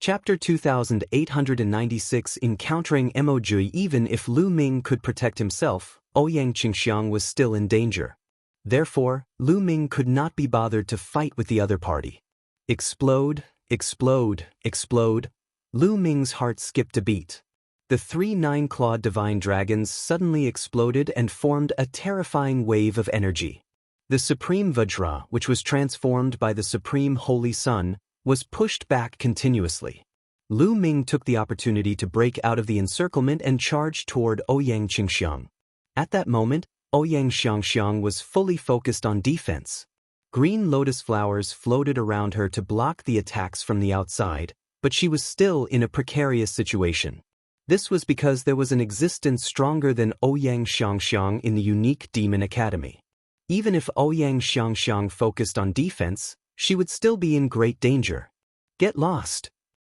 Chapter 2896 Encountering Emoji. Even if Lu Ming could protect himself, Ouyang Qingxiang was still in danger. Therefore, Lu Ming could not be bothered to fight with the other party. Explode, explode, explode. Lu Ming's heart skipped a beat. The 3 nine-clawed divine dragons suddenly exploded and formed a terrifying wave of energy. The Supreme Vajra, which was transformed by the Supreme Holy Sun, was pushed back continuously. Lu Ming took the opportunity to break out of the encirclement and charged toward Ouyang Qingxiang. At that moment, Ouyang Qingxiang was fully focused on defense. Green lotus flowers floated around her to block the attacks from the outside, but she was still in a precarious situation. This was because there was an existence stronger than Ouyang Qingxiang in the unique Demon Academy. Even if Ouyang Qingxiang focused on defense, she would still be in great danger. Get lost.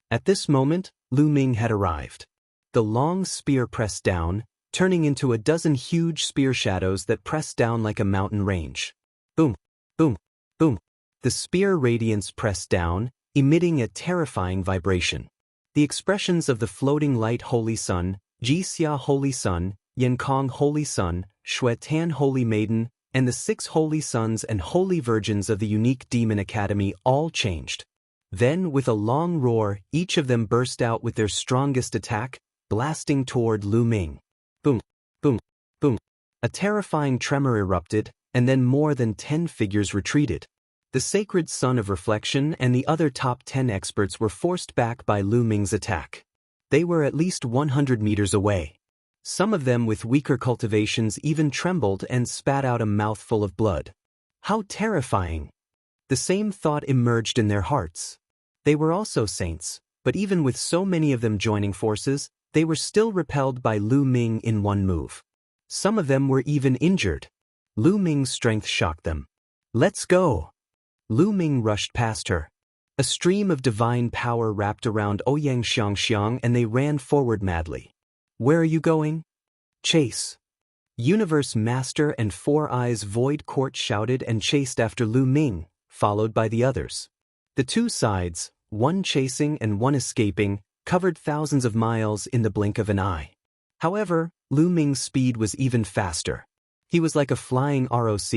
At this moment, Lu Ming had arrived. The long spear pressed down, turning into a dozen huge spear shadows that pressed down like a mountain range. Boom, boom, boom. The spear radiance pressed down, emitting a terrifying vibration. The expressions of the floating light Holy Sun, Jixia Holy Sun, Yenkong Holy Sun, Xuetan Holy Maiden, and the 6 Holy Sons and Holy Virgins of the unique Demon Academy all changed. Then, with a long roar, each of them burst out with their strongest attack, blasting toward Lu Ming. Boom, boom, boom. A terrifying tremor erupted, and then more than 10 figures retreated. The Sacred Sun of Reflection and the other top 10 experts were forced back by Lu Ming's attack. They were at least 100 meters away. Some of them with weaker cultivations even trembled and spat out a mouthful of blood. How terrifying! The same thought emerged in their hearts. They were also saints, but even with so many of them joining forces, they were still repelled by Lu Ming in one move. Some of them were even injured. Lu Ming's strength shocked them. Let's go! Lu Ming rushed past her. A stream of divine power wrapped around Ouyang Qingxiang and they ran forward madly. Where are you going? Chase. Universe Master and Four Eyes Void Court shouted and chased after Lu Ming, followed by the others. The two sides, one chasing and one escaping, covered thousands of miles in the blink of an eye. However, Lu Ming's speed was even faster. He was like a flying ROC,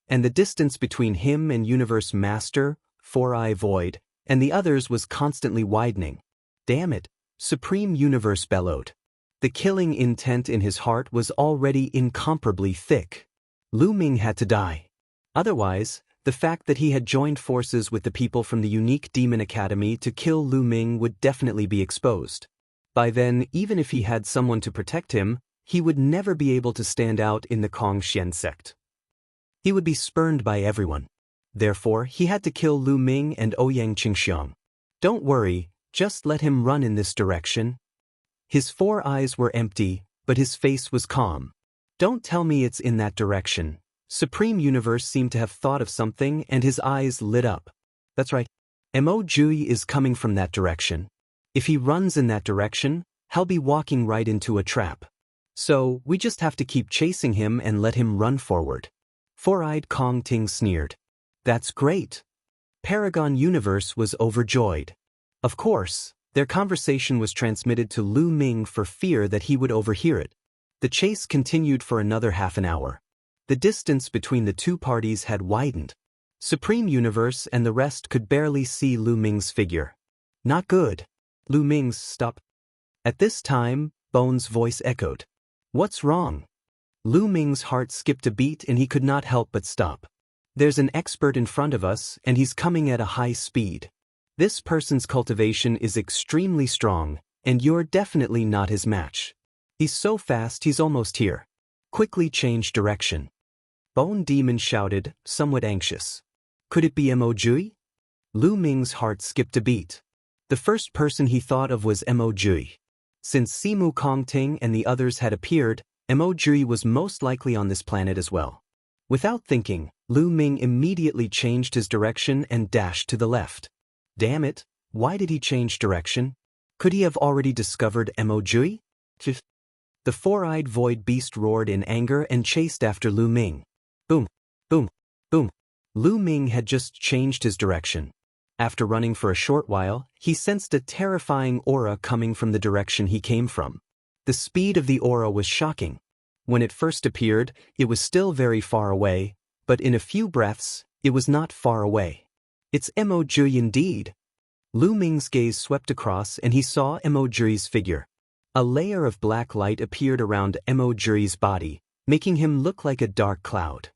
and the distance between him and Universe Master, Four Eye Void, and the others was constantly widening. Damn it, Supreme Universe bellowed. The killing intent in his heart was already incomparably thick. Lu Ming had to die. Otherwise, the fact that he had joined forces with the people from the unique Demon Academy to kill Lu Ming would definitely be exposed. By then, even if he had someone to protect him, he would never be able to stand out in the Kongxian sect. He would be spurned by everyone. Therefore, he had to kill Lu Ming and Ouyang Qingxiang. Don't worry, just let him run in this direction. His 4 eyes were empty, but his face was calm. Don't tell me it's in that direction. Supreme Universe seemed to have thought of something and his eyes lit up. That's right. Mo Jui is coming from that direction. If he runs in that direction, he'll be walking right into a trap. So, we just have to keep chasing him and let him run forward. Four-eyed Kong Ting sneered. That's great. Paragon Universe was overjoyed. Of course, their conversation was transmitted to Lu Ming for fear that he would overhear it. The chase continued for another half an hour. The distance between the two parties had widened. Supreme Universe and the rest could barely see Lu Ming's figure. Not good. Lu Ming's stop. At this time, Bone's voice echoed. What's wrong? Lu Ming's heart skipped a beat and he could not help but stop. There's an expert in front of us and he's coming at a high speed. This person's cultivation is extremely strong, and you're definitely not his match. He's so fast he's almost here. Quickly change direction. Bone Demon shouted, somewhat anxious. Could it be Mo Jui? Lu Ming's heart skipped a beat. The first person he thought of was Mo Jui. Since Simu Kongting and the others had appeared, Mo Jui was most likely on this planet as well. Without thinking, Lu Ming immediately changed his direction and dashed to the left. Damn it, why did he change direction? Could he have already discovered Mo Jui? The four-eyed void beast roared in anger and chased after Lu Ming. Boom, boom, boom. Lu Ming had just changed his direction. After running for a short while, he sensed a terrifying aura coming from the direction he came from. The speed of the aura was shocking. When it first appeared, it was still very far away, but in a few breaths, it was not far away. It's Mo-Jui indeed. Lu Ming's gaze swept across and he saw Mo-Jui's figure. A layer of black light appeared around Mo-Jui's body, making him look like a dark cloud.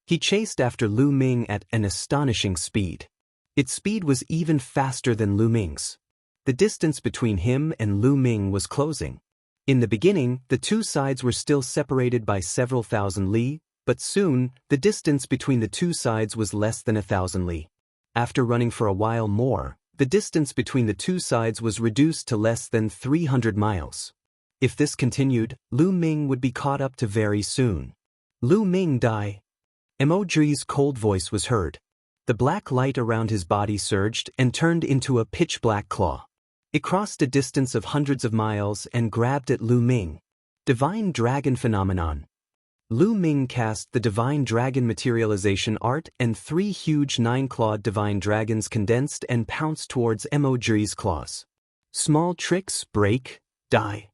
He chased after Lu Ming at an astonishing speed. Its speed was even faster than Lu Ming's. The distance between him and Lu Ming was closing. In the beginning, the two sides were still separated by several thousand li, but soon, the distance between the two sides was less than 1,000 li. After running for a while more, the distance between the two sides was reduced to less than 300 miles. If this continued, Lu Ming would be caught up to very soon. Lu Ming die. Mo-Jui's cold voice was heard. The black light around his body surged and turned into a pitch-black claw. It crossed a distance of hundreds of miles and grabbed at Lu Ming. Divine Dragon Phenomenon. Lu Ming cast the Divine Dragon Materialization Art and 3 huge 9-clawed Divine Dragons condensed and pounced towards Mo-Jui's claws. Small tricks, break, die.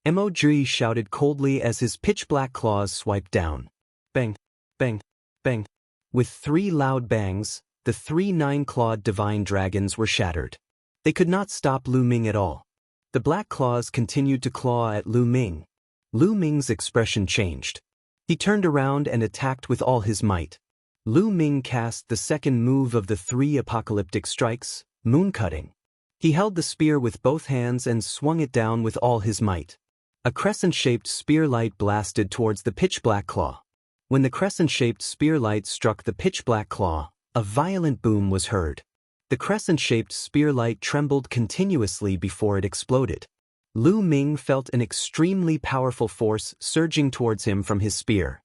Mo-Jui shouted coldly as his pitch-black claws swiped down. Bang, bang, bang. With 3 loud bangs, the 3 9-clawed Divine Dragons were shattered. They could not stop Lu Ming at all. The black claws continued to claw at Lu Ming. Lu Ming's expression changed. He turned around and attacked with all his might. Lu Ming cast the second move of the 3 apocalyptic strikes, moon cutting. He held the spear with both hands and swung it down with all his might. A crescent-shaped spear light blasted towards the pitch-black claw. When the crescent-shaped spear light struck the pitch-black claw, a violent boom was heard. The crescent-shaped spear light trembled continuously before it exploded. Lu Ming felt an extremely powerful force surging towards him from his spear.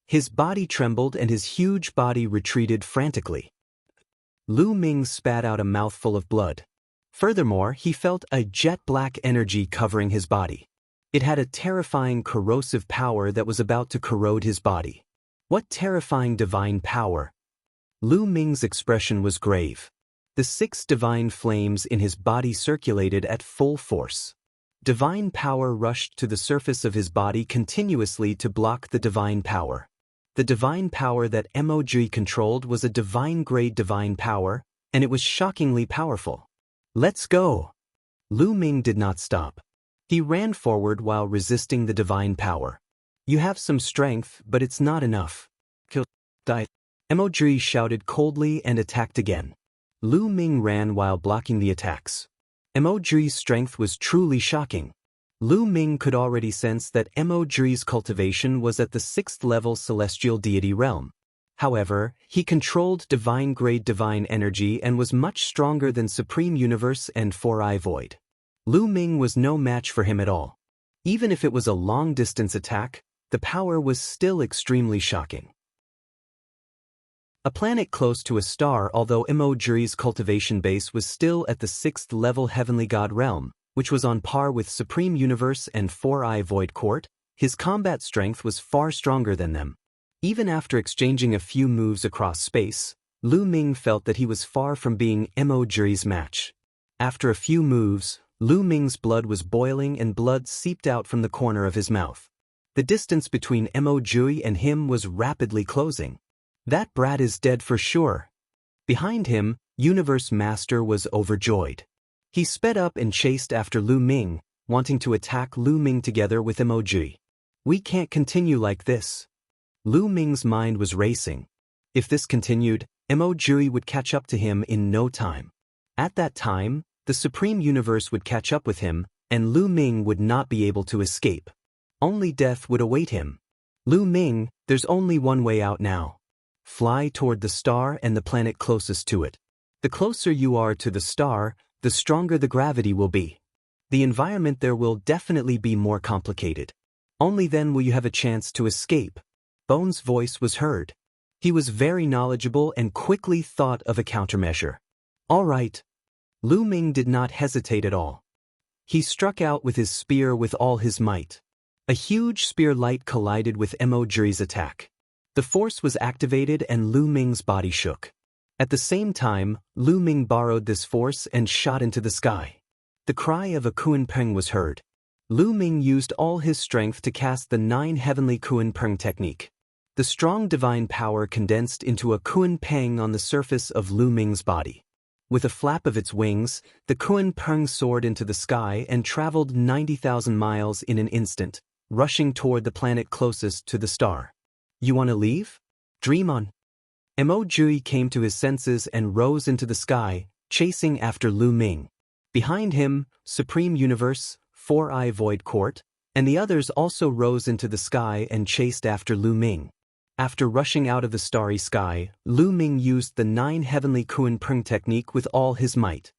His body trembled and his huge body retreated frantically. Lu Ming spat out a mouthful of blood. Furthermore, he felt a jet-black energy covering his body. It had a terrifying corrosive power that was about to corrode his body. What terrifying divine power! Lu Ming's expression was grave. The 6 divine flames in his body circulated at full force. Divine power rushed to the surface of his body continuously to block the divine power. The divine power that Mo-Jui controlled was a divine-grade divine power, and it was shockingly powerful. Let's go! Lu Ming did not stop. He ran forward while resisting the divine power. You have some strength, but it's not enough. Kill, die. Mo-Jui shouted coldly and attacked again. Lu Ming ran while blocking the attacks. Mo-Jui's strength was truly shocking. Lu Ming could already sense that Mo-Jui's cultivation was at the 6th level celestial deity realm. However, he controlled divine-grade divine energy and was much stronger than Supreme Universe and 4-Eye Void. Lu Ming was no match for him at all. Even if it was a long-distance attack, the power was still extremely shocking. A planet close to a star, although Mo-Jui's cultivation base was still at the 6th level heavenly god realm, which was on par with Supreme Universe and 4-Eye Void Court, his combat strength was far stronger than them. Even after exchanging a few moves across space, Lu Ming felt that he was far from being Mo-Jui's match. After a few moves, Lu Ming's blood was boiling and blood seeped out from the corner of his mouth. The distance between Mo-Jui and him was rapidly closing. That brat is dead for sure. Behind him, Universe Master was overjoyed. He sped up and chased after Lu Ming, wanting to attack Lu Ming together with Mo-Jui. We can't continue like this. Lu Ming's mind was racing. If this continued, Mo-Jui would catch up to him in no time. At that time, the Supreme Universe would catch up with him, and Lu Ming would not be able to escape. Only death would await him. Lu Ming, there's only one way out now. Fly toward the star and the planet closest to it. The closer you are to the star, the stronger the gravity will be. The environment there will definitely be more complicated. Only then will you have a chance to escape. Bone's voice was heard. He was very knowledgeable and quickly thought of a countermeasure. All right. Lu Ming did not hesitate at all. He struck out with his spear with all his might. A huge spear light collided with Mo-Jui's attack. The force was activated and Lu Ming's body shook. At the same time, Lu Ming borrowed this force and shot into the sky. The cry of a Kuan Peng was heard. Lu Ming used all his strength to cast the 9 heavenly Kuan Peng technique. The strong divine power condensed into a Kuan Peng on the surface of Lu Ming's body. With a flap of its wings, the Kuan Peng soared into the sky and traveled 90,000 miles in an instant, rushing toward the planet closest to the star. You want to leave? Dream on. Mo Jui came to his senses and rose into the sky, chasing after Lu Ming. Behind him, Supreme Universe, Four-Eye Void Court, and the others also rose into the sky and chased after Lu Ming. After rushing out of the starry sky, Lu Ming used the 9 heavenly Kuan Peng technique with all his might.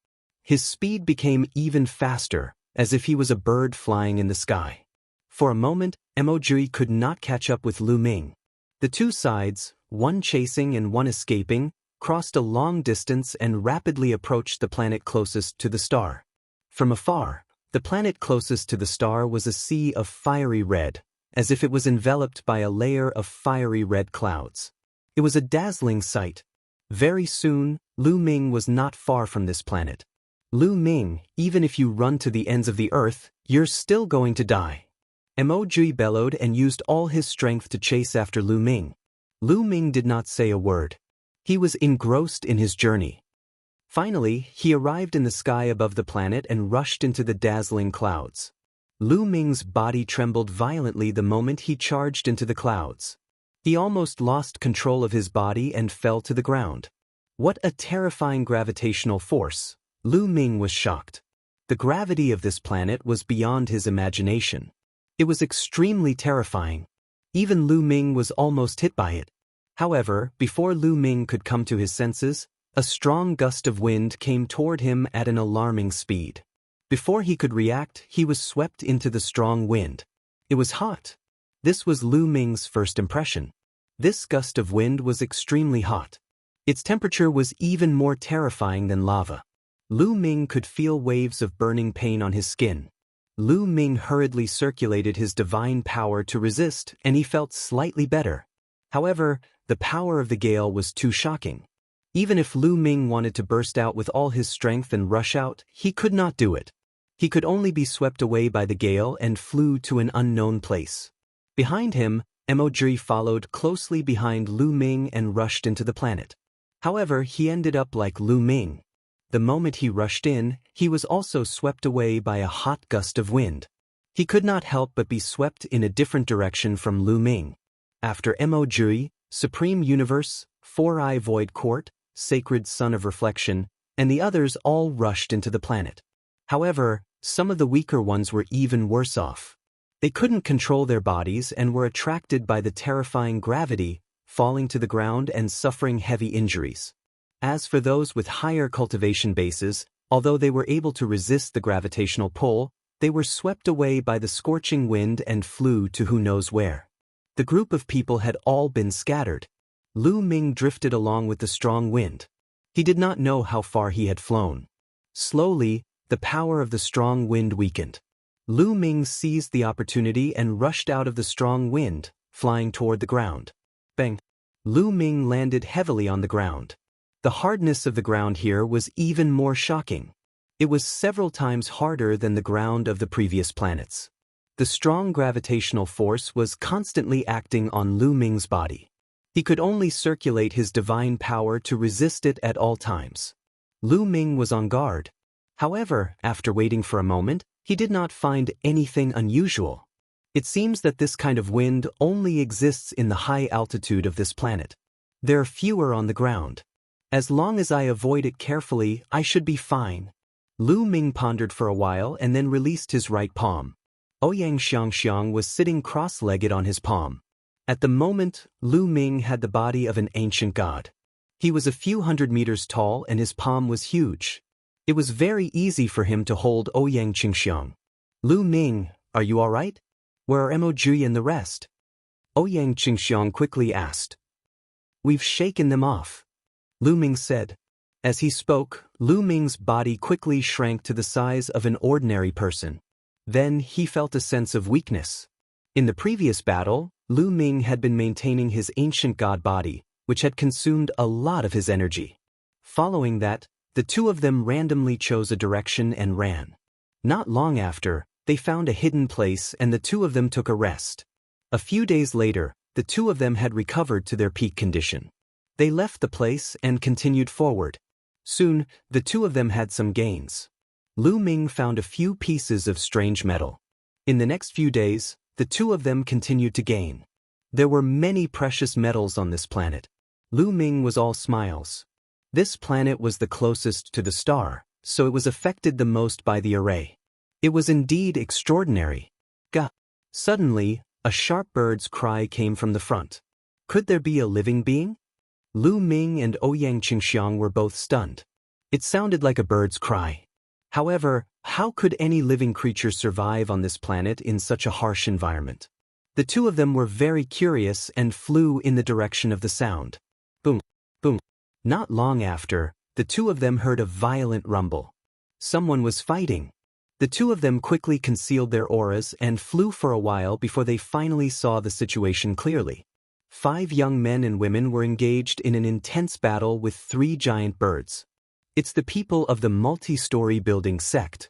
His speed became even faster, as if he was a bird flying in the sky. For a moment, Mo Jui could not catch up with Lu Ming. The two sides, one chasing and one escaping, crossed a long distance and rapidly approached the planet closest to the star. From afar, the planet closest to the star was a sea of fiery red, as if it was enveloped by a layer of fiery red clouds. It was a dazzling sight. Very soon, Lu Ming was not far from this planet. Lu Ming, even if you run to the ends of the earth, you're still going to die. Mo Jui bellowed and used all his strength to chase after Lu Ming. Lu Ming did not say a word. He was engrossed in his journey. Finally, he arrived in the sky above the planet and rushed into the dazzling clouds. Lu Ming's body trembled violently the moment he charged into the clouds. He almost lost control of his body and fell to the ground. What a terrifying gravitational force! Lu Ming was shocked. The gravity of this planet was beyond his imagination. It was extremely terrifying. Even Lu Ming was almost hit by it. However, before Lu Ming could come to his senses, a strong gust of wind came toward him at an alarming speed. Before he could react, he was swept into the strong wind. It was hot. This was Lu Ming's first impression. This gust of wind was extremely hot. Its temperature was even more terrifying than lava. Lu Ming could feel waves of burning pain on his skin. Lu Ming hurriedly circulated his divine power to resist, and he felt slightly better. However, the power of the gale was too shocking. Even if Lu Ming wanted to burst out with all his strength and rush out, he could not do it. He could only be swept away by the gale and flew to an unknown place. Behind him, Mo Jui followed closely behind Lu Ming and rushed into the planet. However, he ended up like Lu Ming. The moment he rushed in, he was also swept away by a hot gust of wind. He could not help but be swept in a different direction from Lu Ming. After Mo Jui, Supreme Universe, Four-Eye Void Court, Sacred Sun of Reflection, and the others all rushed into the planet. However, some of the weaker ones were even worse off. They couldn't control their bodies and were attracted by the terrifying gravity, falling to the ground and suffering heavy injuries. As for those with higher cultivation bases, although they were able to resist the gravitational pull, they were swept away by the scorching wind and flew to who knows where. The group of people had all been scattered. Lu Ming drifted along with the strong wind. He did not know how far he had flown. Slowly, the power of the strong wind weakened. Lu Ming seized the opportunity and rushed out of the strong wind, flying toward the ground. Bang! Lu Ming landed heavily on the ground. The hardness of the ground here was even more shocking. It was several times harder than the ground of the previous planets. The strong gravitational force was constantly acting on Lu Ming's body. He could only circulate his divine power to resist it at all times. Lu Ming was on guard. However, after waiting for a moment, he did not find anything unusual. It seems that this kind of wind only exists in the high altitude of this planet. There are fewer on the ground. As long as I avoid it carefully, I should be fine. Lu Ming pondered for a while and then released his right palm. Ouyang Xiangxiang was sitting cross-legged on his palm. At the moment, Lu Ming had the body of an ancient god. He was a few hundred meters tall and his palm was huge. It was very easy for him to hold Ouyang Xiangxiang. Lu Ming, are you all right? Where are Mo Jui and the rest? Ouyang Xiangxiang quickly asked. We've shaken them off, Lu Ming said. As he spoke, Lu Ming's body quickly shrank to the size of an ordinary person. Then he felt a sense of weakness. In the previous battle, Lu Ming had been maintaining his ancient god body, which had consumed a lot of his energy. Following that, the two of them randomly chose a direction and ran. Not long after, they found a hidden place and the two of them took a rest. A few days later, the two of them had recovered to their peak condition. They left the place and continued forward. Soon, the two of them had some gains. Lu Ming found a few pieces of strange metal. In the next few days, the two of them continued to gain. There were many precious metals on this planet. Lu Ming was all smiles. This planet was the closest to the star, so it was affected the most by the array. It was indeed extraordinary. Gah! Suddenly, a sharp bird's cry came from the front. Could there be a living being? Lu Ming and Ouyang Qingxiang were both stunned. It sounded like a bird's cry. However, how could any living creature survive on this planet in such a harsh environment? The two of them were very curious and flew in the direction of the sound. Boom, boom. Not long after, the two of them heard a violent rumble. Someone was fighting. The two of them quickly concealed their auras and flew for a while before they finally saw the situation clearly. 5 young men and women were engaged in an intense battle with 3 giant birds. It's the people of the multi-story building sect.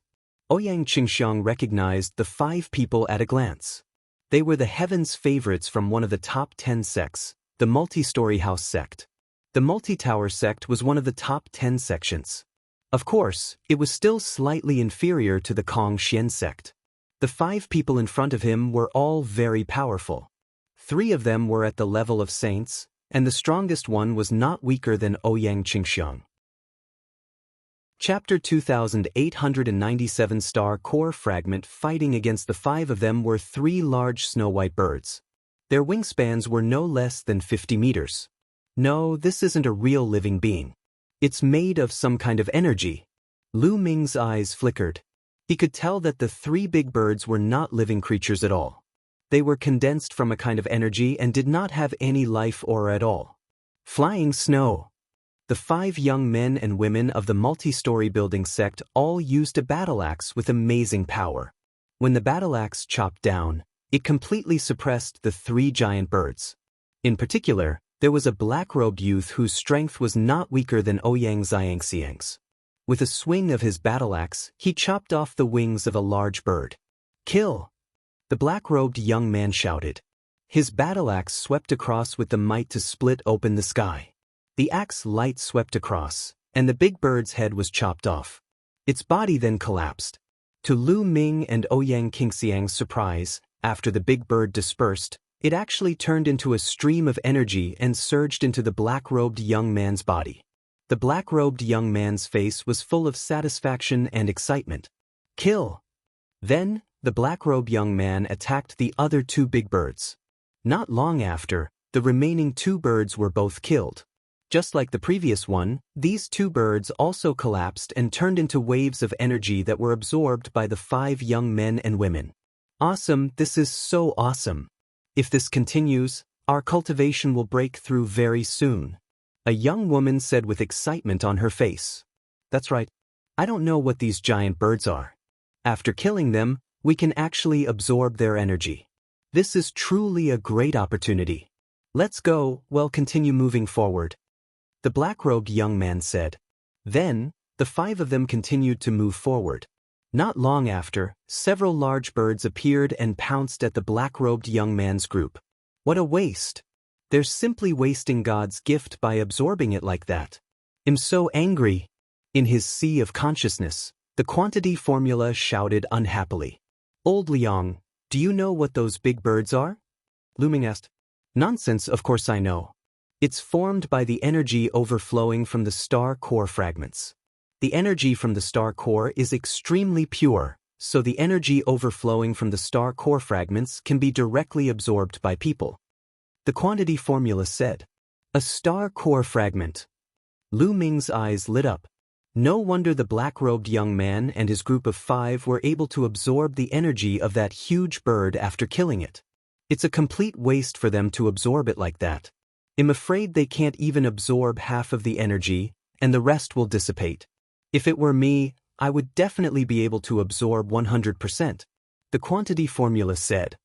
Ouyang Qingxiang recognized the 5 people at a glance. They were the heaven's favorites from one of the top 10 sects, the multi-story house sect. The multi-tower sect was one of the top 10 sections. Of course, it was still slightly inferior to the Kong Xian sect. The 5 people in front of him were all very powerful. 3 of them were at the level of saints, and the strongest one was not weaker than Ouyang Qingxiang. Chapter 2897 Star Core Fragment. Fighting against the 5 of them were 3 large snow-white birds. Their wingspans were no less than 50 meters. No, this isn't a real living being. It's made of some kind of energy. Lu Ming's eyes flickered. He could tell that the 3 big birds were not living creatures at all. They were condensed from a kind of energy and did not have any life aura at all. Flying snow. The 5 young men and women of the multi-story building sect all used a battle axe with amazing power. When the battle axe chopped down, it completely suppressed the 3 giant birds. In particular, there was a black-robed youth whose strength was not weaker than Ouyang Xiangxiang's. With a swing of his battle axe, he chopped off the wings of a large bird. Kill! The black-robed young man shouted. His battle axe swept across with the might to split open the sky. The axe light swept across, and the big bird's head was chopped off. Its body then collapsed. To Lu Ming and Ouyang Qingxiang's surprise, after the big bird dispersed, it actually turned into a stream of energy and surged into the black-robed young man's body. The black-robed young man's face was full of satisfaction and excitement. Kill! Then, the black-robed young man attacked the other 2 big birds. Not long after, the remaining 2 birds were both killed. Just like the previous one, these 2 birds also collapsed and turned into waves of energy that were absorbed by the 5 young men and women. Awesome, this is so awesome. If this continues, our cultivation will break through very soon. A young woman said with excitement on her face. That's right. I don't know what these giant birds are. After killing them, we can actually absorb their energy. This is truly a great opportunity. Let's go, continue moving forward. The black-robed young man said. Then, the 5 of them continued to move forward. Not long after, several large birds appeared and pounced at the black-robed young man's group. What a waste! They're simply wasting God's gift by absorbing it like that. I'm so angry. In his sea of consciousness, the quantity formula shouted unhappily. Old Liang, do you know what those big birds are? Lu Ming asked. Nonsense, of course I know. It's formed by the energy overflowing from the star core fragments. The energy from the star core is extremely pure, so the energy overflowing from the star core fragments can be directly absorbed by people. The quantity formula said. A star core fragment. Lu Ming's eyes lit up. No wonder the black-robed young man and his group of 5 were able to absorb the energy of that huge bird after killing it. It's a complete waste for them to absorb it like that. I'm afraid they can't even absorb half of the energy, and the rest will dissipate. If it were me, I would definitely be able to absorb 100%. The quantity formula said.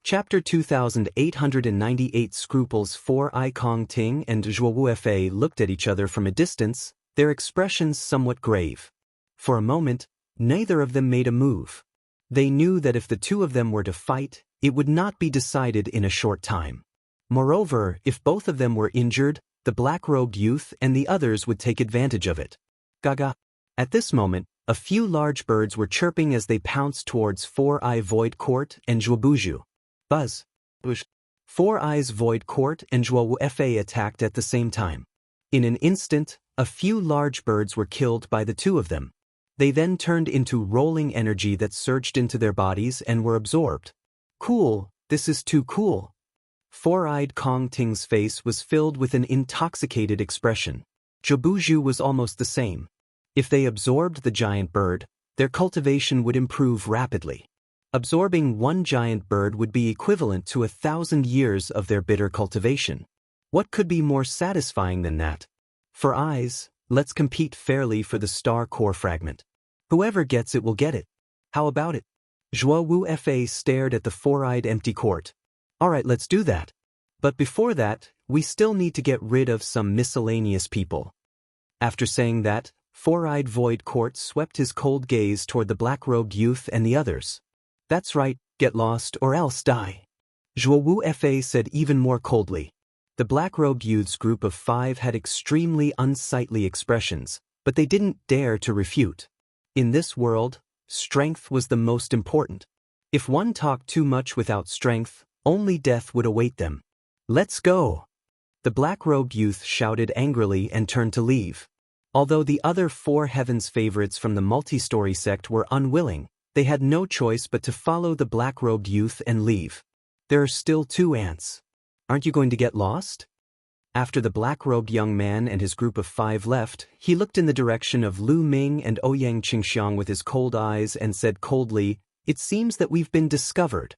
Chapter 2898 Scruples 4 I Kong Ting and Zhuo Wufa looked at each other from a distance, their expressions somewhat grave. For a moment, neither of them made a move. They knew that if the two of them were to fight, it would not be decided in a short time. Moreover, if both of them were injured, the black-robed youth and the others would take advantage of it. Gaga. At this moment, a few large birds were chirping as they pounced towards Four Eye Void Court and Zhuobuju. Buzz. Bush. Four Eyes Void Court and Zhuo Wufa attacked at the same time. In an instant, a few large birds were killed by the two of them. They then turned into rolling energy that surged into their bodies and were absorbed. Cool, this is too cool. Four-eyed Kong Ting's face was filled with an intoxicated expression. Zhuobuju was almost the same. If they absorbed the giant bird, their cultivation would improve rapidly. Absorbing one giant bird would be equivalent to 1,000 years of their bitter cultivation. What could be more satisfying than that? For eyes, let's compete fairly for the star core fragment. Whoever gets it will get it. How about it? Zhuo Wufa stared at the four-eyed empty court. Alright, let's do that. But before that, we still need to get rid of some miscellaneous people. After saying that, Four-Eyed Void Court swept his cold gaze toward the black-robed youth and the others. That's right, get lost or else die. Zhuo Wufa said even more coldly. The black-robed youth's group of 5 had extremely unsightly expressions, but they didn't dare to refute. In this world, strength was the most important. If one talked too much without strength, only death would await them. Let's go! The black-robed youth shouted angrily and turned to leave. Although the other 4 Heaven's favorites from the multi-story sect were unwilling, they had no choice but to follow the black-robed youth and leave. There are still 2 ants. Aren't you going to get lost? After the black-robed young man and his group of 5 left, he looked in the direction of Lu Ming and Ouyang Qingxiang with his cold eyes and said coldly, "It seems that we've been discovered."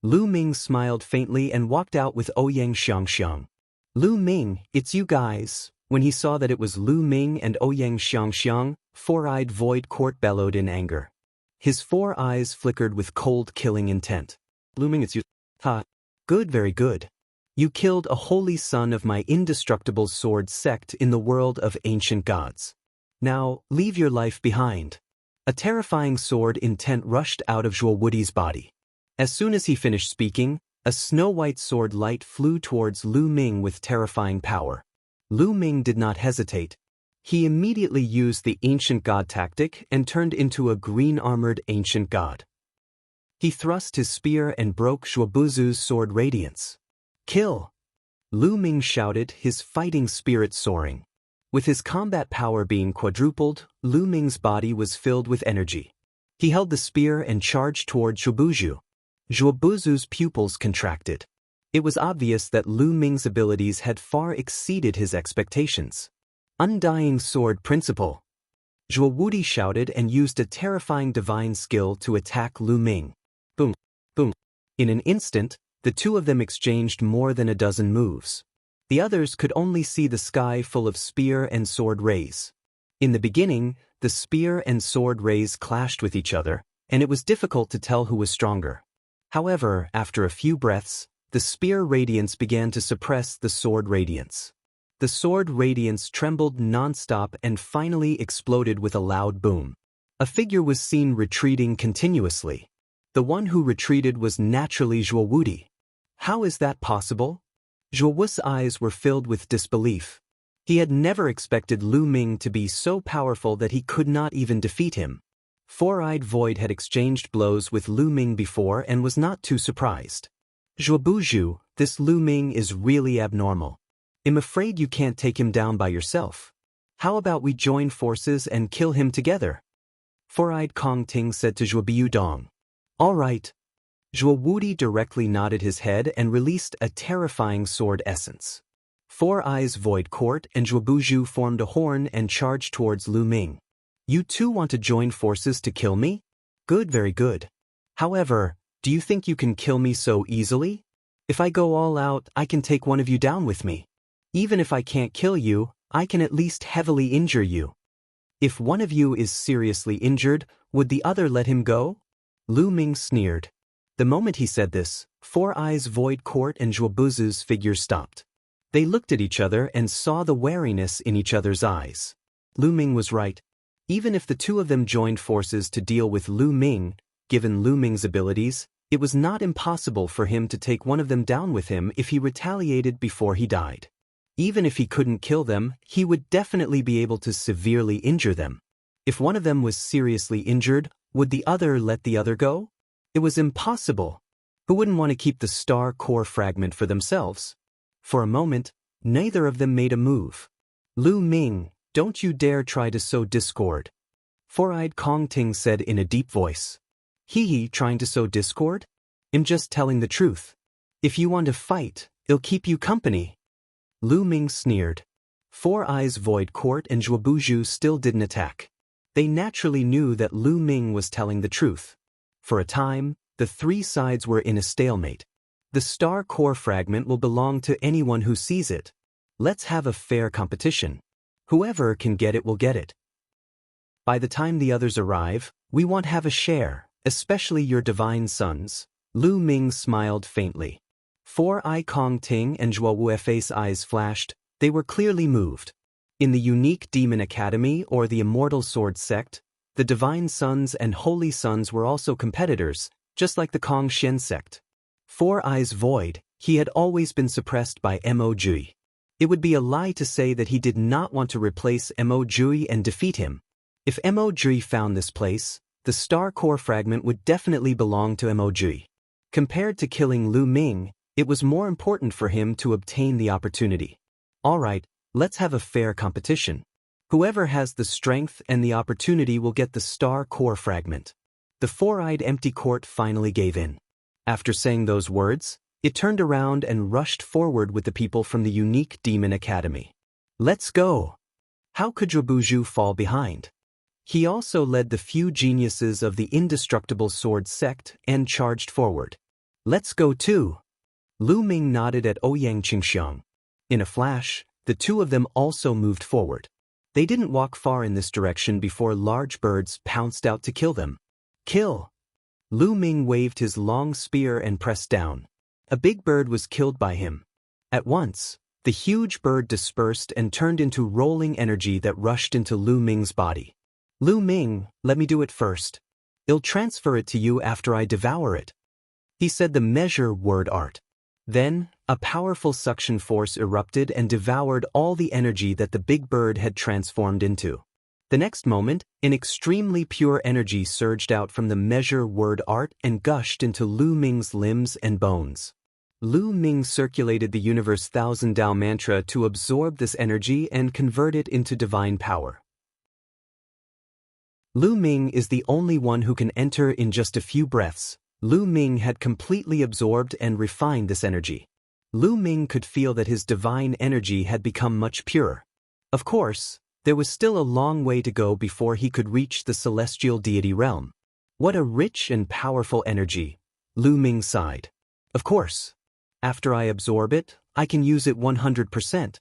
Lu Ming smiled faintly and walked out with Ouyang Xiangxiang. "Lu Ming, it's you guys." When he saw that it was Lu Ming and Ouyang Xiangxiang, Four-Eyed Void Court bellowed in anger. His 4 eyes flickered with cold killing intent. "Lu Ming, it's you." "Ha. Good, very good. You killed a holy son of my indestructible sword sect in the world of ancient gods. Now, leave your life behind." A terrifying sword intent rushed out of Zhuo Wudi's body. As soon as he finished speaking, a snow-white sword light flew towards Lu Ming with terrifying power. Lu Ming did not hesitate. He immediately used the ancient god tactic and turned into a green-armored ancient god. He thrust his spear and broke Zhuobuzu's sword radiance. "Kill!" Lu Ming shouted, his fighting spirit soaring. With his combat power being quadrupled, Lu Ming's body was filled with energy. He held the spear and charged toward Zhuobuzu. Zhuobuzu's pupils contracted. It was obvious that Lu Ming's abilities had far exceeded his expectations. "Undying Sword Principle!" Zhuo Wudi shouted and used a terrifying divine skill to attack Lu Ming. Boom, boom. In an instant, the two of them exchanged more than a dozen moves. The others could only see the sky full of spear and sword rays. In the beginning, the spear and sword rays clashed with each other, and it was difficult to tell who was stronger. However, after a few breaths, the spear radiance began to suppress the sword radiance. The sword radiance trembled non-stop and finally exploded with a loud boom. A figure was seen retreating continuously. The one who retreated was naturally Zhuo Wudi. How is that possible? Zhuo Wu's eyes were filled with disbelief. He had never expected Lu Ming to be so powerful that he could not even defeat him. Four-Eyed Void had exchanged blows with Lu Ming before and was not too surprised. "Zhuobuzu, this Lu Ming is really abnormal. I'm afraid you can't take him down by yourself. How about we join forces and kill him together?" Four-Eyed Kong Ting said to Zhuobiu Dong. "All right." Zhuo Wudi directly nodded his head and released a terrifying sword essence. Four Eyes Void Court and Zhuobuzu formed a horn and charged towards Lu Ming. "You two want to join forces to kill me? Good, very good. However, do you think you can kill me so easily? If I go all out, I can take one of you down with me. Even if I can't kill you, I can at least heavily injure you. If one of you is seriously injured, would the other let him go?" Lu Ming sneered. The moment he said this, Four Eyes Void Court and Zhuobuzu's figures stopped. They looked at each other and saw the wariness in each other's eyes. Lu Ming was right. Even if the two of them joined forces to deal with Lu Ming, given Lu Ming's abilities, it was not impossible for him to take one of them down with him if he retaliated before he died. Even if he couldn't kill them, he would definitely be able to severely injure them. If one of them was seriously injured, would the other let the other go? It was impossible. Who wouldn't want to keep the star core fragment for themselves? For a moment, neither of them made a move. Lu Ming, don't you dare try to sow discord. Four-eyed Kong Ting said in a deep voice. He trying to sow discord? I'm just telling the truth. If you want to fight, it'll keep you company. Lu Ming sneered. Four Eyes Void Court and Zhuobuzu still didn't attack. They naturally knew that Lu Ming was telling the truth. For a time, the three sides were in a stalemate. The star core fragment will belong to anyone who sees it. Let's have a fair competition. Whoever can get it will get it. By the time the others arrive, we won't have a share, especially your divine sons. Lu Ming smiled faintly. Four-Eye Kong Ting and Zhuo Wuefei's eyes flashed. They were clearly moved. In the unique Demon Academy or the Immortal Sword Sect, the Divine Sons and Holy Sons were also competitors, just like the Kong Shen sect. Four Eyes Void, he had always been suppressed by Mo Jui. It would be a lie to say that he did not want to replace Mo Jui and defeat him. If Mo Jui found this place, the star core fragment would definitely belong to Mo Jui. Compared to killing Lu Ming, it was more important for him to obtain the opportunity. Alright, let's have a fair competition. Whoever has the strength and the opportunity will get the star core fragment. The four-eyed empty court finally gave in. After saying those words, it turned around and rushed forward with the people from the unique Demon Academy. Let's go! How could Zhuobuzu fall behind? He also led the few geniuses of the indestructible sword sect and charged forward. Let's go too! Lu Ming nodded at Ouyang Qingxiang. In a flash, the two of them also moved forward. They didn't walk far in this direction before large birds pounced out to kill them. Kill! Lu Ming waved his long spear and pressed down. A big bird was killed by him. At once, the huge bird dispersed and turned into rolling energy that rushed into Lu Ming's body. Lu Ming, let me do it first. I'll transfer it to you after I devour it. He said the measure word art. Then, a powerful suction force erupted and devoured all the energy that the big bird had transformed into. The next moment, an extremely pure energy surged out from the measure word art and gushed into Lu Ming's limbs and bones. Lu Ming circulated the universe Thousand Tao mantra to absorb this energy and convert it into divine power. Lu Ming is the only one who can enter in just a few breaths. Lu Ming had completely absorbed and refined this energy. Lu Ming could feel that his divine energy had become much purer. Of course, there was still a long way to go before he could reach the celestial deity realm. What a rich and powerful energy, Lu Ming sighed. Of course. After I absorb it, I can use it 100%.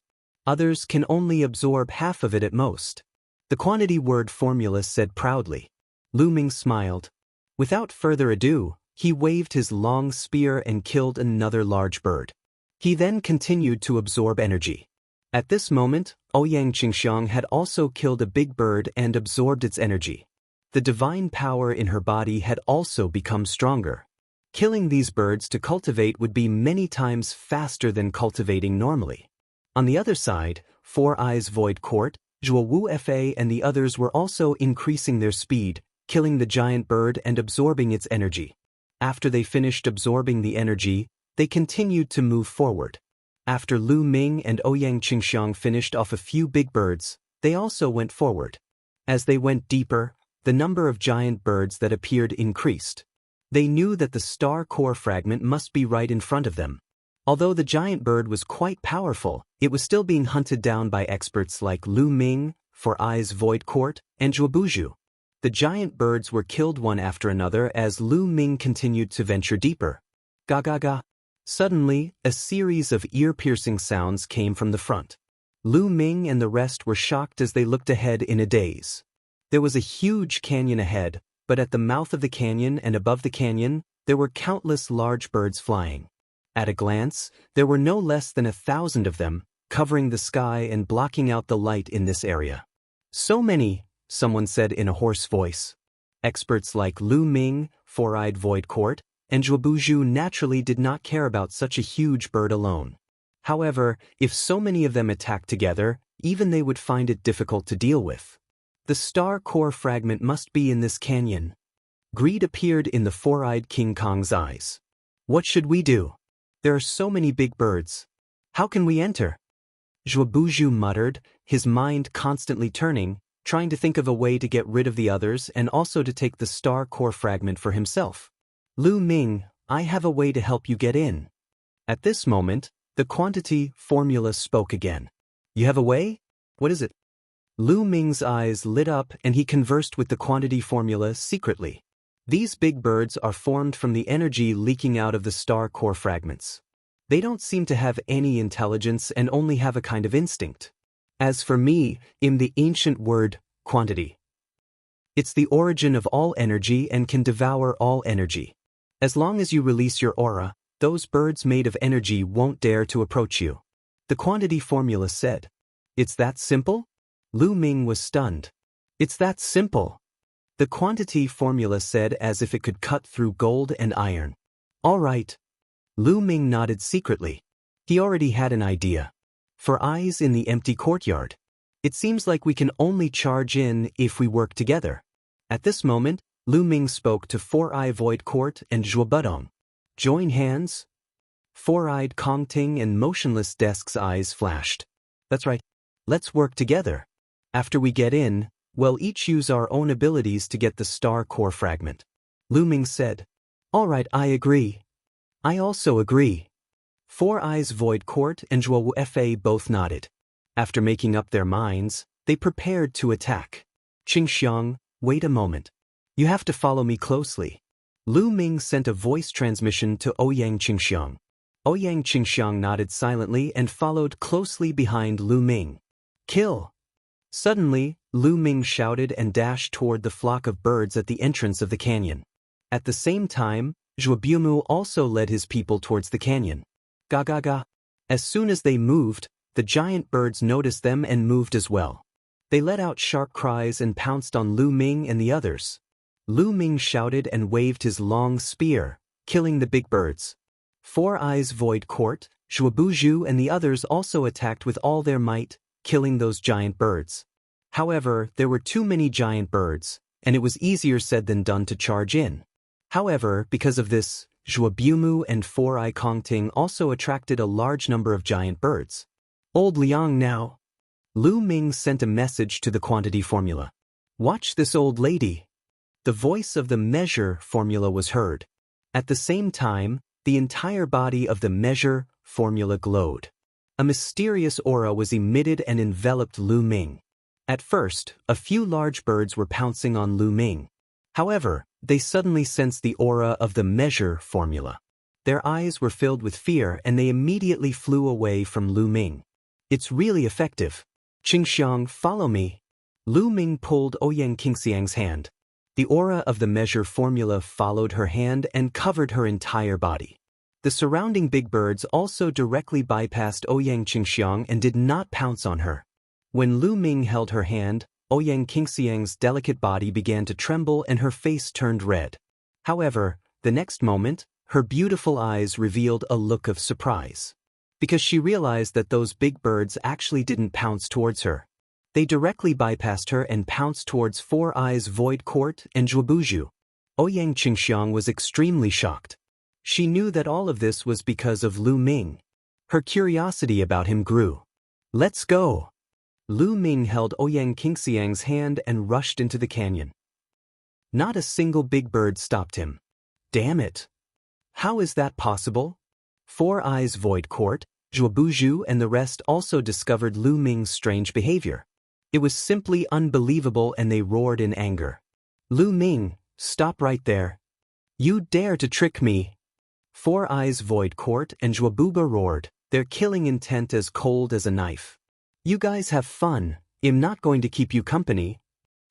Others can only absorb half of it at most. The quantity word formula said proudly. Lu Ming smiled. Without further ado, he waved his long spear and killed another large bird. He then continued to absorb energy. At this moment, Ouyang Qingxiang had also killed a big bird and absorbed its energy. The divine power in her body had also become stronger. Killing these birds to cultivate would be many times faster than cultivating normally. On the other side, Four Eyes Void Court, Zhuo Wuefei and the others were also increasing their speed, killing the giant bird and absorbing its energy. After they finished absorbing the energy, they continued to move forward. After Lu Ming and Ouyang Qingxiang finished off a few big birds, they also went forward. As they went deeper, the number of giant birds that appeared increased. They knew that the star core fragment must be right in front of them. Although the giant bird was quite powerful, it was still being hunted down by experts like Lu Ming, Four Eyes Void Court, and Zhuobuzu. The giant birds were killed one after another as Lu Ming continued to venture deeper. Ga ga ga. Suddenly, a series of ear-piercing sounds came from the front. Lu Ming and the rest were shocked as they looked ahead in a daze. There was a huge canyon ahead, but at the mouth of the canyon and above the canyon, there were countless large birds flying. At a glance, there were no less than 1,000 of them, covering the sky and blocking out the light in this area. So many, someone said in a hoarse voice. Experts like Lu Ming, Four-Eyed Void Court, and Zhuobuju naturally did not care about such a huge bird alone. However, if so many of them attacked together, even they would find it difficult to deal with. The star core fragment must be in this canyon. Greed appeared in the four-eyed King Kong's eyes. What should we do? There are so many big birds. How can we enter? Zhuobuju muttered, his mind constantly turning, trying to think of a way to get rid of the others and also to take the star core fragment for himself. Lu Ming, I have a way to help you get in. At this moment, the quantity formula spoke again. You have a way? What is it? Lu Ming's eyes lit up and he conversed with the quantity formula secretly. These big birds are formed from the energy leaking out of the star core fragments. They don't seem to have any intelligence and only have a kind of instinct. As for me, in the ancient word, quantity. It's the origin of all energy and can devour all energy. As long as you release your aura, those birds made of energy won't dare to approach you. The quantity formula said. It's that simple? Lu Ming was stunned. It's that simple. The quantity formula said as if it could cut through gold and iron. All right. Lu Ming nodded secretly. He already had an idea. For eyes in the empty courtyard. It seems like we can only charge in if we work together. At this moment, Lu Ming spoke to Four-Eye Void Court and Zhuobudong. Join hands? Four-Eyed Kongting and Motionless Desk's eyes flashed. That's right. Let's work together. After we get in, we'll each use our own abilities to get the star core fragment. Lu Ming said. All right, I agree. I also agree. Four Eyes Void Court and Zhuo Fa both nodded. After making up their minds, they prepared to attack. Qingxiang, wait a moment. You have to follow me closely. Lu Ming sent a voice transmission to Ouyang Qingxiang. Ouyang Qingxiang nodded silently and followed closely behind Lu Ming. Kill! Suddenly, Lu Ming shouted and dashed toward the flock of birds at the entrance of the canyon. At the same time, Zhuobumu also led his people towards the canyon. Ga ga ga. As soon as they moved, the giant birds noticed them and moved as well. They let out sharp cries and pounced on Lu Ming and the others. Lu Ming shouted and waved his long spear, killing the big birds. Four Eyes Void Court, Zhuobuju and the others also attacked with all their might, killing those giant birds. However, there were too many giant birds, and it was easier said than done to charge in. However, because of this, Zhuobumu and Four-Eye Kongting also attracted a large number of giant birds. Old Liang now. Lu Ming sent a message to the quantity formula. Watch this old lady. The voice of the measure formula was heard. At the same time, the entire body of the measure formula glowed. A mysterious aura was emitted and enveloped Lu Ming. At first, a few large birds were pouncing on Lu Ming. However, they suddenly sensed the aura of the measure formula. Their eyes were filled with fear and they immediately flew away from Lu Ming. It's really effective. Qingxiang, follow me. Lu Ming pulled Ouyang Qingxiang's hand. The aura of the measure formula followed her hand and covered her entire body. The surrounding big birds also directly bypassed Ouyang Qingxiang and did not pounce on her. When Lu Ming held her hand, Ouyang Qingxiang's delicate body began to tremble and her face turned red. However, the next moment, her beautiful eyes revealed a look of surprise. Because she realized that those big birds actually didn't pounce towards her. They directly bypassed her and pounced towards Four Eyes Void Court and Zhuobuju. Ouyang Qingxiang was extremely shocked. She knew that all of this was because of Lu Ming. Her curiosity about him grew. Let's go. Lu Ming held Ouyang Qingxiang's hand and rushed into the canyon. Not a single big bird stopped him. Damn it. How is that possible? Four Eyes Void Court, Zhuobuju and the rest also discovered Lu Ming's strange behavior. It was simply unbelievable and they roared in anger. Lu Ming, stop right there. You dare to trick me. Four Eyes Void Court and Zhuobuba roared, their killing intent as cold as a knife. You guys have fun, I'm not going to keep you company.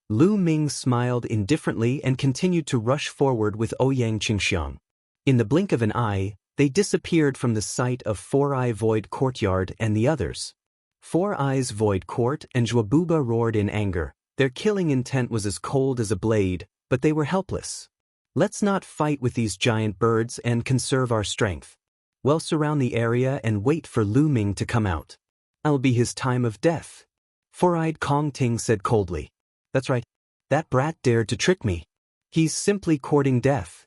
Lu Ming smiled indifferently and continued to rush forward with Ouyang Qingxiang. In the blink of an eye, they disappeared from the sight of Four Eye Void Courtyard and the others. Four Eyes Void Court and Zhuabuba roared in anger. Their killing intent was as cold as a blade, but they were helpless. Let's not fight with these giant birds and conserve our strength. We'll surround the area and wait for Lu Ming to come out. I'll be his time of death. Four-eyed Kong Ting said coldly. That's right. That brat dared to trick me. He's simply courting death.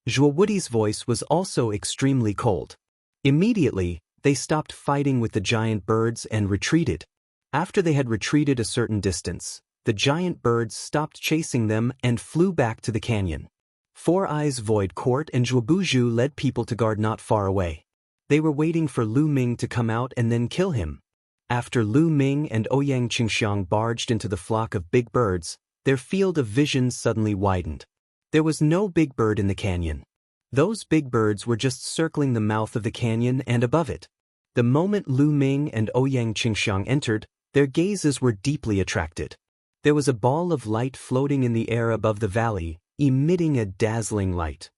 Zhuo Wudi's voice was also extremely cold. Immediately, they stopped fighting with the giant birds and retreated. After they had retreated a certain distance, the giant birds stopped chasing them and flew back to the canyon. Four Eyes Void Court and Zhuobuju led people to guard not far away. They were waiting for Lu Ming to come out and then kill him. After Lu Ming and Ouyang Qingxiang barged into the flock of big birds, their field of vision suddenly widened. There was no big bird in the canyon. Those big birds were just circling the mouth of the canyon and above it. The moment Lu Ming and Ouyang Qingxiang entered, their gazes were deeply attracted. There was a ball of light floating in the air above the valley, emitting a dazzling light.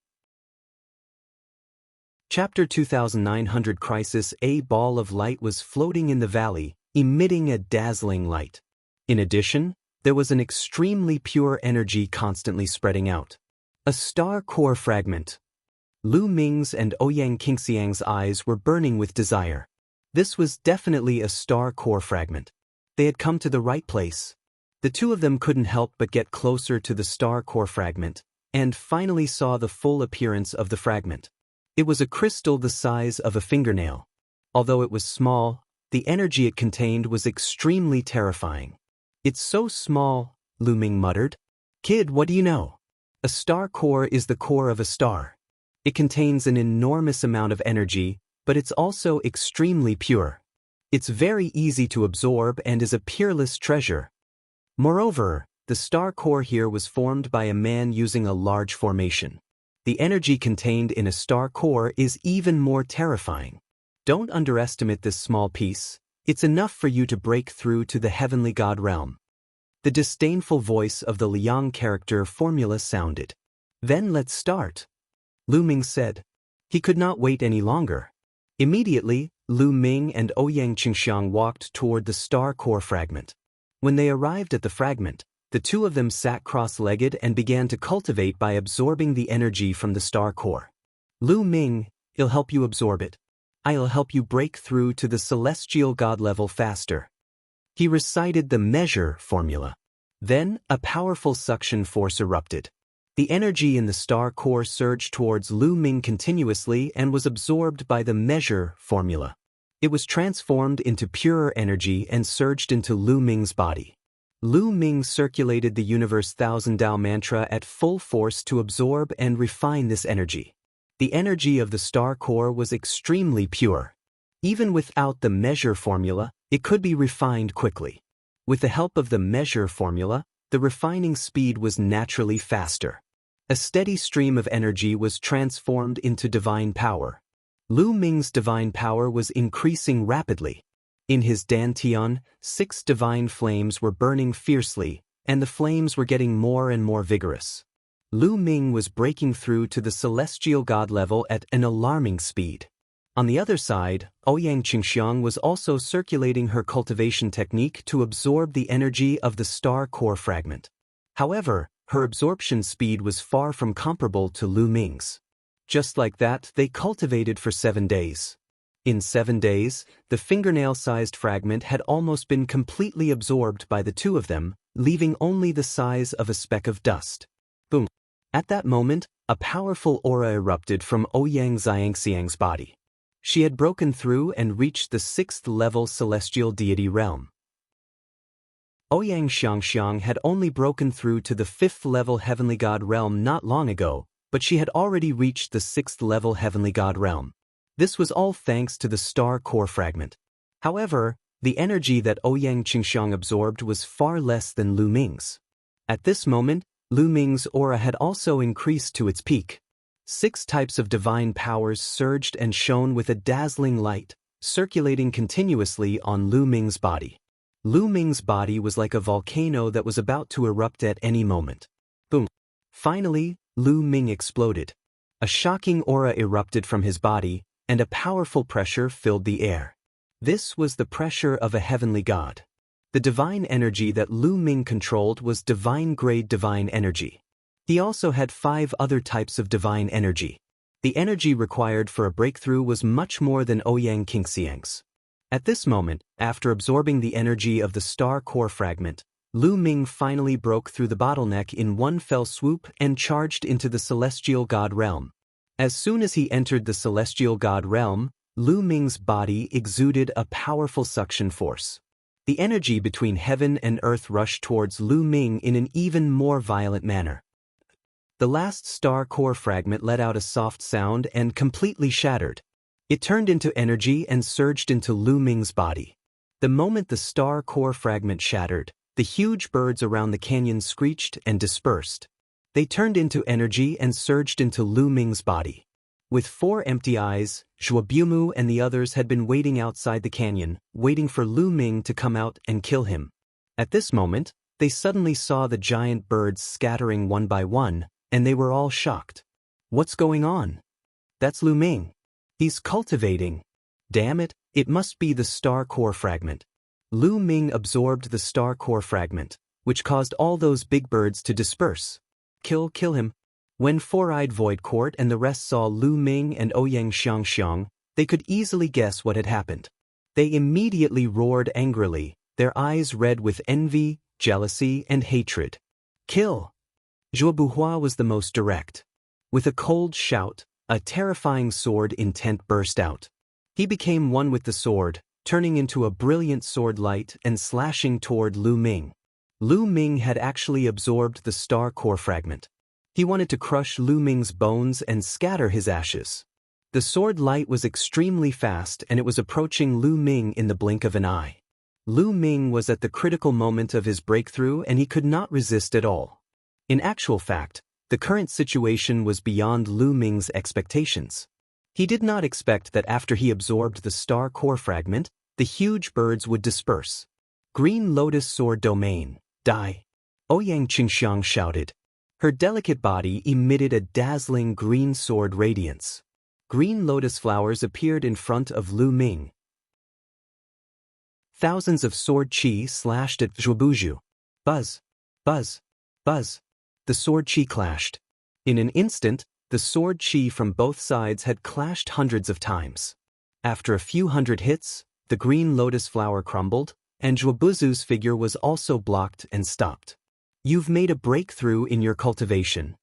Chapter 2900 Crisis. A ball of light was floating in the valley, emitting a dazzling light. In addition, there was an extremely pure energy constantly spreading out. A star core fragment. Lu Ming's and Ouyang Qingxiang's eyes were burning with desire. This was definitely a star core fragment. They had come to the right place. The two of them couldn't help but get closer to the star core fragment, and finally saw the full appearance of the fragment. It was a crystal the size of a fingernail. Although it was small, the energy it contained was extremely terrifying. It's so small, Lu Ming muttered. Kid, what do you know? A star core is the core of a star. It contains an enormous amount of energy, but it's also extremely pure. It's very easy to absorb and is a peerless treasure. Moreover, the star core here was formed by a man using a large formation. The energy contained in a star core is even more terrifying. Don't underestimate this small piece. It's enough for you to break through to the heavenly god realm. The disdainful voice of the Liang character formula sounded. Then let's start. Lu Ming said. He could not wait any longer. Immediately, Lu Ming and Ouyang Qingxiang walked toward the star core fragment. When they arrived at the fragment, the two of them sat cross-legged and began to cultivate by absorbing the energy from the star core. Lu Ming, I'll help you absorb it. I'll help you break through to the celestial god level faster. He recited the measure formula. Then, a powerful suction force erupted. The energy in the star core surged towards Lu Ming continuously and was absorbed by the measure formula. It was transformed into purer energy and surged into Lu Ming's body. Lu Ming circulated the universe Thousand Tao mantra at full force to absorb and refine this energy. The energy of the star core was extremely pure. Even without the measure formula, it could be refined quickly. With the help of the measure formula, the refining speed was naturally faster. A steady stream of energy was transformed into divine power. Lu Ming's divine power was increasing rapidly. In his dantian, 6 divine flames were burning fiercely, and the flames were getting more and more vigorous. Lu Ming was breaking through to the celestial god level at an alarming speed. On the other side, Ouyang Qingxiang was also circulating her cultivation technique to absorb the energy of the star core fragment. However, her absorption speed was far from comparable to Lu Ming's. Just like that, they cultivated for 7 days. In 7 days, the fingernail-sized fragment had almost been completely absorbed by the two of them, leaving only the size of a speck of dust. Boom. At that moment, a powerful aura erupted from Ouyang Xiangxiang's body. She had broken through and reached the 6th-level celestial deity realm. Ouyang Xiangxiang had only broken through to the 5th-level heavenly god realm not long ago, but she had already reached the 6th-level heavenly god realm. This was all thanks to the star core fragment. However, the energy that Ouyang Qingxiang absorbed was far less than Lu Ming's. At this moment, Lu Ming's aura had also increased to its peak. 6 types of divine powers surged and shone with a dazzling light, circulating continuously on Lu Ming's body. Lu Ming's body was like a volcano that was about to erupt at any moment. Boom. Finally, Lu Ming exploded. A shocking aura erupted from his body, and a powerful pressure filled the air. This was the pressure of a heavenly god. The divine energy that Lu Ming controlled was divine-grade divine energy. He also had 5 other types of divine energy. The energy required for a breakthrough was much more than Ouyang Qingxiang's. At this moment, after absorbing the energy of the star core fragment, Lu Ming finally broke through the bottleneck in one fell swoop and charged into the celestial god realm. As soon as he entered the celestial god realm, Lu Ming's body exuded a powerful suction force. The energy between heaven and earth rushed towards Lu Ming in an even more violent manner. The last star core fragment let out a soft sound and completely shattered. It turned into energy and surged into Lu Ming's body. The moment the star core fragment shattered, the huge birds around the canyon screeched and dispersed. They turned into energy and surged into Lu Ming's body. With 4 empty eyes, Zhuobumu and the others had been waiting outside the canyon, waiting for Lu Ming to come out and kill him. At this moment, they suddenly saw the giant birds scattering one by one, and they were all shocked. What's going on? That's Lu Ming. He's cultivating. Damn it, it must be the star core fragment. Lu Ming absorbed the star core fragment, which caused all those big birds to disperse. Kill him. When Four-Eyed Void Court and the rest saw Lu Ming and Ouyang Xiangxiang, they could easily guess what had happened. They immediately roared angrily, their eyes red with envy, jealousy, and hatred. Kill! Zhuo Buhua was the most direct. With a cold shout, a terrifying sword intent burst out. He became one with the sword, turning into a brilliant sword light and slashing toward Lu Ming. Lu Ming had actually absorbed the star core fragment. He wanted to crush Lu Ming's bones and scatter his ashes. The sword light was extremely fast and it was approaching Lu Ming in the blink of an eye. Lu Ming was at the critical moment of his breakthrough and he could not resist at all. In actual fact, the current situation was beyond Lu Ming's expectations. He did not expect that after he absorbed the star core fragment, the huge birds would disperse. Green Lotus Sword Domain, die! Ouyang Qingxiang shouted. Her delicate body emitted a dazzling green sword radiance. Green lotus flowers appeared in front of Lu Ming. Thousands of sword chi slashed at Zhuobuju. Buzz! Buzz! Buzz! The sword chi clashed. In an instant, the sword chi from both sides had clashed hundreds of times. After a few hundred hits, the green lotus flower crumbled, and Zhuobuzu's figure was also blocked and stopped. You've made a breakthrough in your cultivation.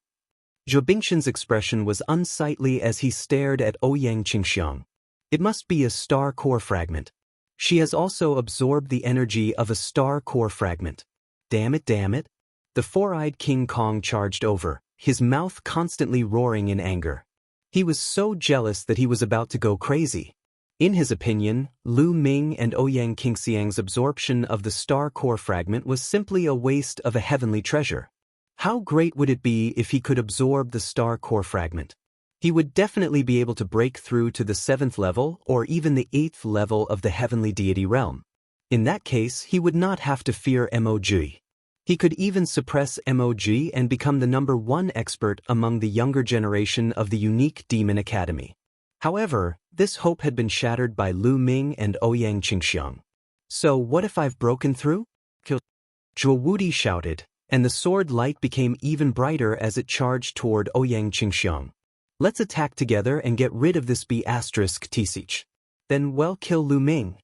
Zhuo Bingxian's expression was unsightly as he stared at Ouyang Qingxiang. It must be a star core fragment. She has also absorbed the energy of a star core fragment. Damn it, damn it. The four-eyed King Kong charged over, his mouth constantly roaring in anger. He was so jealous that he was about to go crazy. In his opinion, Lu Ming and Ouyang Qingxiang's absorption of the star core fragment was simply a waste of a heavenly treasure. How great would it be if he could absorb the star core fragment? He would definitely be able to break through to the 7th level or even the 8th level of the heavenly deity realm. In that case, he would not have to fear MOG. He could even suppress MOG and become the #1 expert among the younger generation of the unique Demon Academy. However, this hope had been shattered by Lu Ming and Ouyang Qingxiang. So what if I've broken through? Kill! Zhuo Wudi shouted, and the sword light became even brighter as it charged toward Ouyang Qingxiang. Let's attack together and get rid of this B*Tsich. Then well kill Lu Ming.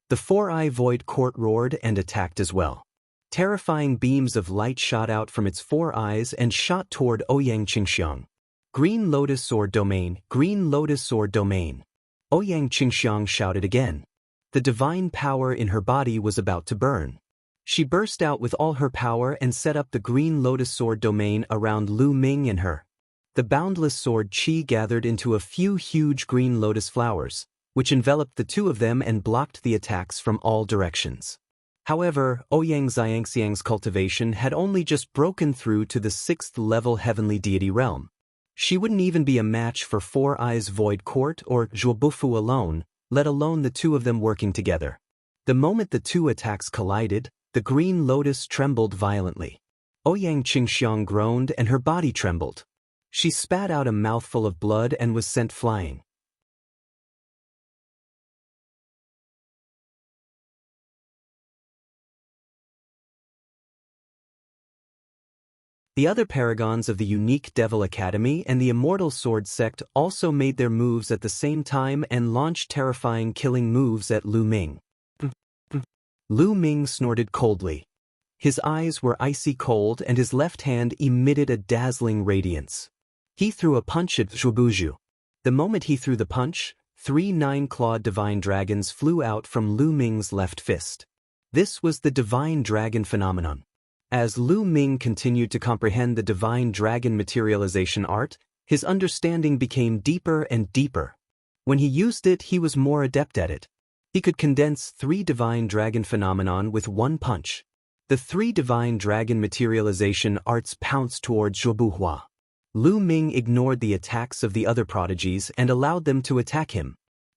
The Four-Eye Void Court roared and attacked as well. Terrifying beams of light shot out from its 4 eyes and shot toward Ouyang Qingxiang. Green Lotus Sword Domain, Green Lotus Sword Domain. Ouyang Qingxiang shouted again. The divine power in her body was about to burn. She burst out with all her power and set up the Green Lotus Sword Domain around Lu Ming and her. The boundless sword chi gathered into a few huge green lotus flowers, which enveloped the two of them and blocked the attacks from all directions. However, Ouyang Xiangxiang's cultivation had only just broken through to the 6th level heavenly deity realm. She wouldn't even be a match for Four Eyes Void Court or Zhuobufu alone, let alone the two of them working together. The moment the two attacks collided, the green lotus trembled violently. Ouyang Qingxiang groaned and her body trembled. She spat out a mouthful of blood and was sent flying. The other paragons of the unique Devil Academy and the Immortal Sword Sect also made their moves at the same time and launched terrifying killing moves at Lu Ming. Lu Ming snorted coldly. His eyes were icy cold and his left hand emitted a dazzling radiance. He threw a punch at Zhuobuju. The moment he threw the punch, 3 nine-clawed divine dragons flew out from Lu Ming's left fist. This was the divine dragon phenomenon. As Lu Ming continued to comprehend the divine dragon materialization art, his understanding became deeper and deeper. When he used it, he was more adept at it. He could condense 3 divine dragon phenomenon with one punch. The 3 divine dragon materialization arts pounced towards Zhuobuhua. Lu Ming ignored the attacks of the other prodigies and allowed them to attack him.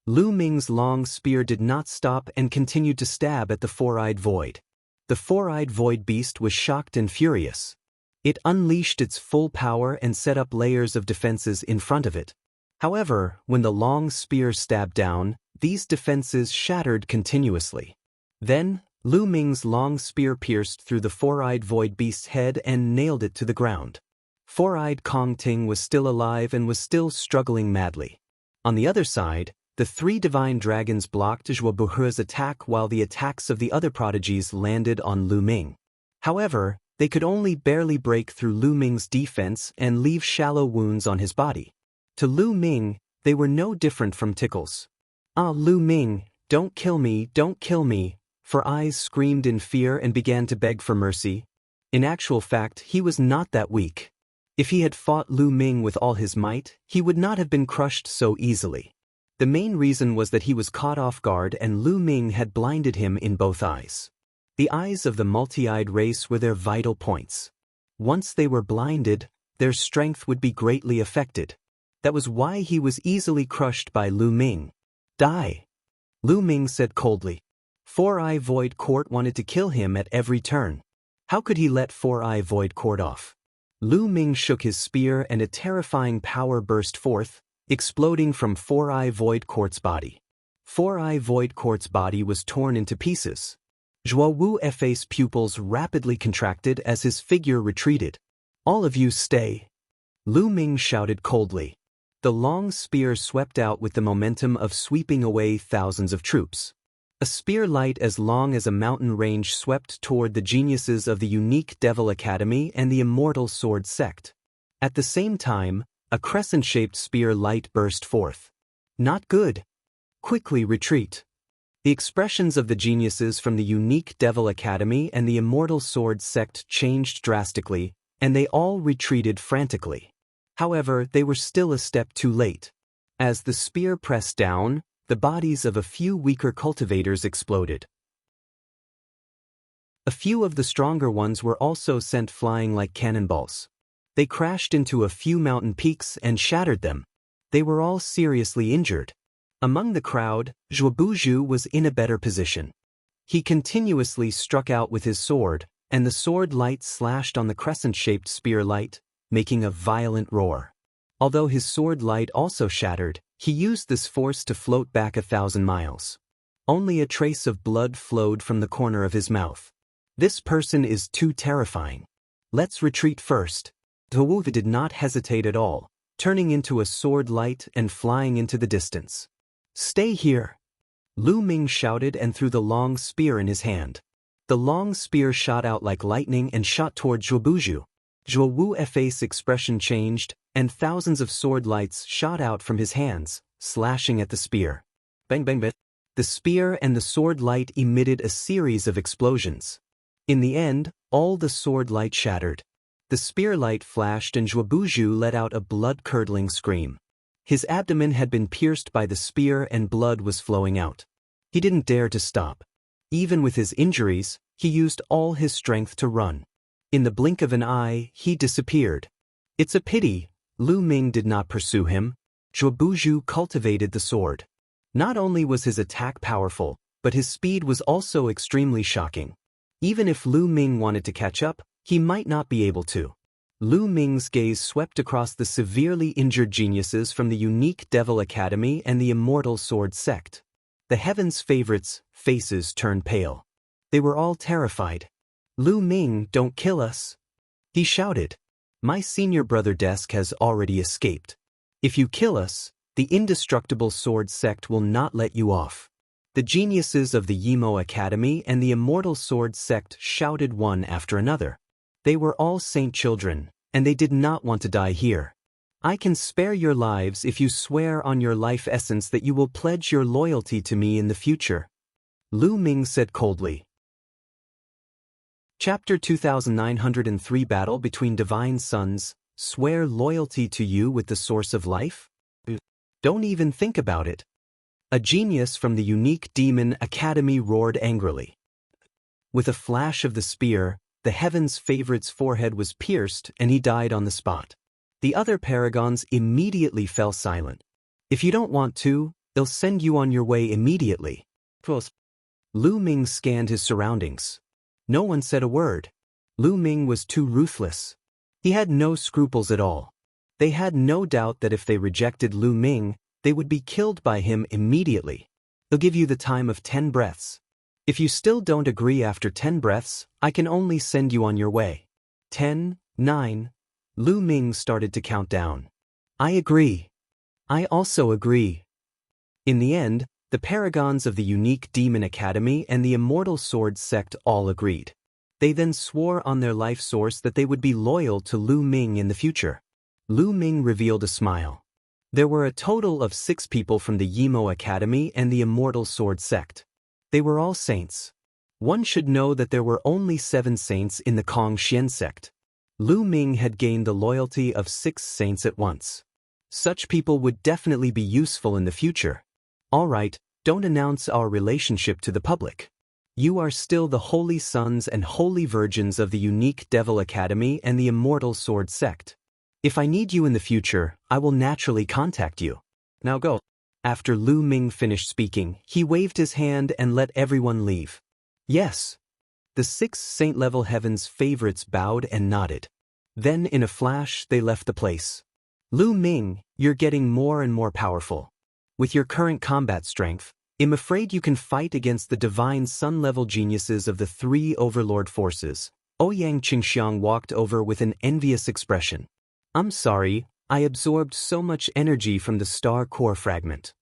Lu Ming's long spear did not stop and continued to stab at the four-eyed void. The four-eyed void beast was shocked and furious. It unleashed its full power and set up layers of defenses in front of it. However, when the long spear stabbed down, these defenses shattered continuously. Then, Lu Ming's long spear pierced through the four-eyed void beast's head and nailed it to the ground. Four-eyed Kong Ting was still alive and was still struggling madly. On the other side, the 3 divine dragons blocked Zhuobuhua's attack while the attacks of the other prodigies landed on Lu Ming. However, they could only barely break through Lu Ming's defense and leave shallow wounds on his body. To Lu Ming, they were no different from tickles. "Ah, Lu Ming, don't kill me, don't kill me," Four Eyes screamed in fear and began to beg for mercy. In actual fact, he was not that weak. If he had fought Lu Ming with all his might, he would not have been crushed so easily. The main reason was that he was caught off guard and Lu Ming had blinded him in both eyes. The eyes of the multi-eyed race were their vital points. Once they were blinded, their strength would be greatly affected. That was why he was easily crushed by Lu Ming. "Die," Lu Ming said coldly. Four-Eye Void Court wanted to kill him at every turn. How could he let Four-Eye Void Court off? Lu Ming shook his spear and a terrifying power burst forth, exploding from Four-Eye Void Court's body. Four-Eye Void Court's body was torn into pieces. Zhuo Wu's pupils rapidly contracted as his figure retreated. "All of you stay," Lu Ming shouted coldly. The long spear swept out with the momentum of sweeping away thousands of troops. A spear light as long as a mountain range swept toward the geniuses of the unique Devil Academy and the Immortal Sword Sect. At the same time, a crescent-shaped spear light burst forth. "Not good. Quickly retreat." The expressions of the geniuses from the unique Devil Academy and the Immortal Sword Sect changed drastically, and they all retreated frantically. However, they were still a step too late. As the spear pressed down, the bodies of a few weaker cultivators exploded. A few of the stronger ones were also sent flying like cannonballs. They crashed into a few mountain peaks and shattered them. They were all seriously injured. Among the crowd, Zhuobuju was in a better position. He continuously struck out with his sword, and the sword light slashed on the crescent-shaped spear light, making a violent roar. Although his sword light also shattered, he used this force to float back 1,000 miles. Only a trace of blood flowed from the corner of his mouth. This person is too terrifying. Let's retreat first. Zhuo did not hesitate at all, turning into a sword light and flying into the distance. "Stay here," Lu Ming shouted and threw the long spear in his hand. The long spear shot out like lightning and shot toward Zhuobuju. Zhuo Wu's expression changed, and thousands of sword lights shot out from his hands, slashing at the spear. Bang bang bang. The spear and the sword light emitted a series of explosions. In the end, all the sword light shattered. The spear light flashed and Zhuobuju let out a blood-curdling scream. His abdomen had been pierced by the spear and blood was flowing out. He didn't dare to stop. Even with his injuries, he used all his strength to run. In the blink of an eye, he disappeared. It's a pity, Lu Ming did not pursue him. Zhuobuju cultivated the sword. Not only was his attack powerful, but his speed was also extremely shocking. Even if Lu Ming wanted to catch up, he might not be able to. Lu Ming's gaze swept across the severely injured geniuses from the unique Devil Academy and the Immortal Sword Sect. The Heaven's favorites' faces turned pale. They were all terrified. "Lu Ming, don't kill us!" he shouted. "My senior brother Desk has already escaped. If you kill us, the indestructible sword sect will not let you off." The geniuses of the Yimo Academy and the Immortal Sword Sect shouted one after another. They were all saint children, and they did not want to die here. "I can spare your lives if you swear on your life essence that you will pledge your loyalty to me in the future," Lu Ming said coldly. Chapter 2903 Battle Between Divine Sons, Swear Loyalty to You with the Source of Life? Don't even think about it. A genius from the unique Demon Academy roared angrily. With a flash of the spear, the Heaven's favorite's forehead was pierced and he died on the spot. The other paragons immediately fell silent. "If you don't want to, they'll send you on your way immediately." Lu Ming scanned his surroundings. No one said a word. Lu Ming was too ruthless. He had no scruples at all. They had no doubt that if they rejected Lu Ming, they would be killed by him immediately. "They'll give you the time of 10 breaths. If you still don't agree after 10 breaths, I can only send you on your way." 10, 9, Lu Ming started to count down. "I agree. I also agree." In the end, the paragons of the unique Demon Academy and the Immortal Sword Sect all agreed. They then swore on their life source that they would be loyal to Lu Ming in the future. Lu Ming revealed a smile. There were a total of 6 people from the Yimo Academy and the Immortal Sword Sect. They were all saints. One should know that there were only 7 saints in the Kong Xian sect. Lu Ming had gained the loyalty of 6 saints at once. Such people would definitely be useful in the future. "All right, don't announce our relationship to the public. You are still the holy sons and holy virgins of the unique Devil Academy and the Immortal Sword Sect. If I need you in the future, I will naturally contact you. Now go." After Lu Ming finished speaking, he waved his hand and let everyone leave. "Yes." The 6 saint-level Heaven's favorites bowed and nodded. Then in a flash they left the place. "Lu Ming, you're getting more and more powerful. With your current combat strength, I'm afraid you can fight against the divine sun-level geniuses of the 3 overlord forces." Ouyang Qingxiang walked over with an envious expression. "I'm sorry, I absorbed so much energy from the star core fragment."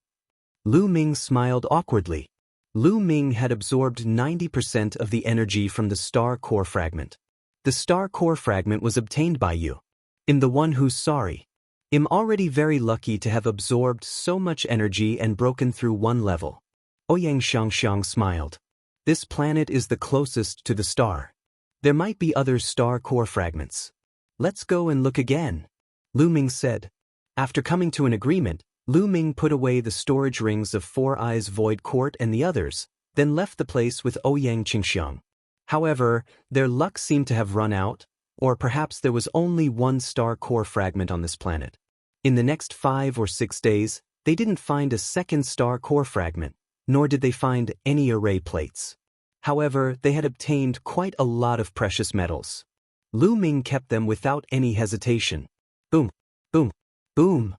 Lu Ming smiled awkwardly. Lu Ming had absorbed 90% of the energy from the star core fragment. "The star core fragment was obtained by you. I'm the one who's sorry. I'm already very lucky to have absorbed so much energy and broken through 1 level." Ouyang Xiangxiang smiled. "This planet is the closest to the star. There might be other star core fragments. Let's go and look again," Lu Ming said. After coming to an agreement, Lu Ming put away the storage rings of 4 Eyes Void Court and the others, then left the place with Ouyang Qingxiang. However, their luck seemed to have run out, or perhaps there was only 1 star core fragment on this planet. In the next 5 or 6 days, they didn't find a second star core fragment, nor did they find any array plates. However, they had obtained quite a lot of precious metals. Lu Ming kept them without any hesitation. Boom, boom, boom.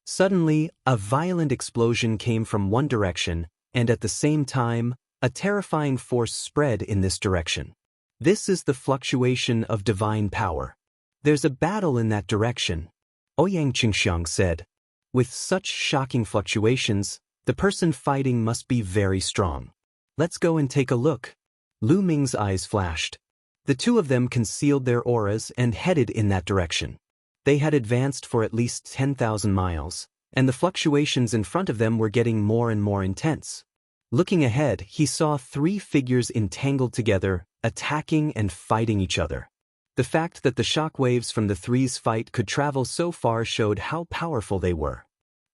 Suddenly, a violent explosion came from one direction, and at the same time, a terrifying force spread in this direction. "This is the fluctuation of divine power. There's a battle in that direction," Ouyang Qingxiang said. "With such shocking fluctuations, the person fighting must be very strong. Let's go and take a look." Lu Ming's eyes flashed. The 2 of them concealed their auras and headed in that direction. They had advanced for at least 10,000 miles, and the fluctuations in front of them were getting more and more intense. Looking ahead, he saw 3 figures entangled together, attacking and fighting each other. The fact that the shockwaves from the 3's fight could travel so far showed how powerful they were.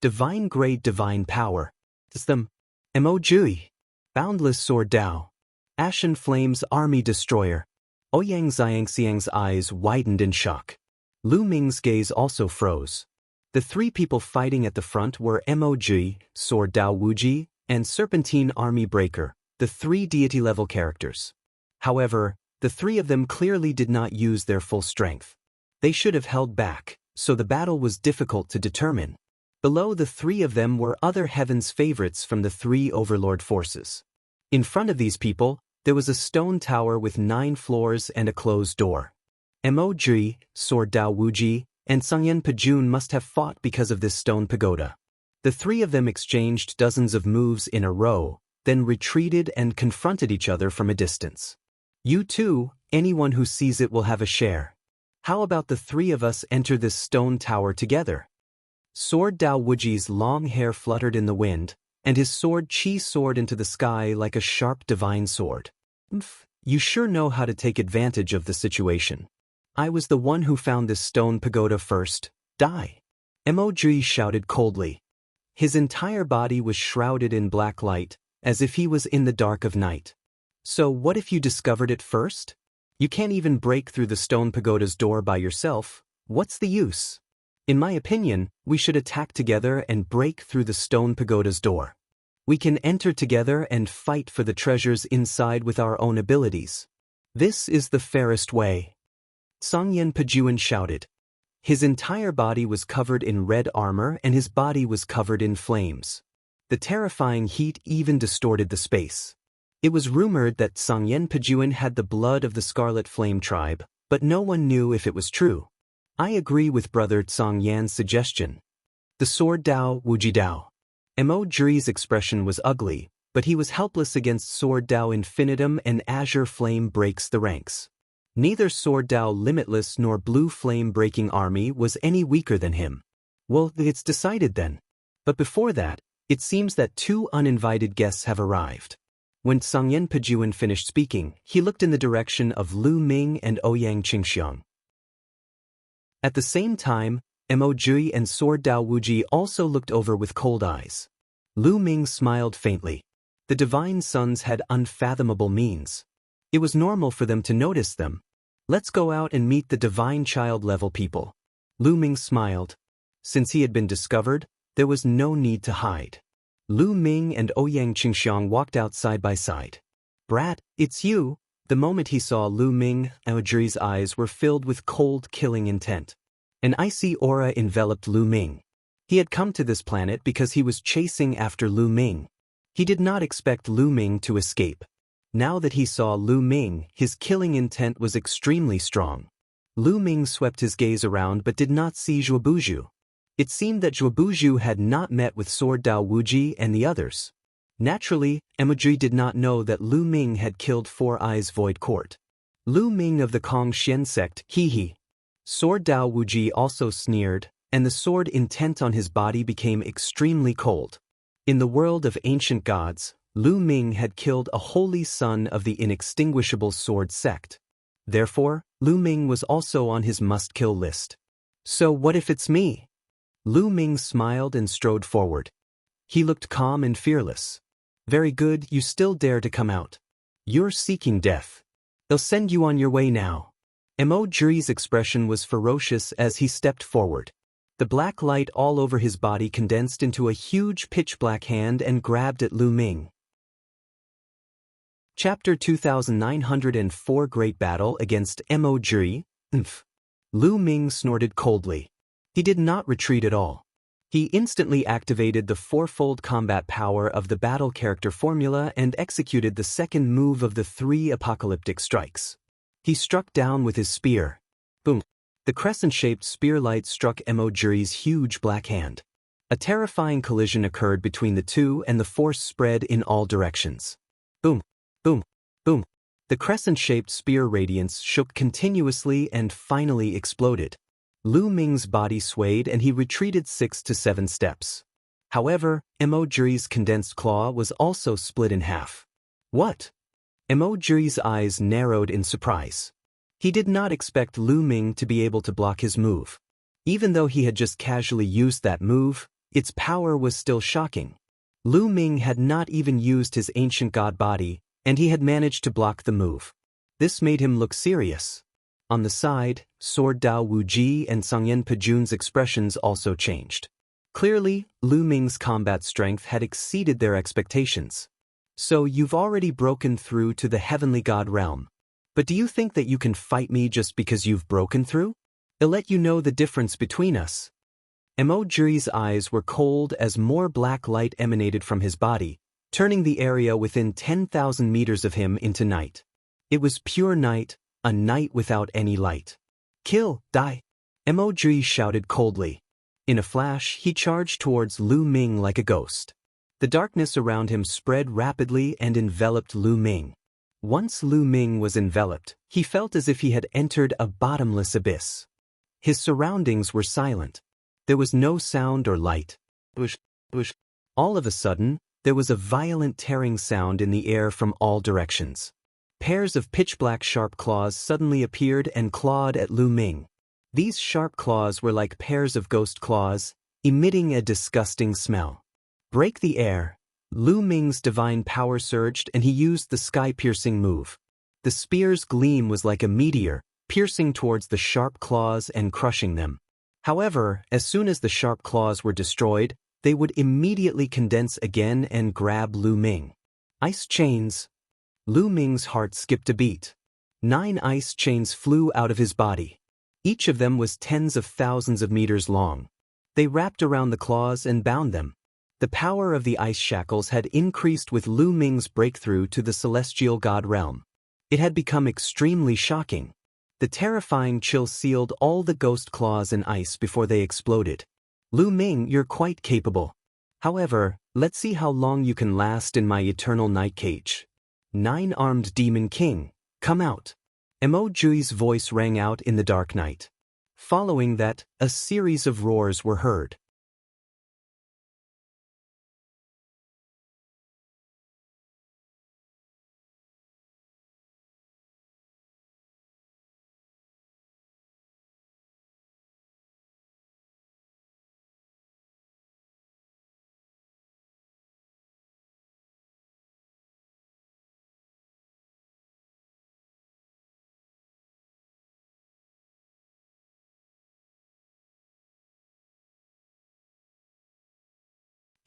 Divine-grade divine power. It's them. Emojui. Boundless Sword Dao. Ashen Flames Army Destroyer. Ouyang Xiangxiang's eyes widened in shock. Lu Ming's gaze also froze. The 3 people fighting at the front were Moj, Sword Dao Wuji, and Serpentine Army Breaker, the 3 deity-level characters. However, The three of them clearly did not use their full strength. They should have held back, so the battle was difficult to determine. Below the three of them were other heaven's favorites from the three overlord forces. In front of these people, there was a stone tower with 9 floors and a closed door. Emoji, Sword Dao Wuji, and Sungyen Pajun must have fought because of this stone pagoda. The three of them exchanged dozens of moves in a row, then retreated and confronted each other from a distance. You too, anyone who sees it will have a share. How about the three of us enter this stone tower together? Sword Dao Wuji's long hair fluttered in the wind, and his sword Qi soared into the sky like a sharp divine sword. You sure know how to take advantage of the situation. I was the one who found this stone pagoda first. Die. Emoji shouted coldly. His entire body was shrouded in black light, as if he was in the dark of night. So what if you discovered it first? You can't even break through the stone pagoda's door by yourself. What's the use? In my opinion, we should attack together and break through the stone pagoda's door. We can enter together and fight for the treasures inside with our own abilities. This is the fairest way. Songyen Pajuan shouted. His entire body was covered in red armor and his body was covered in flames. The terrifying heat even distorted the space. It was rumored that Songyen Pajuan had the blood of the Scarlet Flame tribe, but no one knew if it was true. I agree with Brother Songyan's suggestion. The Sword Dao Wuji Dao. Emoji's expression was ugly, but he was helpless against Sword Dao Infinitum and Azure Flame breaks the ranks. Neither Sword Dao Limitless nor Blue Flame Breaking Army was any weaker than him. Well, it's decided then. But before that, it seems that 2 uninvited guests have arrived. When Songyen Pajuan finished speaking, he looked in the direction of Lu Ming and Ouyang Qingxiang. At the same time, Emoji and Sword Dao Wuji also looked over with cold eyes. Lu Ming smiled faintly. The divine sons had unfathomable means. It was normal for them to notice them. Let's go out and meet the divine child-level people. Lu Ming smiled. Since he had been discovered, there was no need to hide. Lu Ming and Ouyang Qingxiang walked out side by side. Brat, it's you. The moment he saw Lu Ming, Audrey's eyes were filled with cold, killing intent. An icy aura enveloped Lu Ming. He had come to this planet because he was chasing after Lu Ming. He did not expect Lu Ming to escape. Now that he saw Lu Ming, his killing intent was extremely strong. Lu Ming swept his gaze around but did not see Zhuobuju. It seemed that Zhuobuju had not met with Sword Dao Wuji and the others. Naturally, Emoji did not know that Lu Ming had killed Four Eyes Void Court. Lu Ming of the Kong Xian sect, hee. Sword Dao Wuji also sneered, and the sword intent on his body became extremely cold. In the world of ancient gods, Lu Ming had killed a holy son of the inextinguishable sword sect. Therefore, Lu Ming was also on his must-kill list. So what if it's me? Lu Ming smiled and strode forward. He looked calm and fearless. Very good, you still dare to come out. You're seeking death. They'll send you on your way now. Emoji's expression was ferocious as he stepped forward. The black light all over his body condensed into a huge pitch-black hand and grabbed at Lu Ming. Chapter 2904 Great Battle Against Emoji. Lu Ming snorted coldly. He did not retreat at all. He instantly activated the fourfold combat power of the battle character formula and executed the second move of the 3 apocalyptic strikes. He struck down with his spear. Boom! The crescent-shaped spear light struck Emoji's huge black hand. A terrifying collision occurred between the two and the force spread in all directions. Boom! Boom! Boom! The crescent-shaped spear radiance shook continuously and finally exploded. Lu Ming's body swayed and he retreated 6 to 7 steps. However, Emoji's condensed claw was also split in half. What? Emoji's eyes narrowed in surprise. He did not expect Lu Ming to be able to block his move. Even though he had just casually used that move, its power was still shocking. Lu Ming had not even used his ancient god body, and he had managed to block the move. This made him look serious. On the side, Sword Dao Wuji and Songyen Pajun's expressions also changed. Clearly, Lu Ming's combat strength had exceeded their expectations. So you've already broken through to the heavenly god realm. But do you think that you can fight me just because you've broken through? I'll let you know the difference between us. Emoji's eyes were cold as more black light emanated from his body, turning the area within 10,000 meters of him into night. It was pure night, a night without any light. Kill, die! Emoji shouted coldly. In a flash, he charged towards Lu Ming like a ghost. The darkness around him spread rapidly and enveloped Lu Ming. Once Lu Ming was enveloped, he felt as if he had entered a bottomless abyss. His surroundings were silent. There was no sound or light. All of a sudden, there was a violent tearing sound in the air from all directions. Pairs of pitch-black sharp claws suddenly appeared and clawed at Lu Ming. These sharp claws were like pairs of ghost claws, emitting a disgusting smell. Break the air. Lu Ming's divine power surged and he used the sky-piercing move. The spear's gleam was like a meteor, piercing towards the sharp claws and crushing them. However, as soon as the sharp claws were destroyed, they would immediately condense again and grab Lu Ming. Ice chains. Lu Ming's heart skipped a beat. 9 ice chains flew out of his body. Each of them was tens of thousands of meters long. They wrapped around the claws and bound them. The power of the ice shackles had increased with Lu Ming's breakthrough to the celestial god realm. It had become extremely shocking. The terrifying chill sealed all the ghost claws in ice before they exploded. Lu Ming, you're quite capable. However, let's see how long you can last in my eternal night cage. 9-armed demon king, come out. Emoji's voice rang out in the dark night. Following that, a series of roars were heard.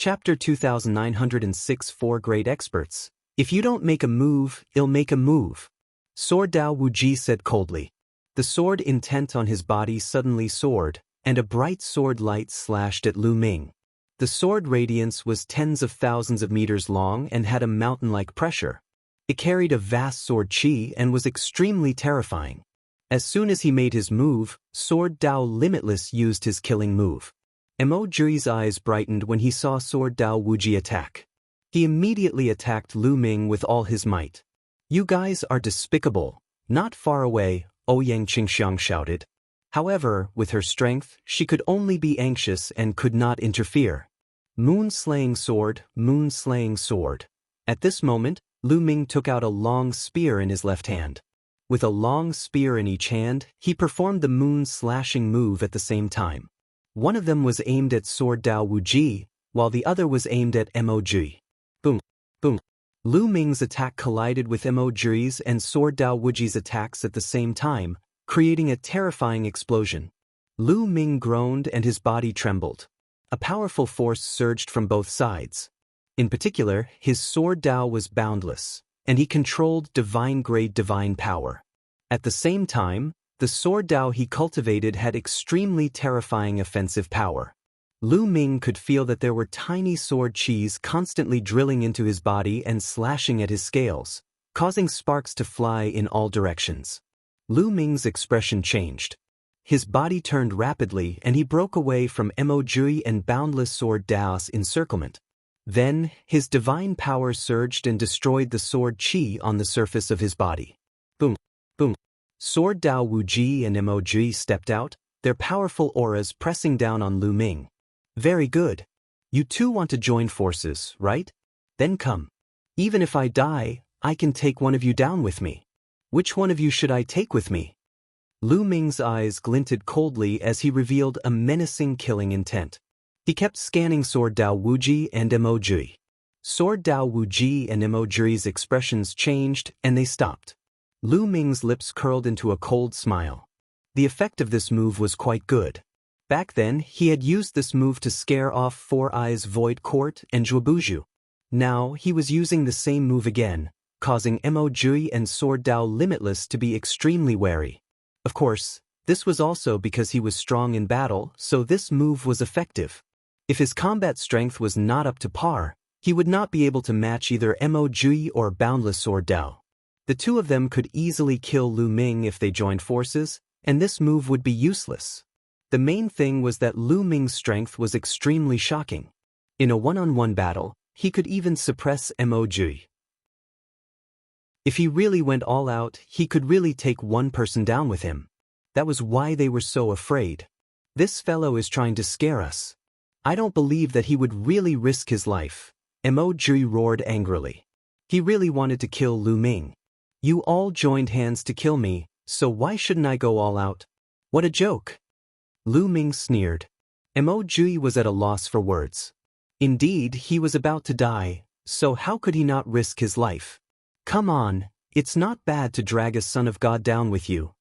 Chapter 2906 4 Great Experts. If you don't make a move, I'll make a move. Sword Dao Wuji said coldly. The sword intent on his body suddenly soared, and a bright sword light slashed at Lu Ming. The sword radiance was tens of thousands of meters long and had a mountain-like pressure. It carried a vast sword chi and was extremely terrifying. As soon as he made his move, Sword Dao Limitless used his killing move. Emoji's eyes brightened when he saw Sword Dao Wuji attack. He immediately attacked Lu Ming with all his might. You guys are despicable. Not far away, Ouyang Qingxiang shouted. However, with her strength, she could only be anxious and could not interfere. Moon-slaying sword, moon-slaying sword. At this moment, Lu Ming took out a long spear in his left hand. With a long spear in each hand, he performed the moon-slashing move at the same time. One of them was aimed at Sword Dao Wuji, while the other was aimed at Emoji. Boom, boom. Lu Ming's attack collided with Emoji's and Sword Dao Wuji's attacks at the same time, creating a terrifying explosion. Lu Ming groaned and his body trembled. A powerful force surged from both sides. In particular, his Sword Dao was boundless, and he controlled divine-grade divine power. At the same time, the Sword Dao he cultivated had extremely terrifying offensive power. Lu Ming could feel that there were tiny sword chis constantly drilling into his body and slashing at his scales, causing sparks to fly in all directions. Lu Ming's expression changed. His body turned rapidly and he broke away from Emoji and boundless Sword Dao's encirclement. Then, his divine power surged and destroyed the sword chi on the surface of his body. Boom, boom. Sword Dao Wuji and Emoji stepped out, their powerful auras pressing down on Lu Ming. Very good. You two want to join forces, right? Then come. Even if I die, I can take one of you down with me. Which one of you should I take with me? Lu Ming's eyes glinted coldly as he revealed a menacing killing intent. He kept scanning Sword Dao Wuji and Emoji. Sword Dao Wuji and Emoji's expressions changed and they stopped. Lu Ming's lips curled into a cold smile. The effect of this move was quite good. Back then, he had used this move to scare off Four Eyes Void Court and Zhuobuju. Now, he was using the same move again, causing Mo and Sword Dao Limitless to be extremely wary. Of course, this was also because he was strong in battle, so this move was effective. If his combat strength was not up to par, he would not be able to match either Mo or Boundless Sword Dao. The two of them could easily kill Lu Ming if they joined forces, and this move would be useless. The main thing was that Lu Ming's strength was extremely shocking. In a one-on-one battle, he could even suppress Mo. If he really went all out, he could really take one person down with him. That was why they were so afraid. This fellow is trying to scare us. I don't believe that he would really risk his life. Mo roared angrily. He really wanted to kill Lu Ming. You all joined hands to kill me, so why shouldn't I go all out? What a joke. Lu Ming sneered. Mo was at a loss for words. Indeed, he was about to die, so how could he not risk his life? Come on, it's not bad to drag a son of God down with you.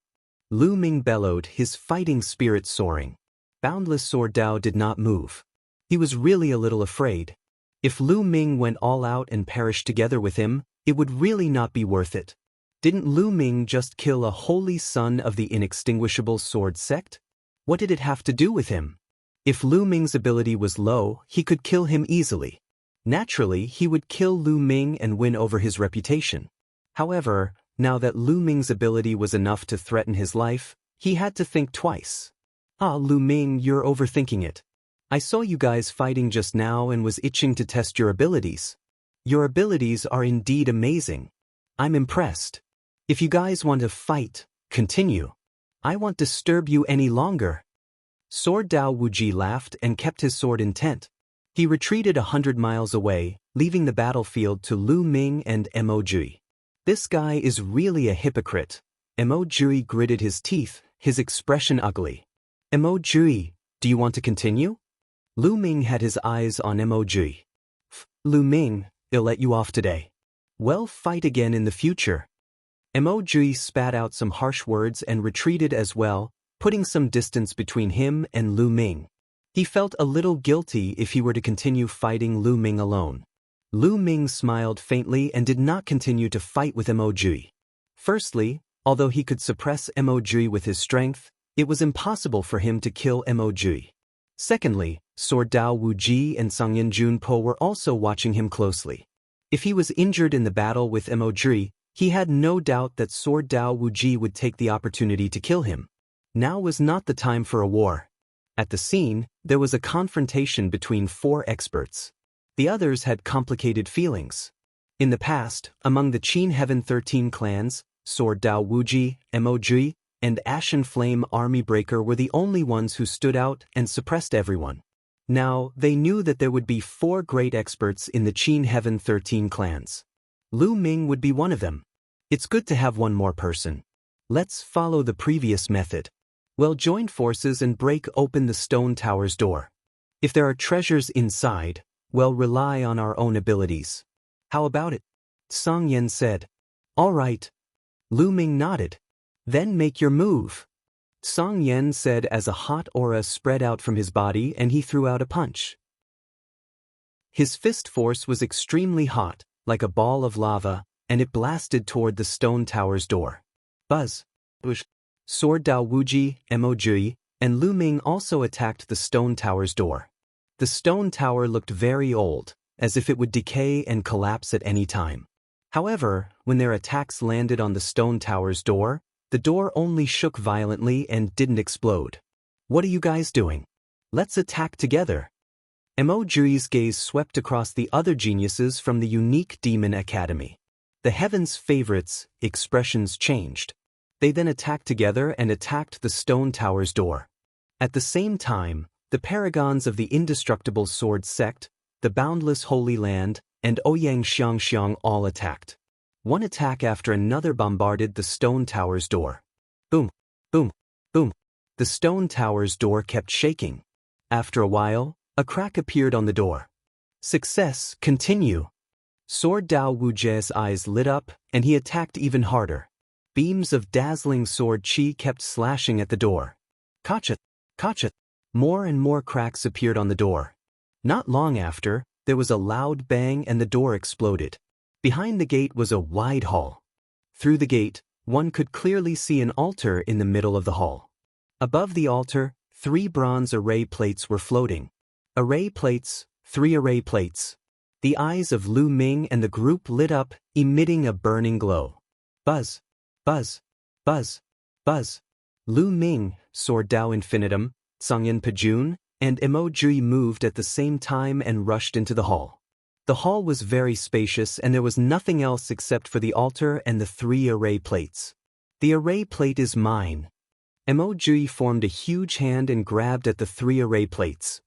Lu Ming bellowed, his fighting spirit soaring. Boundless Sword Dao did not move. He was really a little afraid. If Lu Ming went all out and perished together with him, it would really not be worth it. Didn't Lu Ming just kill a holy son of the inextinguishable sword sect? What did it have to do with him? If Lu Ming's ability was low, he could kill him easily. Naturally, he would kill Lu Ming and win over his reputation. However, now that Lu Ming's ability was enough to threaten his life, he had to think twice. Lu Ming, you're overthinking it. I saw you guys fighting just now and was itching to test your abilities. Your abilities are indeed amazing. I'm impressed. If you guys want to fight, continue. I won't disturb you any longer. Sword Dao Wuji laughed and kept his sword intent. He retreated 100 miles away, leaving the battlefield to Lu Ming and Mo. This guy is really a hypocrite. Mo gritted his teeth, his expression ugly. Mo, do you want to continue? Lu Ming had his eyes on Mo. Lu Ming, I'll let you off today. Well, fight again in the future. Mo spat out some harsh words and retreated as well, putting some distance between him and Lu Ming. He felt a little guilty if he were to continue fighting Lu Ming alone. Lu Ming smiled faintly and did not continue to fight with Mo. Firstly, although he could suppress Mo with his strength, it was impossible for him to kill Mo. Secondly, Sword Dao Wuji and Sangyan Junpo were also watching him closely. If he was injured in the battle with Mo, he had no doubt that Sword Dao Wuji would take the opportunity to kill him. Now was not the time for a war. At the scene, there was a confrontation between 4 experts. The others had complicated feelings. In the past, among the Qin Heaven 13 clans, Sword Dao Wuji, Mo, and Ashen Flame Army Breaker were the only ones who stood out and suppressed everyone. Now, they knew that there would be 4 great experts in the Qin Heaven 13 clans. Lu Ming would be one of them. It's good to have one more person. Let's follow the previous method. We'll join forces and break open the stone tower's door. If there are treasures inside, we'll rely on our own abilities. How about it? Song Yan said. All right. Lu Ming nodded. Then make your move. Song Yan said as a hot aura spread out from his body and he threw out a punch. His fist force was extremely hot, like a ball of lava, and it blasted toward the stone tower's door. Buzz. Bush. Sword Dao Wuji, Mo, and Lu Ming also attacked the stone tower's door. The stone tower looked very old, as if it would decay and collapse at any time. However, when their attacks landed on the stone tower's door, the door only shook violently and didn't explode. What are you guys doing? Let's attack together. Mo gaze swept across the other geniuses from the unique Demon Academy. The Heaven's favorites' expressions changed. They then attacked together and attacked the stone tower's door. At the same time, the paragons of the indestructible sword sect, the boundless Holy Land, and Ouyang Xiangxiang all attacked. One attack after another bombarded the stone tower's door. Boom, boom, boom. The stone tower's door kept shaking. After a while, a crack appeared on the door. Success, continue. Sword Dao Wuji's eyes lit up, and he attacked even harder. Beams of dazzling sword chi kept slashing at the door. Kachat, kachat. More and more cracks appeared on the door. Not long after, there was a loud bang and the door exploded. Behind the gate was a wide hall. Through the gate, one could clearly see an altar in the middle of the hall. Above the altar, 3 bronze array plates were floating. Array plates, 3 array plates. The eyes of Lu Ming and the group lit up, emitting a burning glow. Buzz, buzz, buzz, buzz. Lu Ming, Sword Dao Infinitum, Sangyan Pajun, and Emoji moved at the same time and rushed into the hall. The hall was very spacious and there was nothing else except for the altar and the 3 array plates. The array plate is mine. Emoji formed a huge hand and grabbed at the 3 array plates.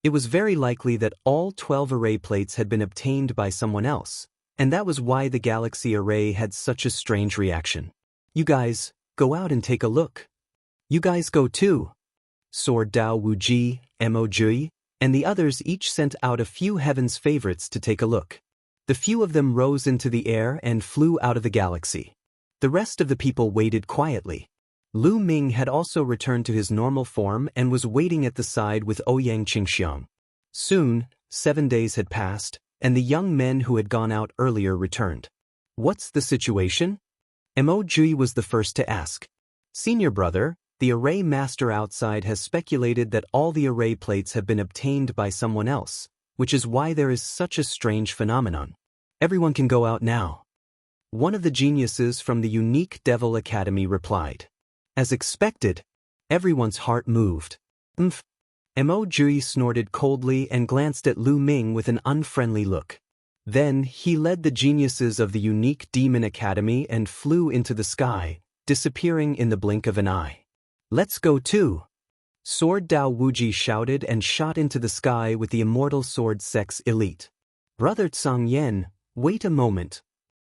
It was very likely that all 12 array plates had been obtained by someone else, and that was why the galaxy array had such a strange reaction. You guys, go out and take a look. You guys go too. Sword Dao Wuji, Emoji, and the others each sent out a few heaven's favorites to take a look. The few of them rose into the air and flew out of the galaxy. The rest of the people waited quietly. Lu Ming had also returned to his normal form and was waiting at the side with Ouyang Qingxiang. Soon, 7 days had passed, and the young men who had gone out earlier returned. What's the situation? Emoji was the first to ask. Senior brother, the array master outside has speculated that all the array plates have been obtained by someone else, which is why there is such a strange phenomenon. Everyone can go out now. One of the geniuses from the Unique Devil Academy replied. As expected, everyone's heart moved. Emoji snorted coldly and glanced at Lu Ming with an unfriendly look. Then he led the geniuses of the Unique Demon Academy and flew into the sky, disappearing in the blink of an eye. Let's go too! Sword Dao Wuji shouted and shot into the sky with the immortal sword sex elite. Brother Tsang Yen, wait a moment.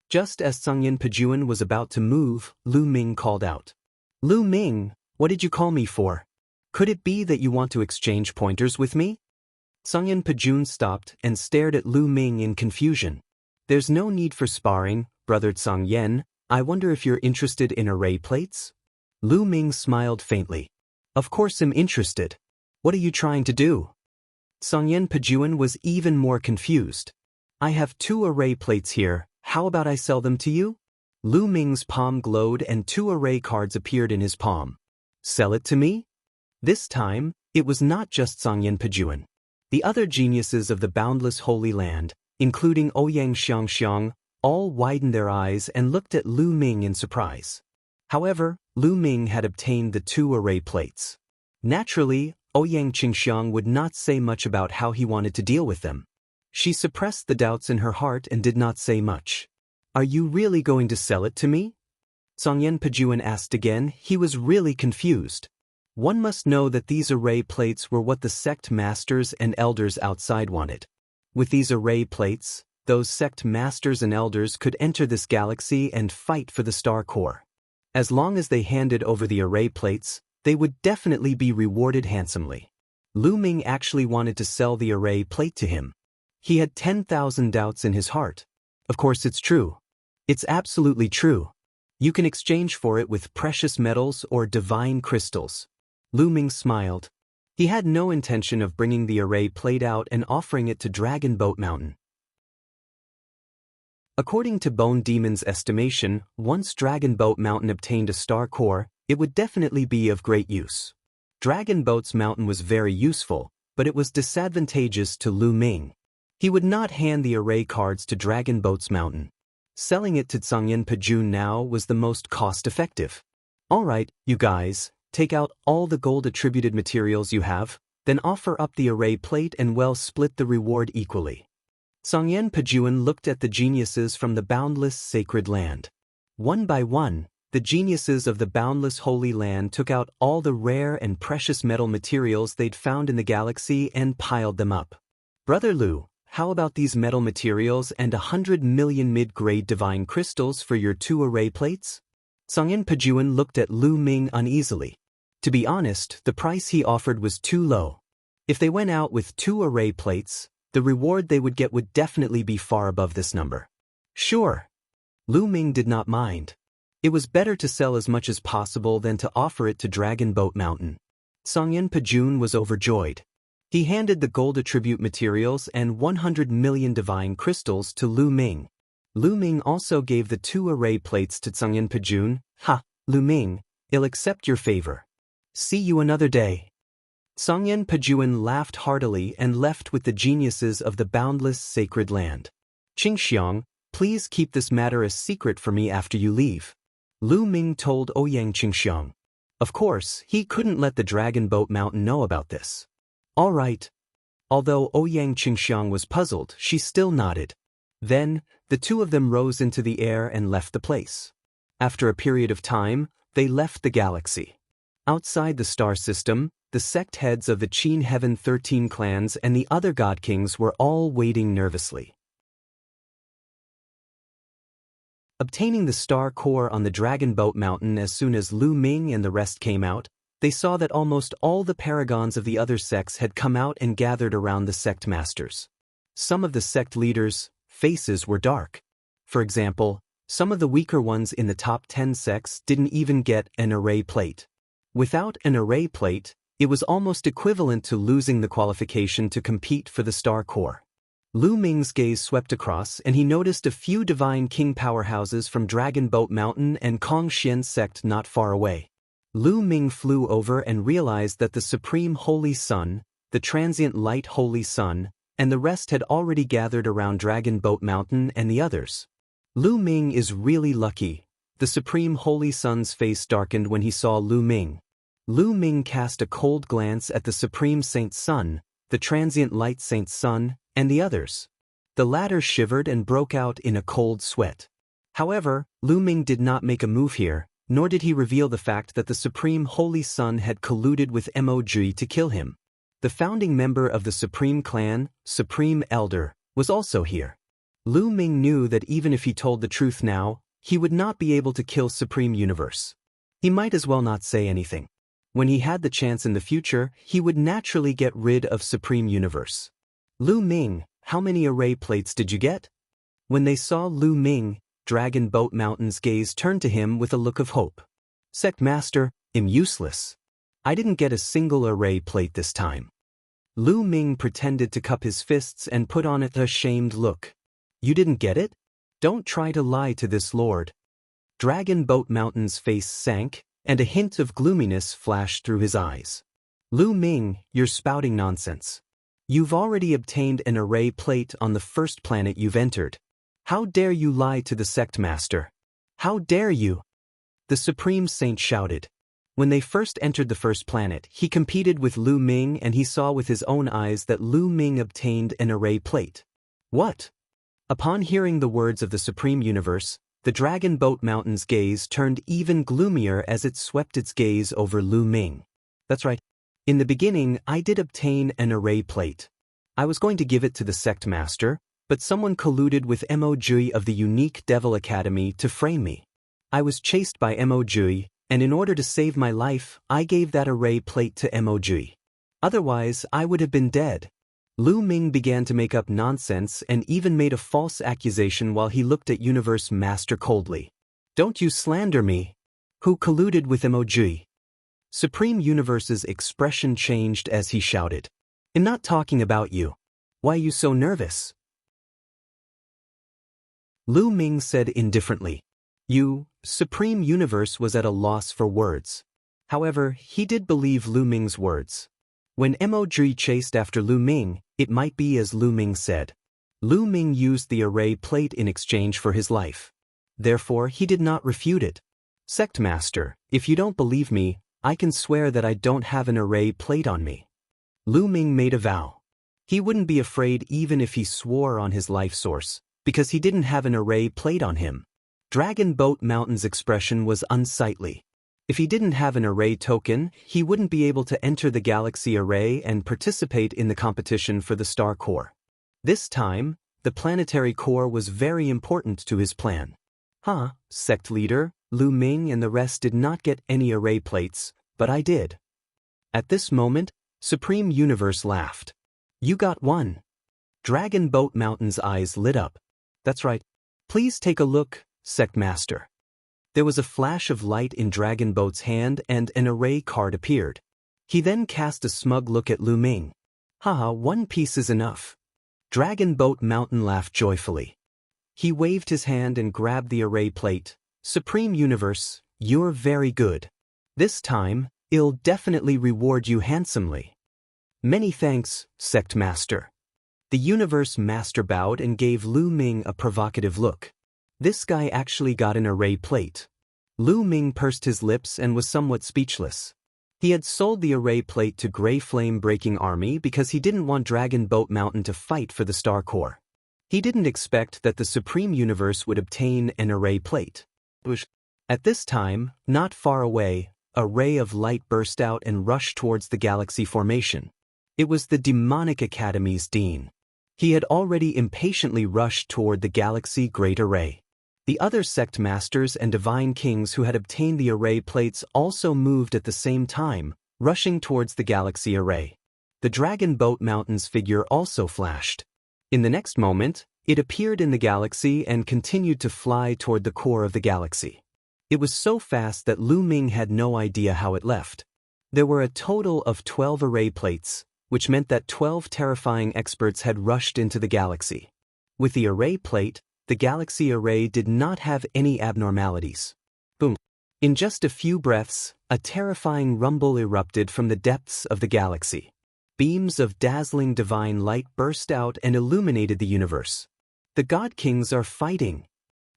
Just as Sangyan Pajuan was about to move, Lu Ming called out. Lu Ming, what did you call me for? Could it be that you want to exchange pointers with me? Sangyan Pajun stopped and stared at Lu Ming in confusion. There's no need for sparring, brother Tsang Yen. I wonder if you're interested in array plates? Lu Ming smiled faintly. Of course I'm interested. What are you trying to do? Sangyan Pajuan was even more confused. I have 2 array plates here, how about I sell them to you? Lu Ming's palm glowed and 2 array cards appeared in his palm. Sell it to me? This time, it was not just Sangyan Pajuan. The other geniuses of the boundless Holy Land, including Ouyang Xiangxiang, all widened their eyes and looked at Lu Ming in surprise. However, Lu Ming had obtained the 2 array plates. Naturally, Ouyang Qingxiang would not say much about how he wanted to deal with them. She suppressed the doubts in her heart and did not say much. Are you really going to sell it to me? Sangyan Pajuan asked again. He was really confused. One must know that these array plates were what the sect masters and elders outside wanted. With these array plates, those sect masters and elders could enter this galaxy and fight for the star core. As long as they handed over the array plates, they would definitely be rewarded handsomely. Lu Ming actually wanted to sell the array plate to him. He had 10,000 doubts in his heart. Of course it's true. It's absolutely true. You can exchange for it with precious metals or divine crystals. Lu Ming smiled. He had no intention of bringing the array plate out and offering it to Dragon Boat Mountain. According to Bone Demon's estimation, once Dragon Boat Mountain obtained a star core, it would definitely be of great use. Dragon Boat's Mountain was very useful, but it was disadvantageous to Lu Ming. He would not hand the array cards to Dragon Boat's Mountain. Selling it to Sangyan Pajun now was the most cost-effective. Alright, you guys, take out all the gold-attributed materials you have, then offer up the array plate and well split the reward equally. Sangyan Pajuan looked at the geniuses from the boundless sacred land. One by one, the geniuses of the boundless holy land took out all the rare and precious metal materials they'd found in the galaxy and piled them up. Brother Lu, how about these metal materials and 100 million mid-grade divine crystals for your 2 array plates? Sangyan Pajuan looked at Lu Ming uneasily. To be honest, the price he offered was too low. If they went out with 2 array plates, the reward they would get would definitely be far above this number. Sure. Lu Ming did not mind. It was better to sell as much as possible than to offer it to Dragon Boat Mountain. Songyan Pajun was overjoyed. He handed the gold attribute materials and 100 million divine crystals to Lu Ming. Lu Ming also gave the 2 array plates to Songyan Pajun. Ha, Lu Ming, I'll accept your favor. See you another day. Songyan Pajun laughed heartily and left with the geniuses of the boundless sacred land. Qingxiang, please keep this matter a secret for me after you leave. Lu Ming told Ouyang Qingxiang. Of course, he couldn't let the Dragon Boat Mountain know about this. All right. Although Ouyang Qingxiang was puzzled, she still nodded. Then, the 2 of them rose into the air and left the place. After a period of time, they left the galaxy. Outside the star system, the sect heads of the Qin Heaven 13 clans and the other god kings were all waiting nervously. Obtaining the star core on the Dragon Boat Mountain as soon as Lu Ming and the rest came out, they saw that almost all the paragons of the other sects had come out and gathered around the sect masters. Some of the sect leaders' faces were dark. For example, some of the weaker ones in the top 10 sects didn't even get an array plate. Without an array plate, it was almost equivalent to losing the qualification to compete for the star core. Lu Ming's gaze swept across and he noticed a few divine king powerhouses from Dragon Boat Mountain and Kong Xian sect not far away. Lu Ming flew over and realized that the Supreme Holy Sun, the Transient Light Holy Sun, and the rest had already gathered around Dragon Boat Mountain and the others. Lu Ming is really lucky. The Supreme Holy Sun's face darkened when he saw Lu Ming. Lu Ming cast a cold glance at the Supreme Saint Sun, the Transient Light Saint Sun, and the others. The latter shivered and broke out in a cold sweat. However, Lu Ming did not make a move here, nor did he reveal the fact that the Supreme Holy Sun had colluded with Mo to kill him. The founding member of the Supreme Clan, Supreme Elder, was also here. Lu Ming knew that even if he told the truth now, he would not be able to kill Supreme Universe. He might as well not say anything. When he had the chance in the future, he would naturally get rid of Supreme Universe. Lu Ming, how many array plates did you get? When they saw Lu Ming, Dragon Boat Mountain's gaze turned to him with a look of hope. Sect Master, I'm useless. I didn't get a single array plate this time. Lu Ming pretended to cup his fists and put on a ashamed look. You didn't get it? Don't try to lie to this lord. Dragon Boat Mountain's face sank, and a hint of gloominess flashed through his eyes. Lu Ming, you're spouting nonsense. You've already obtained an array plate on the first planet you've entered. How dare you lie to the sect master? How dare you? The Supreme Saint shouted. When they first entered the first planet, he competed with Lu Ming and he saw with his own eyes that Lu Ming obtained an array plate. What? Upon hearing the words of the Supreme Universe, the Dragon Boat Mountain's gaze turned even gloomier as it swept its gaze over Lu Ming. That's right. In the beginning, I did obtain an array plate. I was going to give it to the sect master, but someone colluded with Mo of the Unique Devil Academy to frame me. I was chased by Mo, and in order to save my life, I gave that array plate to Mo. Otherwise, I would have been dead. Lu Ming began to make up nonsense and even made a false accusation while he looked at Universe Master coldly. Don't you slander me. Who colluded with Mo? Supreme Universe's expression changed as he shouted. I'm not talking about you. Why are you so nervous? Lu Ming said indifferently. Supreme Universe was at a loss for words. However, he did believe Lu Ming's words. When Mo chased after Lu Ming, it might be as Lu Ming said. Lu Ming used the array plate in exchange for his life. Therefore, he did not refute it. Sect Master, if you don't believe me, I can swear that I don't have an array plate on me. Lu Ming made a vow. He wouldn't be afraid even if he swore on his life source, because he didn't have an array plate on him. Dragon Boat Mountain's expression was unsightly. If he didn't have an array token, he wouldn't be able to enter the Galaxy Array and participate in the competition for the Star Core. This time, the planetary core was very important to his plan. Sect leader, Lu Ming and the rest did not get any array plates, but I did. At this moment, Supreme Universe laughed. You got one. Dragon Boat Mountain's eyes lit up. That's right. Please take a look, Sect Master. There was a flash of light in Dragon Boat's hand and an array card appeared. He then cast a smug look at Lu Ming. Haha, one piece is enough. Dragon Boat Mountain laughed joyfully. He waved his hand and grabbed the array plate. Supreme Universe, you're very good. This time, I'll definitely reward you handsomely. Many thanks, Sect Master. The Universe Master bowed and gave Lu Ming a provocative look. This guy actually got an array plate. Lu Ming pursed his lips and was somewhat speechless. He had sold the array plate to Grey Flame Breaking Army because he didn't want Dragon Boat Mountain to fight for the Star Core. He didn't expect that the Supreme Universe would obtain an array plate. At this time, not far away, a ray of light burst out and rushed towards the galaxy formation. It was the Demonic Academy's Dean. He had already impatiently rushed toward the Galaxy Great Array. The other sect masters and divine kings who had obtained the array plates also moved at the same time, rushing towards the Galaxy Array. The Dragon Boat Mountain's figure also flashed. In the next moment, it appeared in the galaxy and continued to fly toward the core of the galaxy. It was so fast that Lu Ming had no idea how it left. There were a total of 12 array plates, which meant that 12 terrifying experts had rushed into the galaxy. With the array plate, the galaxy array did not have any abnormalities. Boom. In just a few breaths, a terrifying rumble erupted from the depths of the galaxy. Beams of dazzling divine light burst out and illuminated the universe. The God Kings are fighting,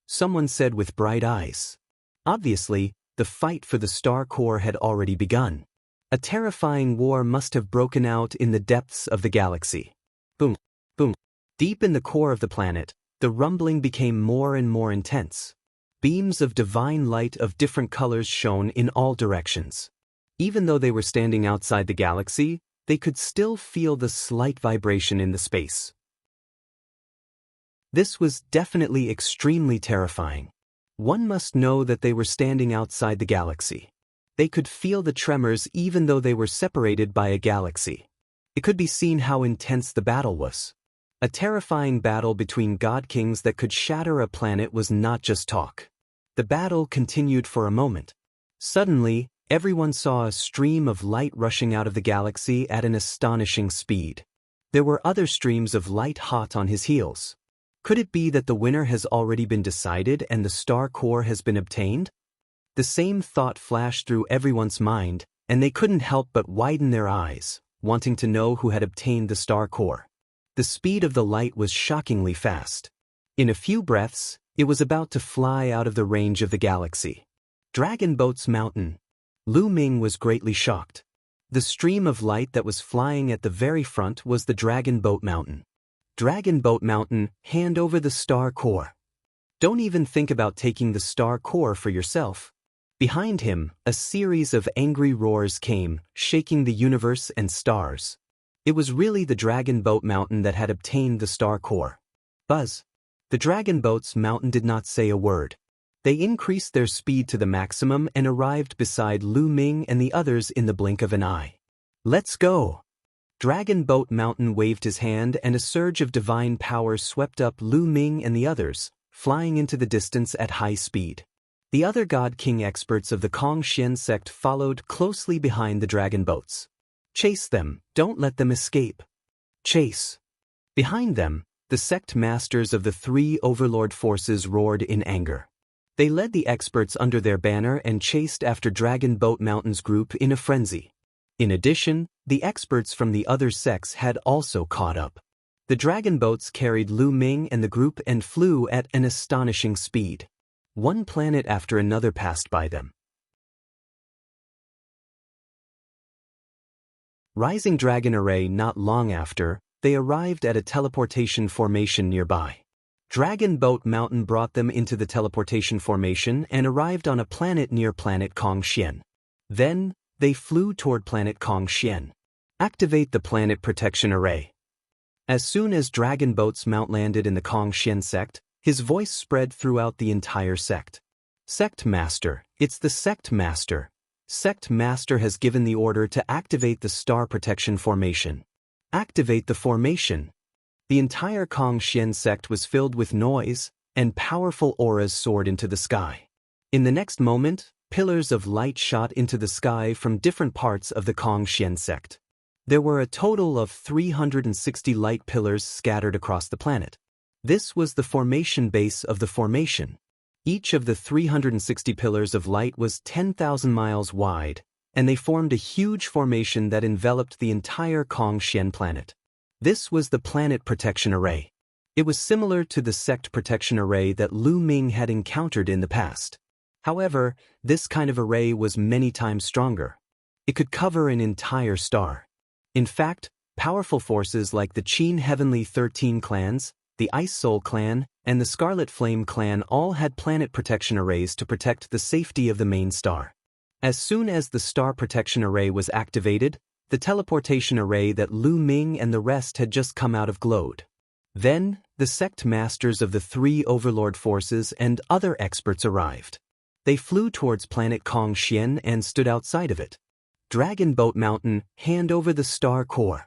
someone said with bright eyes. Obviously, the fight for the Star Core had already begun. A terrifying war must have broken out in the depths of the galaxy. Boom, boom. Deep in the core of the planet, the rumbling became more and more intense. Beams of divine light of different colors shone in all directions. Even though they were standing outside the galaxy, they could still feel the slight vibration in the space. This was definitely extremely terrifying. One must know that they were standing outside the galaxy. They could feel the tremors even though they were separated by a galaxy. It could be seen how intense the battle was. A terrifying battle between God Kings that could shatter a planet was not just talk. The battle continued for a moment. Suddenly, everyone saw a stream of light rushing out of the galaxy at an astonishing speed. There were other streams of light hot on his heels. Could it be that the winner has already been decided and the Star Core has been obtained? The same thought flashed through everyone's mind, and they couldn't help but widen their eyes, wanting to know who had obtained the Star Core. The speed of the light was shockingly fast. In a few breaths, it was about to fly out of the range of the galaxy. Dragon Boat's Mountain. Lu Ming was greatly shocked. The stream of light that was flying at the very front was the Dragon Boat Mountain. Dragon Boat Mountain, hand over the Star Core. Don't even think about taking the Star Core for yourself. Behind him, a series of angry roars came, shaking the universe and stars. It was really the Dragon Boat Mountain that had obtained the Star Core. Buzz. The Dragon Boat's Mountain did not say a word. They increased their speed to the maximum and arrived beside Lu Ming and the others in the blink of an eye. Let's go! Dragon Boat Mountain waved his hand and a surge of divine power swept up Lu Ming and the others, flying into the distance at high speed. The other God King experts of the Kongxian sect followed closely behind the dragon boats. Chase them, don't let them escape. Chase. Behind them, the sect masters of the three overlord forces roared in anger. They led the experts under their banner and chased after Dragon Boat Mountain's group in a frenzy. In addition, the experts from the other sects had also caught up. The dragon boats carried Lu Ming and the group and flew at an astonishing speed. One planet after another passed by them. Rising Dragon Array. Not long after, they arrived at a teleportation formation nearby. Dragon Boat Mountain brought them into the teleportation formation and arrived on a planet near planet Kongxian. Then, they flew toward planet Kongxian. Activate the planet protection array. As soon as Dragon Boat's Mount landed in the Kongxian sect, his voice spread throughout the entire sect. Sect Master, it's the Sect Master. Sect Master has given the order to activate the Star Protection Formation. Activate the formation. The entire Kongxian sect was filled with noise, and powerful auras soared into the sky. In the next moment, pillars of light shot into the sky from different parts of the Kongxian sect. There were a total of 360 light pillars scattered across the planet. This was the formation base of the formation. Each of the 360 pillars of light was 10,000 miles wide, and they formed a huge formation that enveloped the entire Kongxian planet. This was the Planet Protection Array. It was similar to the Sect Protection Array that Lu Ming had encountered in the past. However, this kind of array was many times stronger. It could cover an entire star. In fact, powerful forces like the Qin Heavenly 13 clans, the Ice Soul clan, and the Scarlet Flame clan all had planet protection arrays to protect the safety of the main star. As soon as the Star Protection Array was activated, the teleportation array that Lu Ming and the rest had just come out of glowed. Then, the sect masters of the three overlord forces and other experts arrived. They flew towards planet Kongxian and stood outside of it. Dragon Boat Mountain, hand over the star core.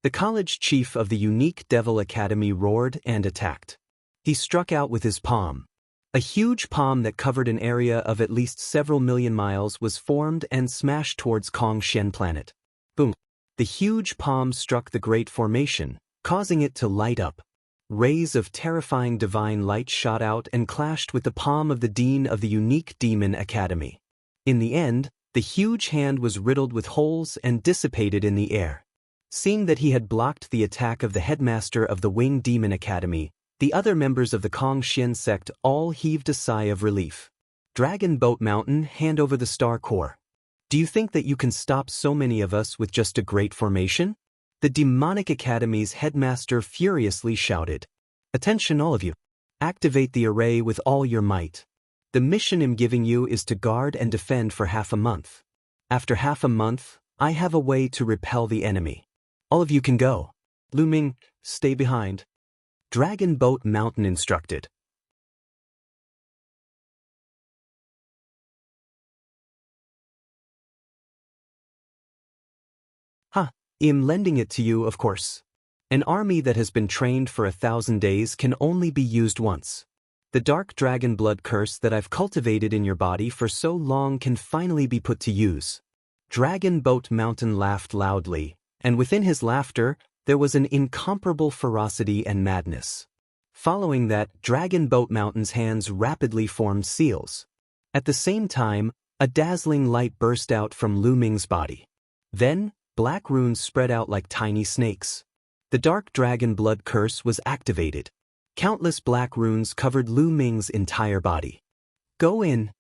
The college chief of the unique Devil Academy roared and attacked. He struck out with his palm. A huge palm that covered an area of at least several million miles was formed and smashed towards Kongxian planet. Boom! The huge palm struck the Great Formation, causing it to light up. Rays of terrifying divine light shot out and clashed with the palm of the dean of the unique Demon Academy. In the end, the huge hand was riddled with holes and dissipated in the air. Seeing that he had blocked the attack of the headmaster of the Wing Demon Academy, the other members of the Kongxian sect all heaved a sigh of relief. Dragon Boat Mountain, hand over the star core. Do you think that you can stop so many of us with just a great formation? The Demonic Academy's headmaster furiously shouted. Attention all of you. Activate the array with all your might. The mission I'm giving you is to guard and defend for half a month. After half a month, I have a way to repel the enemy. All of you can go. Lu Ming, stay behind. Dragon Boat Mountain instructed. I'm lending it to you, of course. An army that has been trained for 1,000 days can only be used once. The dark dragon blood curse that I've cultivated in your body for so long can finally be put to use. Dragon Boat Mountain laughed loudly, and within his laughter, there was an incomparable ferocity and madness. Following that, Dragon Boat Mountain's hands rapidly formed seals. At the same time, a dazzling light burst out from Lu Ming's body. Then, black runes spread out like tiny snakes. The dark dragon blood curse was activated. Countless black runes covered Lu Ming's entire body. Go in.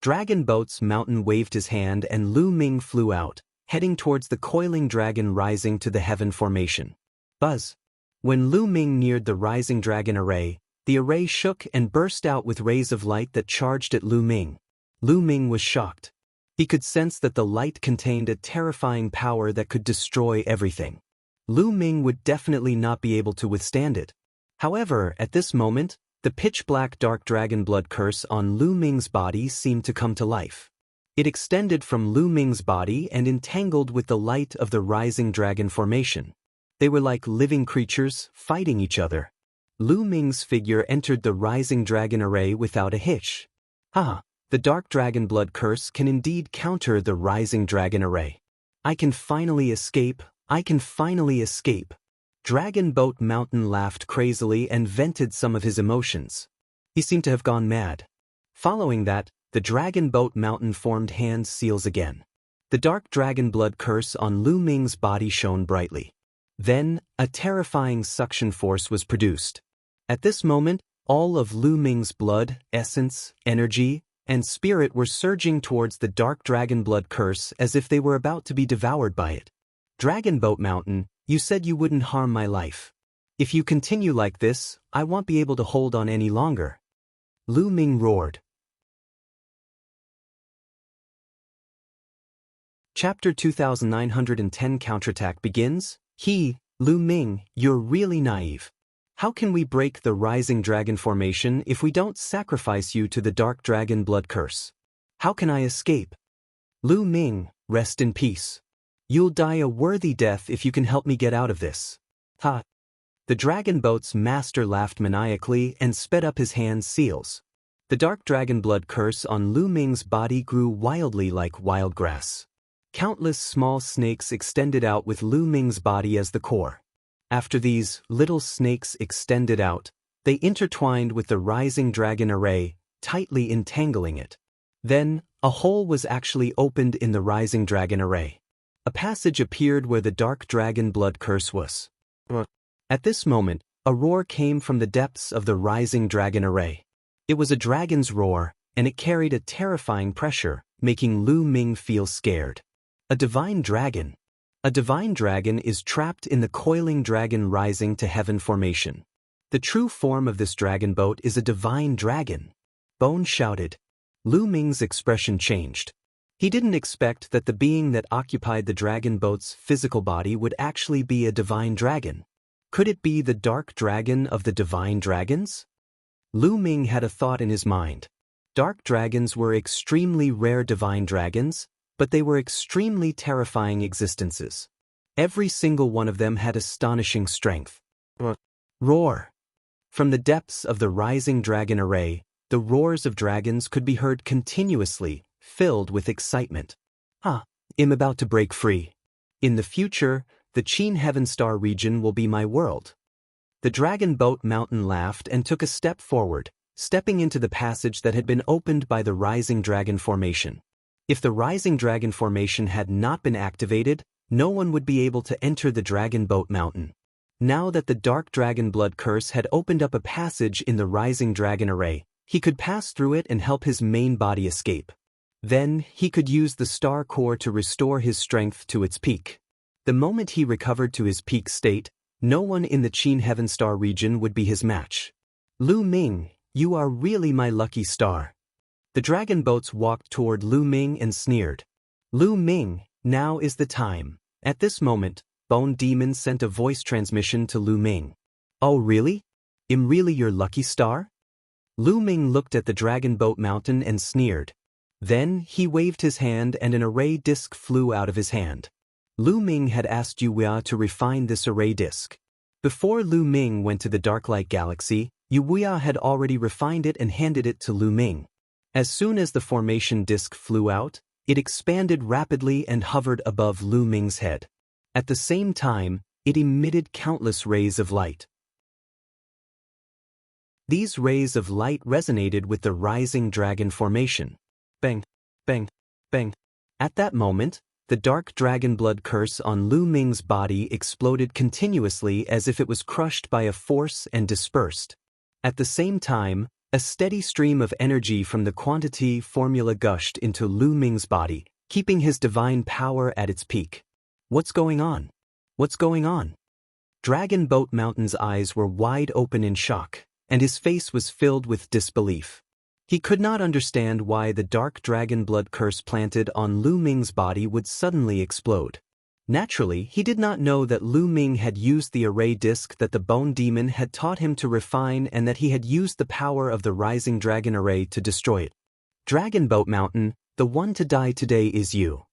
Dragon Boat's Mountain waved his hand and Lu Ming flew out, heading towards the coiling dragon rising to the heaven formation. Buzz. When Lu Ming neared the rising dragon array, the array shook and burst out with rays of light that charged at Lu Ming. Lu Ming was shocked. He could sense that the light contained a terrifying power that could destroy everything. Lu Ming would definitely not be able to withstand it. However, at this moment, the pitch-black dark dragon blood curse on Lu Ming's body seemed to come to life. It extended from Lu Ming's body and entangled with the light of the rising dragon formation. They were like living creatures, fighting each other. Lu Ming's figure entered the rising dragon array without a hitch. The dark dragon blood curse can indeed counter the rising dragon array. I can finally escape. Dragon Boat Mountain laughed crazily and vented some of his emotions. He seemed to have gone mad. Following that, the Dragon Boat Mountain formed hand seals again. The dark dragon blood curse on Lu Ming's body shone brightly. Then, a terrifying suction force was produced. At this moment, all of Lu Ming's blood, essence, energy, and spirit were surging towards the dark dragon blood curse as if they were about to be devoured by it. Dragon Boat Mountain, you said you wouldn't harm my life. If you continue like this, I won't be able to hold on any longer. Lu Ming roared. Chapter 2910 Counterattack begins. Lu Ming, you're really naive. How can we break the rising dragon formation if we don't sacrifice you to the dark dragon blood curse? How can I escape? Lu Ming, rest in peace. You'll die a worthy death if you can help me get out of this. The dragon boat's master laughed maniacally and sped up his hand seals. The dark dragon blood curse on Lu Ming's body grew wildly like wild grass. Countless small snakes extended out with Lu Ming's body as the core. After these little snakes extended out, they intertwined with the rising dragon array, tightly entangling it. Then, a hole was actually opened in the rising dragon array. A passage appeared where the dark dragon blood curse was. At this moment, a roar came from the depths of the rising dragon array. It was a dragon's roar, and it carried a terrifying pressure, making Lu Ming feel scared. A divine dragon. A divine dragon is trapped in the coiling dragon rising to heaven formation. The true form of this dragon boat is a divine dragon. Bone shouted. Lu Ming's expression changed. He didn't expect that the being that occupied the dragon boat's physical body would actually be a divine dragon. Could it be the dark dragon of the divine dragons? Lu Ming had a thought in his mind. Dark dragons were extremely rare divine dragons, but they were extremely terrifying existences. Every single one of them had astonishing strength. Roar! From the depths of the rising dragon array, the roars of dragons could be heard continuously, filled with excitement. I'm about to break free. In the future, the Qin Heaven Star region will be my world. The dragon boat mountain laughed and took a step forward, stepping into the passage that had been opened by the rising dragon formation. If the rising dragon formation had not been activated, no one would be able to enter the dragon boat mountain. Now that the dark dragon blood curse had opened up a passage in the rising dragon array, he could pass through it and help his main body escape. Then, he could use the star core to restore his strength to its peak. The moment he recovered to his peak state, no one in the Qin Heaven Star region would be his match. Lu Ming, you are really my lucky star. The dragon boats walked toward Lu Ming and sneered. Lu Ming, now is the time. At this moment, Bone Demon sent a voice transmission to Lu Ming. Oh really? I'm really your lucky star? Lu Ming looked at the dragon boat mountain and sneered. Then, he waved his hand and an array disc flew out of his hand. Lu Ming had asked Yuya to refine this array disc. Before Lu Ming went to the Darklight Galaxy, Yuya had already refined it and handed it to Lu Ming. As soon as the formation disc flew out, it expanded rapidly and hovered above Lu Ming's head. At the same time, it emitted countless rays of light. These rays of light resonated with the rising dragon formation. Bang, bang, bang. At that moment, the dark dragon blood curse on Lu Ming's body exploded continuously as if it was crushed by a force and dispersed. At the same time, a steady stream of energy from the quantity formula gushed into Lu Ming's body, keeping his divine power at its peak. What's going on? What's going on? Dragon Boat Mountain's eyes were wide open in shock, and his face was filled with disbelief. He could not understand why the dark dragon blood curse planted on Lu Ming's body would suddenly explode. Naturally, he did not know that Lu Ming had used the array disc that the Bone Demon had taught him to refine and that he had used the power of the rising dragon array to destroy it. Dragon Boat Mountain, the one to die today is you.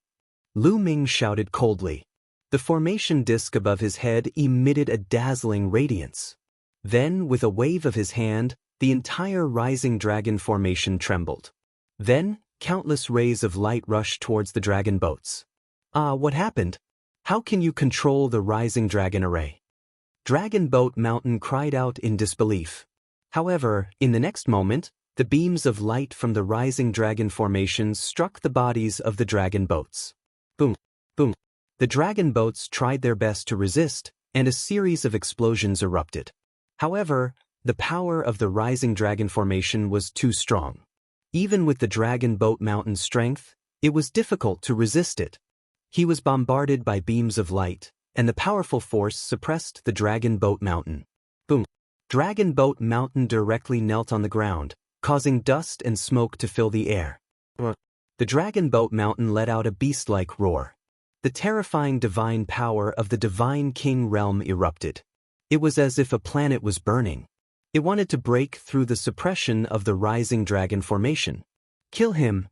Lu Ming shouted coldly. The formation disc above his head emitted a dazzling radiance. Then, with a wave of his hand, the entire rising dragon formation trembled. Then, countless rays of light rushed towards the dragon boats. What happened? How can you control the rising dragon array? Dragon Boat Mountain cried out in disbelief. However, in the next moment, the beams of light from the rising dragon formations struck the bodies of the dragon boats. Boom, boom. The dragon boats tried their best to resist, and a series of explosions erupted. However, the power of the rising dragon formation was too strong. Even with the Dragon Boat Mountain's strength, it was difficult to resist it. He was bombarded by beams of light, and the powerful force suppressed the Dragon Boat Mountain. Boom! Dragon Boat Mountain directly knelt on the ground, causing dust and smoke to fill the air. The Dragon Boat Mountain let out a beast-like roar. The terrifying divine power of the Divine King realm erupted. It was as if a planet was burning. It wanted to break through the suppression of the rising dragon formation. Kill him!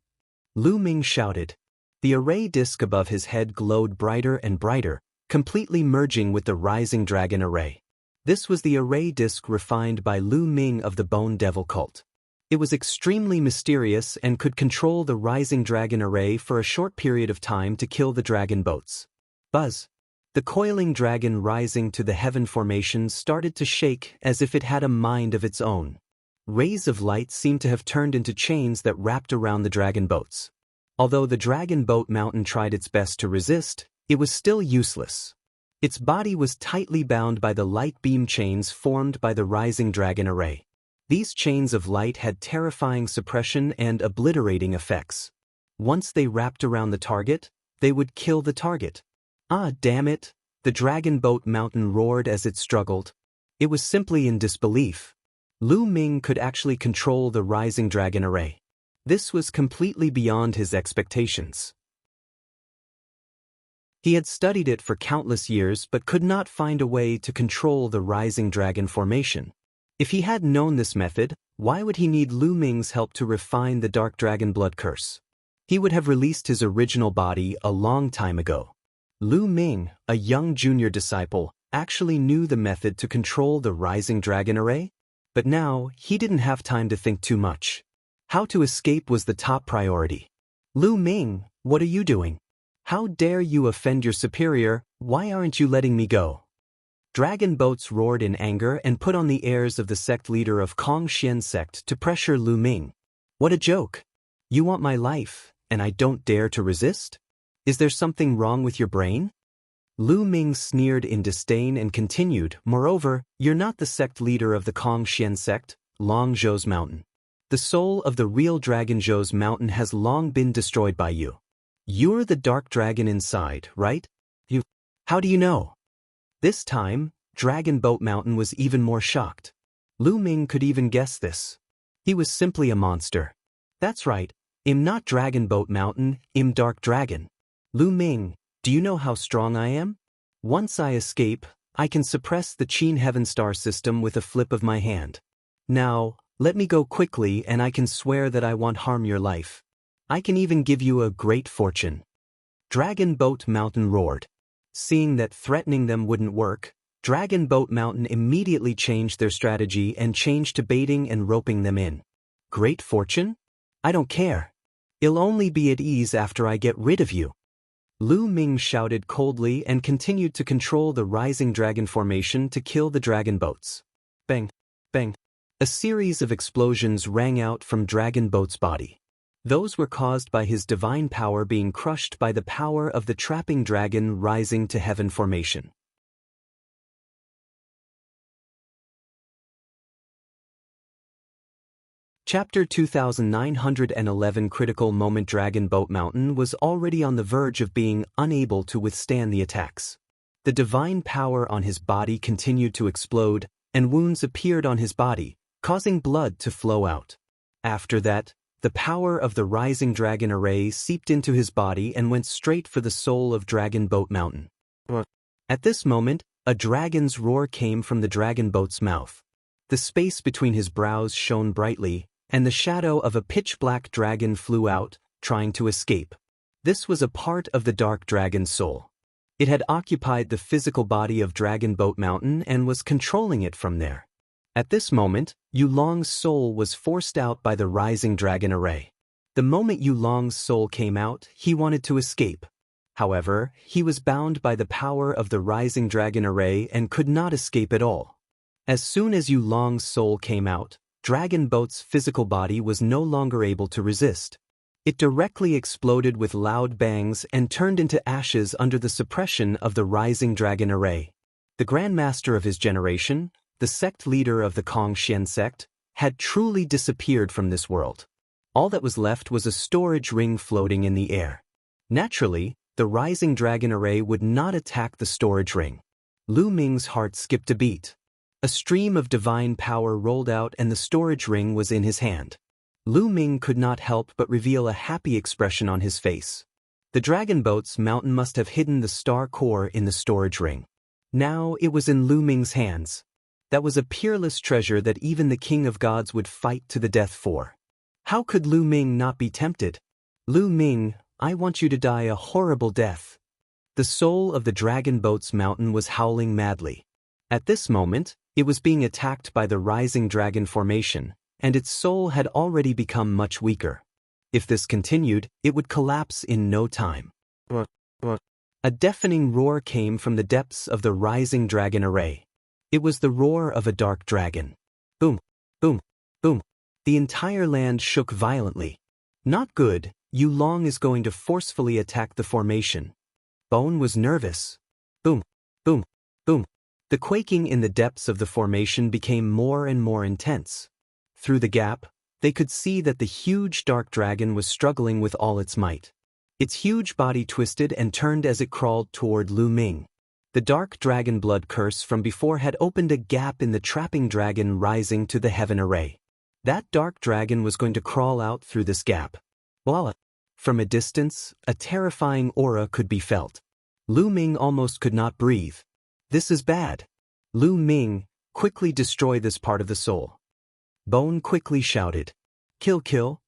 Lu Ming shouted. The array disc above his head glowed brighter and brighter, completely merging with the rising dragon array. This was the array disc refined by Lu Ming of the Bone Devil cult. It was extremely mysterious and could control the rising dragon array for a short period of time to kill the dragon boats. Buzz. The coiling dragon rising to the heaven formation started to shake as if it had a mind of its own. Rays of light seemed to have turned into chains that wrapped around the dragon boats. Although the dragon boat mountain tried its best to resist, it was still useless. Its body was tightly bound by the light beam chains formed by the rising dragon array. These chains of light had terrifying suppression and obliterating effects. Once they wrapped around the target, they would kill the target. Ah, damn it! The dragon boat mountain roared as it struggled. It was simply in disbelief. Lu Ming could actually control the rising dragon array. This was completely beyond his expectations. He had studied it for countless years but could not find a way to control the rising dragon formation. If he had known this method, why would he need Lu Ming's help to refine the dark dragon blood curse? He would have released his original body a long time ago. Lu Ming, a young junior disciple, actually knew the method to control the rising dragon array? But now, he didn't have time to think too much. How to escape was the top priority. Lu Ming, what are you doing? How dare you offend your superior? Why aren't you letting me go? Dragon boats roared in anger and put on the airs of the sect leader of Kong Xian sect to pressure Lu Ming. What a joke! You want my life, and I don't dare to resist? Is there something wrong with your brain? Lu Ming sneered in disdain and continued, moreover, you're not the sect leader of the Kong Xian sect, Long Zhou's mountain. The soul of the real dragon Zhou's mountain has long been destroyed by you. You're the dark dragon inside, right? How do you know? This time, Dragon Boat Mountain was even more shocked. Lu Ming could even guess this. He was simply a monster. That's right, I'm not Dragon Boat Mountain, I'm Dark Dragon. Lu Ming, do you know how strong I am? Once I escape, I can suppress the Qin Heaven Star system with a flip of my hand. Now, let me go quickly and I can swear that I won't harm your life. I can even give you a great fortune. Dragon Boat Mountain roared. Seeing that threatening them wouldn't work, Dragon Boat Mountain immediately changed their strategy and changed to baiting and roping them in. Great fortune? I don't care. It'll only be at ease after I get rid of you. Lu Ming shouted coldly and continued to control the rising dragon formation to kill the dragon boats. Bang, bang. A series of explosions rang out from Dragon Boat's body. Those were caused by his divine power being crushed by the power of the trapping dragon rising to heaven formation. Chapter 2911 Critical Moment. Dragon Boat Mountain was already on the verge of being unable to withstand the attacks. The divine power on his body continued to explode, and wounds appeared on his body, causing blood to flow out. After that, the power of the rising dragon array seeped into his body and went straight for the soul of Dragon Boat Mountain. At this moment, a dragon's roar came from the dragon boat's mouth. The space between his brows shone brightly, and the shadow of a pitch-black dragon flew out, trying to escape. This was a part of the dark dragon's soul. It had occupied the physical body of Dragon Boat Mountain and was controlling it from there. At this moment, Yulong's soul was forced out by the rising dragon array. The moment Yulong's soul came out, he wanted to escape. However, he was bound by the power of the rising dragon array and could not escape at all. As soon as Yulong's soul came out, Dragon Boat's physical body was no longer able to resist. It directly exploded with loud bangs and turned into ashes under the suppression of the rising dragon array. The Grandmaster of his generation, the sect leader of the Kong Xian sect, had truly disappeared from this world. All that was left was a storage ring floating in the air. Naturally, the rising dragon array would not attack the storage ring. Lu Ming's heart skipped a beat. A stream of divine power rolled out and the storage ring was in his hand. Lu Ming could not help but reveal a happy expression on his face. The Dragon Boat's mountain must have hidden the star core in the storage ring. Now it was in Lu Ming's hands. That was a peerless treasure that even the King of Gods would fight to the death for. How could Lu Ming not be tempted? Lu Ming, I want you to die a horrible death. The soul of the Dragon Boat's mountain was howling madly. At this moment, it was being attacked by the rising dragon formation, and its soul had already become much weaker. If this continued, it would collapse in no time. A deafening roar came from the depths of the rising dragon array. It was the roar of a dark dragon. Boom, boom, boom. The entire land shook violently. Not good, Yulong is going to forcefully attack the formation. Bone was nervous. Boom, boom, boom. The quaking in the depths of the formation became more and more intense. Through the gap, they could see that the huge dark dragon was struggling with all its might. Its huge body twisted and turned as it crawled toward Lu Ming. The dark dragon blood curse from before had opened a gap in the trapping dragon rising to the heaven array. That dark dragon was going to crawl out through this gap. Voila! From a distance, a terrifying aura could be felt. Lu Ming almost could not breathe. This is bad. Lu Ming, quickly destroy this part of the soul. Bone quickly shouted. Kill, kill.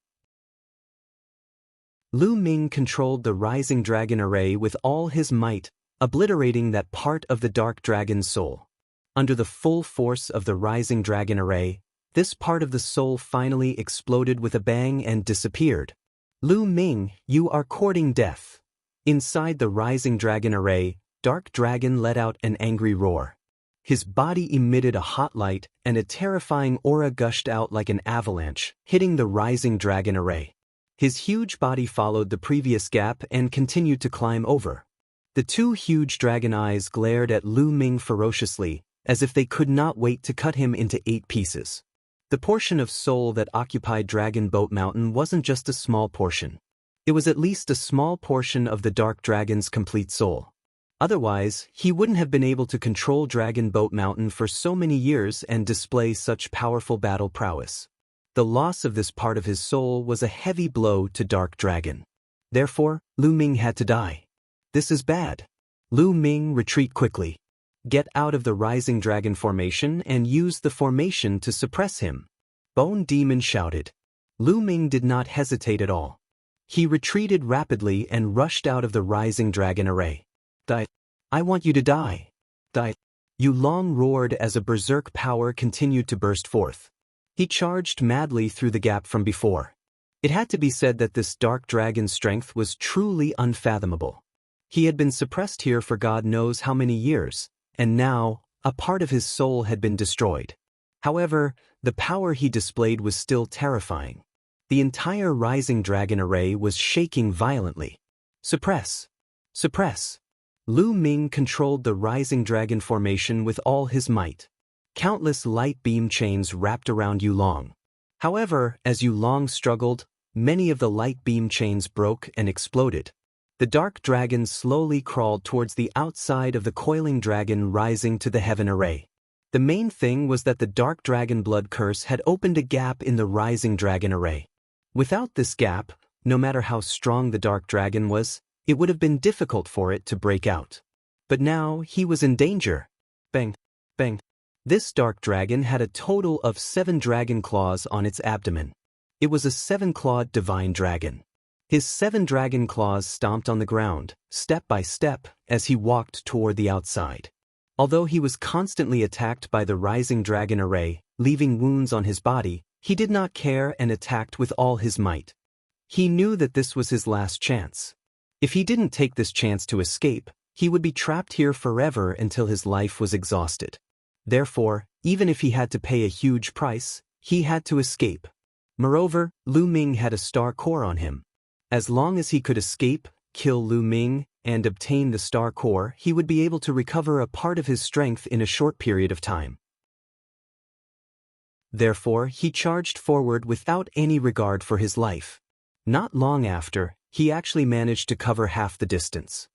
Lu Ming controlled the rising dragon array with all his might, obliterating that part of the dark dragon's soul. Under the full force of the rising dragon array, this part of the soul finally exploded with a bang and disappeared. Lu Ming, you are courting death. Inside the rising dragon array, Dark Dragon let out an angry roar. His body emitted a hot light, and a terrifying aura gushed out like an avalanche, hitting the rising dragon array. His huge body followed the previous gap and continued to climb over. The two huge dragon eyes glared at Lu Ming ferociously, as if they could not wait to cut him into 8 pieces. The portion of soul that occupied Dragon Boat Mountain wasn't just a small portion. It was at least a small portion of the Dark Dragon's complete soul. Otherwise, he wouldn't have been able to control Dragon Boat Mountain for so many years and display such powerful battle prowess. The loss of this part of his soul was a heavy blow to Dark Dragon. Therefore, Lu Ming had to die. This is bad. Lu Ming, retreat quickly. Get out of the rising dragon formation and use the formation to suppress him. Bone Demon shouted. Lu Ming did not hesitate at all. He retreated rapidly and rushed out of the rising dragon array. Die. I want you to die. Die. Yulong roared as a berserk power continued to burst forth. He charged madly through the gap from before. It had to be said that this dark dragon's strength was truly unfathomable. He had been suppressed here for God knows how many years, and now, a part of his soul had been destroyed. However, the power he displayed was still terrifying. The entire rising dragon array was shaking violently. Suppress. Suppress. Lu Ming controlled the rising dragon formation with all his might. Countless light beam chains wrapped around Yulong. However, as Yulong struggled, many of the light beam chains broke and exploded. The dark dragon slowly crawled towards the outside of the coiling dragon rising to the heaven array. The main thing was that the dark dragon blood curse had opened a gap in the rising dragon array. Without this gap, no matter how strong the dark dragon was, it would have been difficult for it to break out. But now he was in danger. Bang, bang. This dark dragon had a total of 7 dragon claws on its abdomen. It was a 7-clawed divine dragon. His 7 dragon claws stomped on the ground, step by step, as he walked toward the outside. Although he was constantly attacked by the rising dragon array, leaving wounds on his body, he did not care and attacked with all his might. He knew that this was his last chance. If he didn't take this chance to escape, he would be trapped here forever until his life was exhausted. Therefore, even if he had to pay a huge price, he had to escape. Moreover, Lu Ming had a star core on him. As long as he could escape, kill Lu Ming, and obtain the star core, he would be able to recover a part of his strength in a short period of time. Therefore, he charged forward without any regard for his life. Not long after, he actually managed to cover half the distance.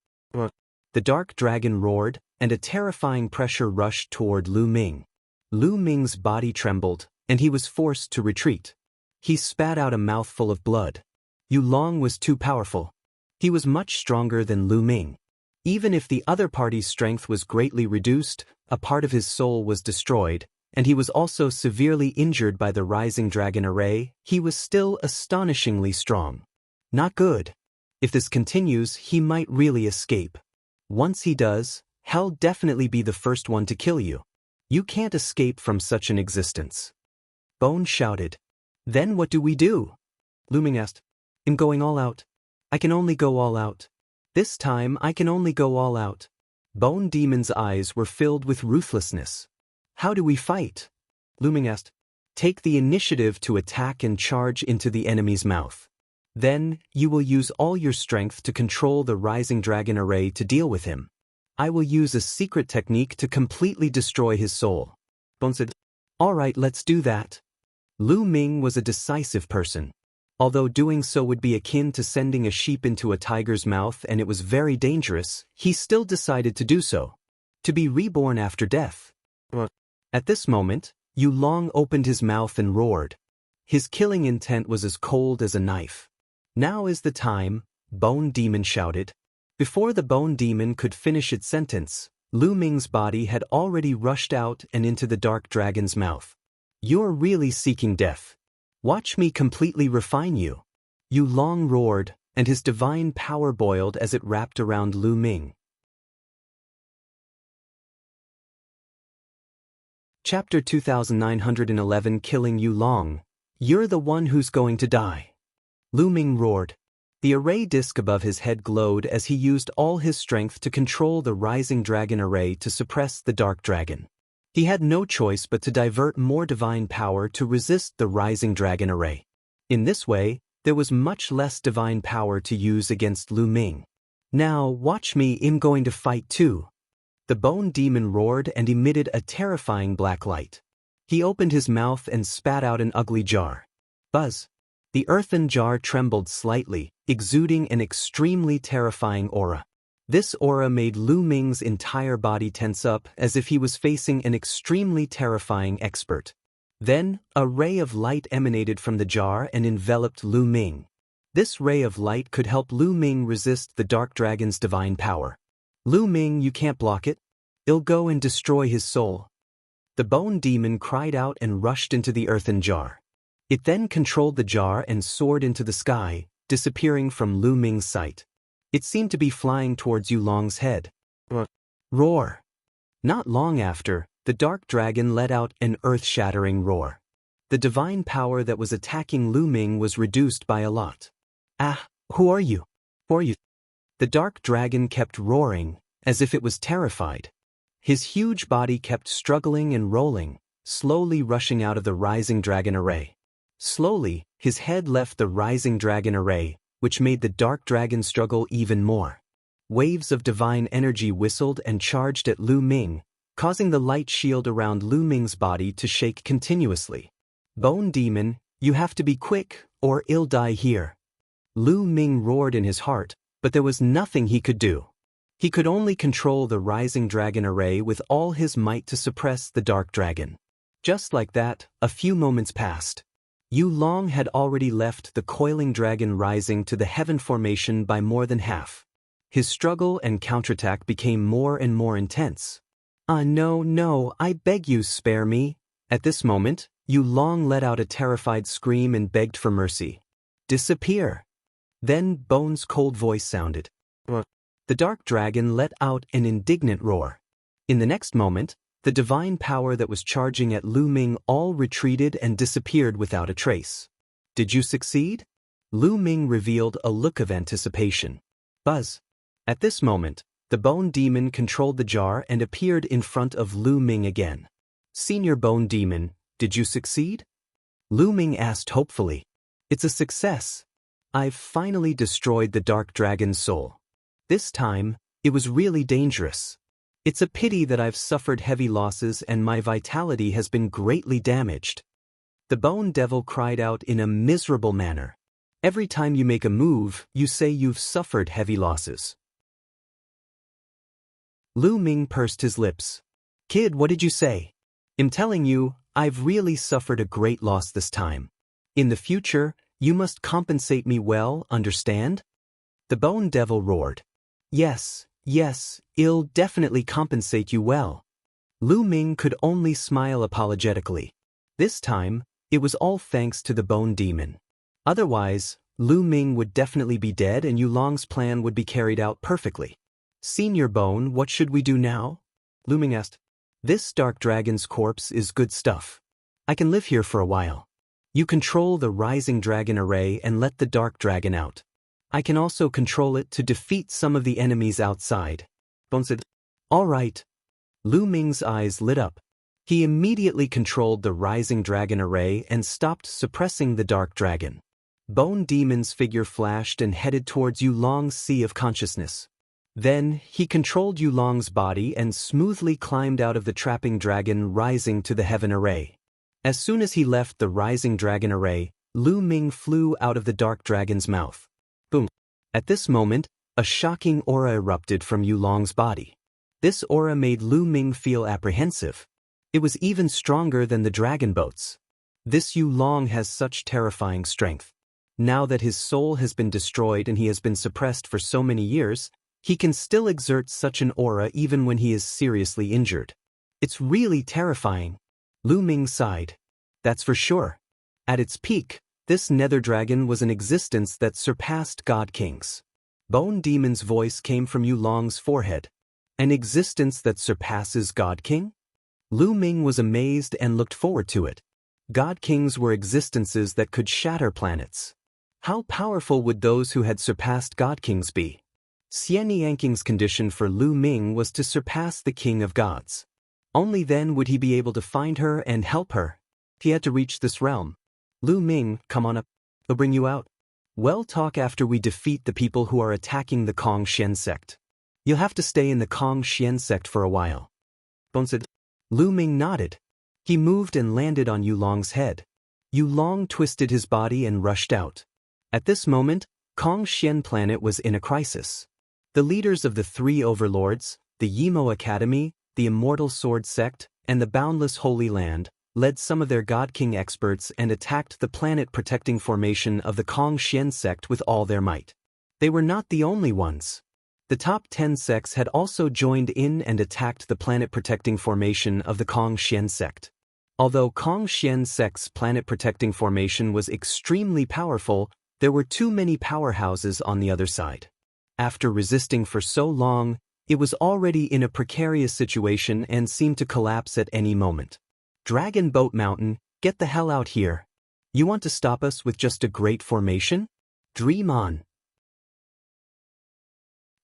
The dark dragon roared, and a terrifying pressure rushed toward Lu Ming. Lu Ming's body trembled, and he was forced to retreat. He spat out a mouthful of blood. Yulong was too powerful. He was much stronger than Lu Ming. Even if the other party's strength was greatly reduced, a part of his soul was destroyed, and he was also severely injured by the rising dragon array, he was still astonishingly strong. Not good. If this continues, he might really escape. Once he does, he'll definitely be the first one to kill you. You can't escape from such an existence. Bone shouted. Then what do we do? Lu Ming asked. I'm going all out. I can only go all out. This time I can only go all out. Bone Demon's eyes were filled with ruthlessness. How do we fight? Lu Ming asked. Take the initiative to attack and charge into the enemy's mouth. Then, you will use all your strength to control the rising dragon array to deal with him. I will use a secret technique to completely destroy his soul. Bone said, All right, let's do that. Lu Ming was a decisive person. Although doing so would be akin to sending a sheep into a tiger's mouth and it was very dangerous, he still decided to do so. To be reborn after death. At this moment, Yu Long opened his mouth and roared. His killing intent was as cold as a knife. Now is the time, Bone Demon shouted. Before the Bone Demon could finish its sentence, Lu Ming's body had already rushed out and into the dark dragon's mouth. You're really seeking death. Watch me completely refine you. Yu Long roared, and his divine power boiled as it wrapped around Lu Ming. Chapter 2911 Killing Yu Long. You're the one who's going to die. Lu Ming roared. The array disk above his head glowed as he used all his strength to control the rising dragon array to suppress the dark dragon. He had no choice but to divert more divine power to resist the rising dragon array. In this way, there was much less divine power to use against Lu Ming. Now, watch me, I'm going to fight too. The Bone Demon roared and emitted a terrifying black light. He opened his mouth and spat out an ugly jar. Buzz. The earthen jar trembled slightly, exuding an extremely terrifying aura. This aura made Lu Ming's entire body tense up as if he was facing an extremely terrifying expert. Then, a ray of light emanated from the jar and enveloped Lu Ming. This ray of light could help Lu Ming resist the dark dragon's divine power. Lu Ming, you can't block it. It'll go and destroy his soul. The Bone Demon cried out and rushed into the earthen jar. It then controlled the jar and soared into the sky, disappearing from Lu Ming's sight. It seemed to be flying towards Yu Long's head. Roar! Not long after, the dark dragon let out an earth-shattering roar. The divine power that was attacking Lu Ming was reduced by a lot. Ah, who are you? Who are you? The dark dragon kept roaring, as if it was terrified. His huge body kept struggling and rolling, slowly rushing out of the rising dragon array. Slowly, his head left the rising dragon array, which made the dark dragon struggle even more. Waves of divine energy whistled and charged at Lu Ming, causing the light shield around Lu Ming's body to shake continuously. Bone Demon, you have to be quick, or I'll die here. Lu Ming roared in his heart, but there was nothing he could do. He could only control the rising dragon array with all his might to suppress the dark dragon. Just like that, a few moments passed. Yu Long had already left the coiling dragon rising to the heaven formation by more than half. His struggle and counterattack became more and more intense. No, I beg you, spare me. At this moment, Yu Long let out a terrified scream and begged for mercy. Disappear. Then Bone's cold voice sounded. The dark dragon let out an indignant roar. In the next moment, the divine power that was charging at Lu Ming all retreated and disappeared without a trace. Did you succeed? Lu Ming revealed a look of anticipation. Buzz. At this moment, the Bone Demon controlled the jar and appeared in front of Lu Ming again. Senior Bone Demon, did you succeed? Lu Ming asked hopefully. It's a success. I've finally destroyed the dark dragon's soul. This time, it was really dangerous. It's a pity that I've suffered heavy losses and my vitality has been greatly damaged. The Bone Devil cried out in a miserable manner. Every time you make a move, you say you've suffered heavy losses. Lu Ming pursed his lips. Kid, what did you say? I'm telling you, I've really suffered a great loss this time. In the future, you must compensate me well, understand? The Bone Devil roared. Yes, I'll definitely compensate you well. Lu Ming could only smile apologetically. This time, it was all thanks to the Bone Demon. Otherwise, Lu Ming would definitely be dead and Yu Long's plan would be carried out perfectly. Senior Bone, what should we do now? Lu Ming asked. This dark dragon's corpse is good stuff. I can live here for a while. You control the rising dragon array and let the dark dragon out. I can also control it to defeat some of the enemies outside. Bone said, "All right." Lu Ming's eyes lit up. He immediately controlled the rising dragon array and stopped suppressing the dark dragon. Bone Demon's figure flashed and headed towards Yulong's sea of consciousness. Then, he controlled Yulong's body and smoothly climbed out of the trapping dragon rising to the heaven array. As soon as he left the rising dragon array, Lu Ming flew out of the dark dragon's mouth. Boom. At this moment, a shocking aura erupted from Yulong's body. This aura made Lu Ming feel apprehensive. It was even stronger than the dragon boats. This Yulong has such terrifying strength. Now that his soul has been destroyed and he has been suppressed for so many years, he can still exert such an aura even when he is seriously injured. It's really terrifying. Lu Ming sighed. That's for sure. At its peak, this nether dragon was an existence that surpassed God Kings. Bone Demon's voice came from Yulong's forehead. An existence that surpasses God King? Lu Ming was amazed and looked forward to it. God Kings were existences that could shatter planets. How powerful would those who had surpassed God Kings be? Xian Yanking's condition for Lu Ming was to surpass the King of Gods. Only then would he be able to find her and help her. He had to reach this realm. Lu Ming, come on up. I'll bring you out. We'll talk after we defeat the people who are attacking the Kong Xian sect. You'll have to stay in the Kong Xian sect for a while. Bone said. Lu Ming nodded. He moved and landed on Yulong's head. Yulong twisted his body and rushed out. At this moment, Kong Xian planet was in a crisis. The leaders of the three overlords, the Yimo Academy, the Immortal Sword Sect, and the Boundless Holy Land, led some of their God King experts and attacked the planet-protecting formation of the Kong Xian sect with all their might. They were not the only ones. The top 10 sects had also joined in and attacked the planet-protecting formation of the Kong Xian sect. Although Kong Xian sect's planet-protecting formation was extremely powerful, there were too many powerhouses on the other side. After resisting for so long, it was already in a precarious situation and seemed to collapse at any moment. Dragon Boat Mountain, get the hell out here. You want to stop us with just a great formation? Dream on.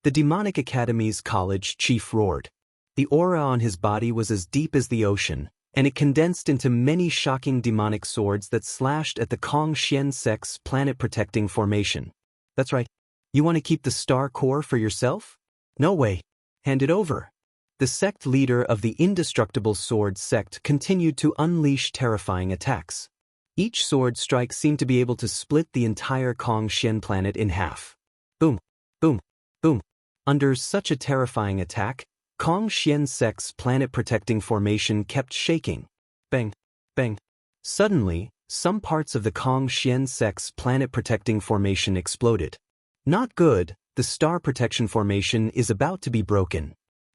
The Demonic Academy's college chief roared. The aura on his body was as deep as the ocean, and it condensed into many shocking demonic swords that slashed at the Kong Xian sect's planet-protecting formation. That's right. You want to keep the star core for yourself? No way. Hand it over. The sect leader of the Indestructible Sword sect continued to unleash terrifying attacks. Each sword strike seemed to be able to split the entire Kong Xian planet in half. Boom, boom, boom. Under such a terrifying attack, Kong Xian sect's planet-protecting formation kept shaking. Bang, bang. Suddenly, some parts of the Kong Xian sect's planet-protecting formation exploded. Not good, the star protection formation is about to be broken.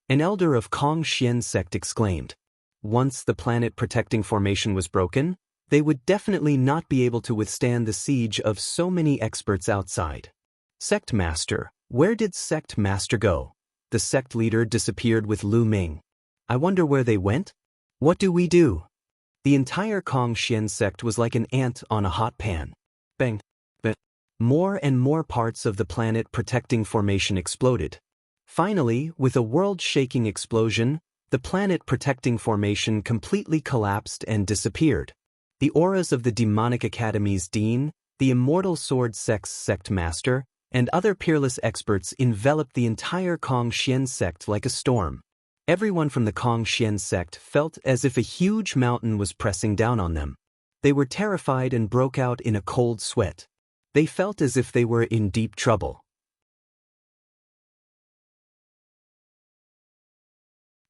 An elder of Kong Xian sect exclaimed. Once the planet-protecting formation was broken, they would definitely not be able to withstand the siege of so many experts outside. Sect Master, where did Sect Master go? The sect leader disappeared with Lu Ming. I wonder where they went? What do we do? The entire Kong Xian sect was like an ant on a hot pan. Bang, bang. More and more parts of the planet-protecting formation exploded. Finally, with a world-shaking explosion, the planet-protecting formation completely collapsed and disappeared. The auras of the Demonic Academy's Dean, the Immortal Sword sect's sect master, and other peerless experts enveloped the entire Kong Xian sect like a storm. Everyone from the Kong Xian sect felt as if a huge mountain was pressing down on them. They were terrified and broke out in a cold sweat. They felt as if they were in deep trouble.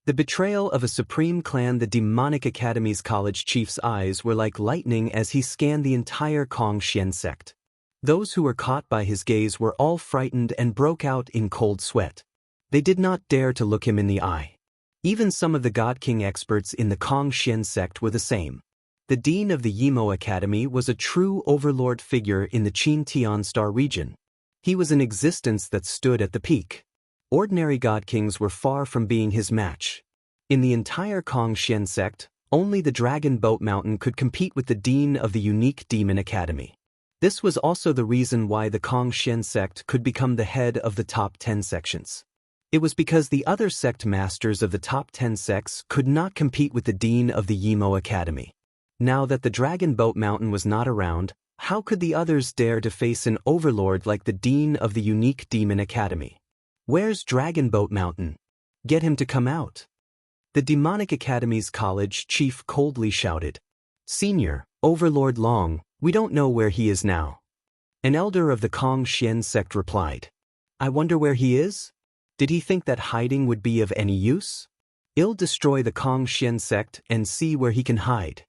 The betrayal of a supreme clan. The Demonic Academy's college chief's eyes were like lightning as he scanned the entire Kong Xian sect. Those who were caught by his gaze were all frightened and broke out in cold sweat. They did not dare to look him in the eye. Even some of the God King experts in the Kong Xian sect were the same. The dean of the Yimo Academy was a true overlord figure in the Qin Tian Star region. He was an existence that stood at the peak. Ordinary God Kings were far from being his match. In the entire Kong Xian sect, Only the Dragon Boat Mountain could compete with the dean of the unique Demon Academy. This was also the reason why the Kongxian sect could become the head of the top 10 sections. It was because the other sect masters of the top 10 sects could not compete with the dean of the Yimo Academy. Now that the Dragon Boat Mountain was not around, how could the others dare to face an overlord like the dean of the unique Demon Academy? Where's Dragon Boat Mountain? Get him to come out. The Demonic Academy's college chief coldly shouted. Senior, Overlord Long, we don't know where he is now. An elder of the Kongxian sect replied. I wonder where he is? Did he think that hiding would be of any use? I'll destroy the Kongxian sect and see where he can hide.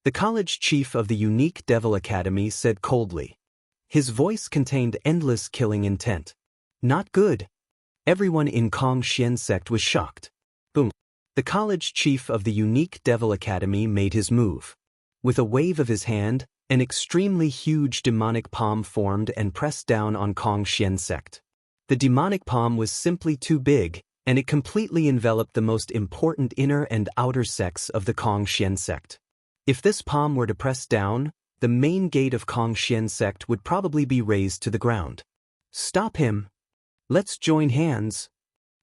The college chief of the unique Devil Academy said coldly. His voice contained endless killing intent. Not good. Everyone in Kongxian sect was shocked. Boom. The college chief of the unique Devil Academy made his move. With a wave of his hand, an extremely huge demonic palm formed and pressed down on Kongxian sect. The demonic palm was simply too big, and it completely enveloped the most important inner and outer sects of the Kongxian sect. If this palm were to press down, the main gate of Kongxian sect would probably be razed to the ground. Stop him! Let's join hands!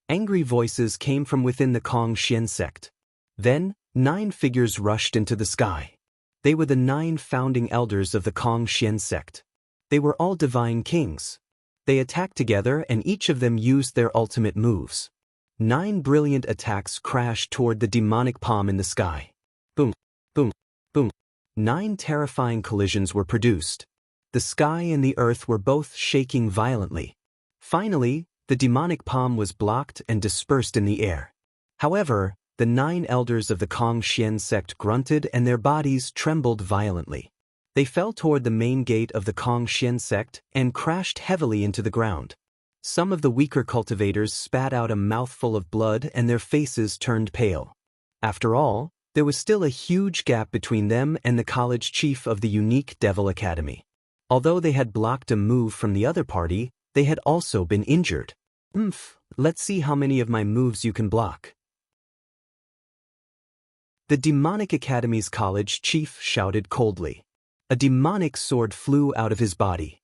Angry voices came from within the Kongxian sect. Then, 9 figures rushed into the sky. They were the 9 founding elders of the Kongxian sect. They were all divine kings. They attacked together and each of them used their ultimate moves. 9 brilliant attacks crashed toward the demonic palm in the sky. Boom, boom, boom. 9 terrifying collisions were produced. The sky and the earth were both shaking violently. Finally, the demonic palm was blocked and dispersed in the air. However, the 9 elders of the Kongxian sect grunted and their bodies trembled violently. They fell toward the main gate of the Kongxian sect and crashed heavily into the ground. Some of the weaker cultivators spat out a mouthful of blood and their faces turned pale. After all, there was still a huge gap between them and the college chief of the unique Devil Academy. Although they had blocked a move from the other party, they had also been injured. Let's see how many of my moves you can block. The Demonic Academy's college chief shouted coldly. A demonic sword flew out of his body.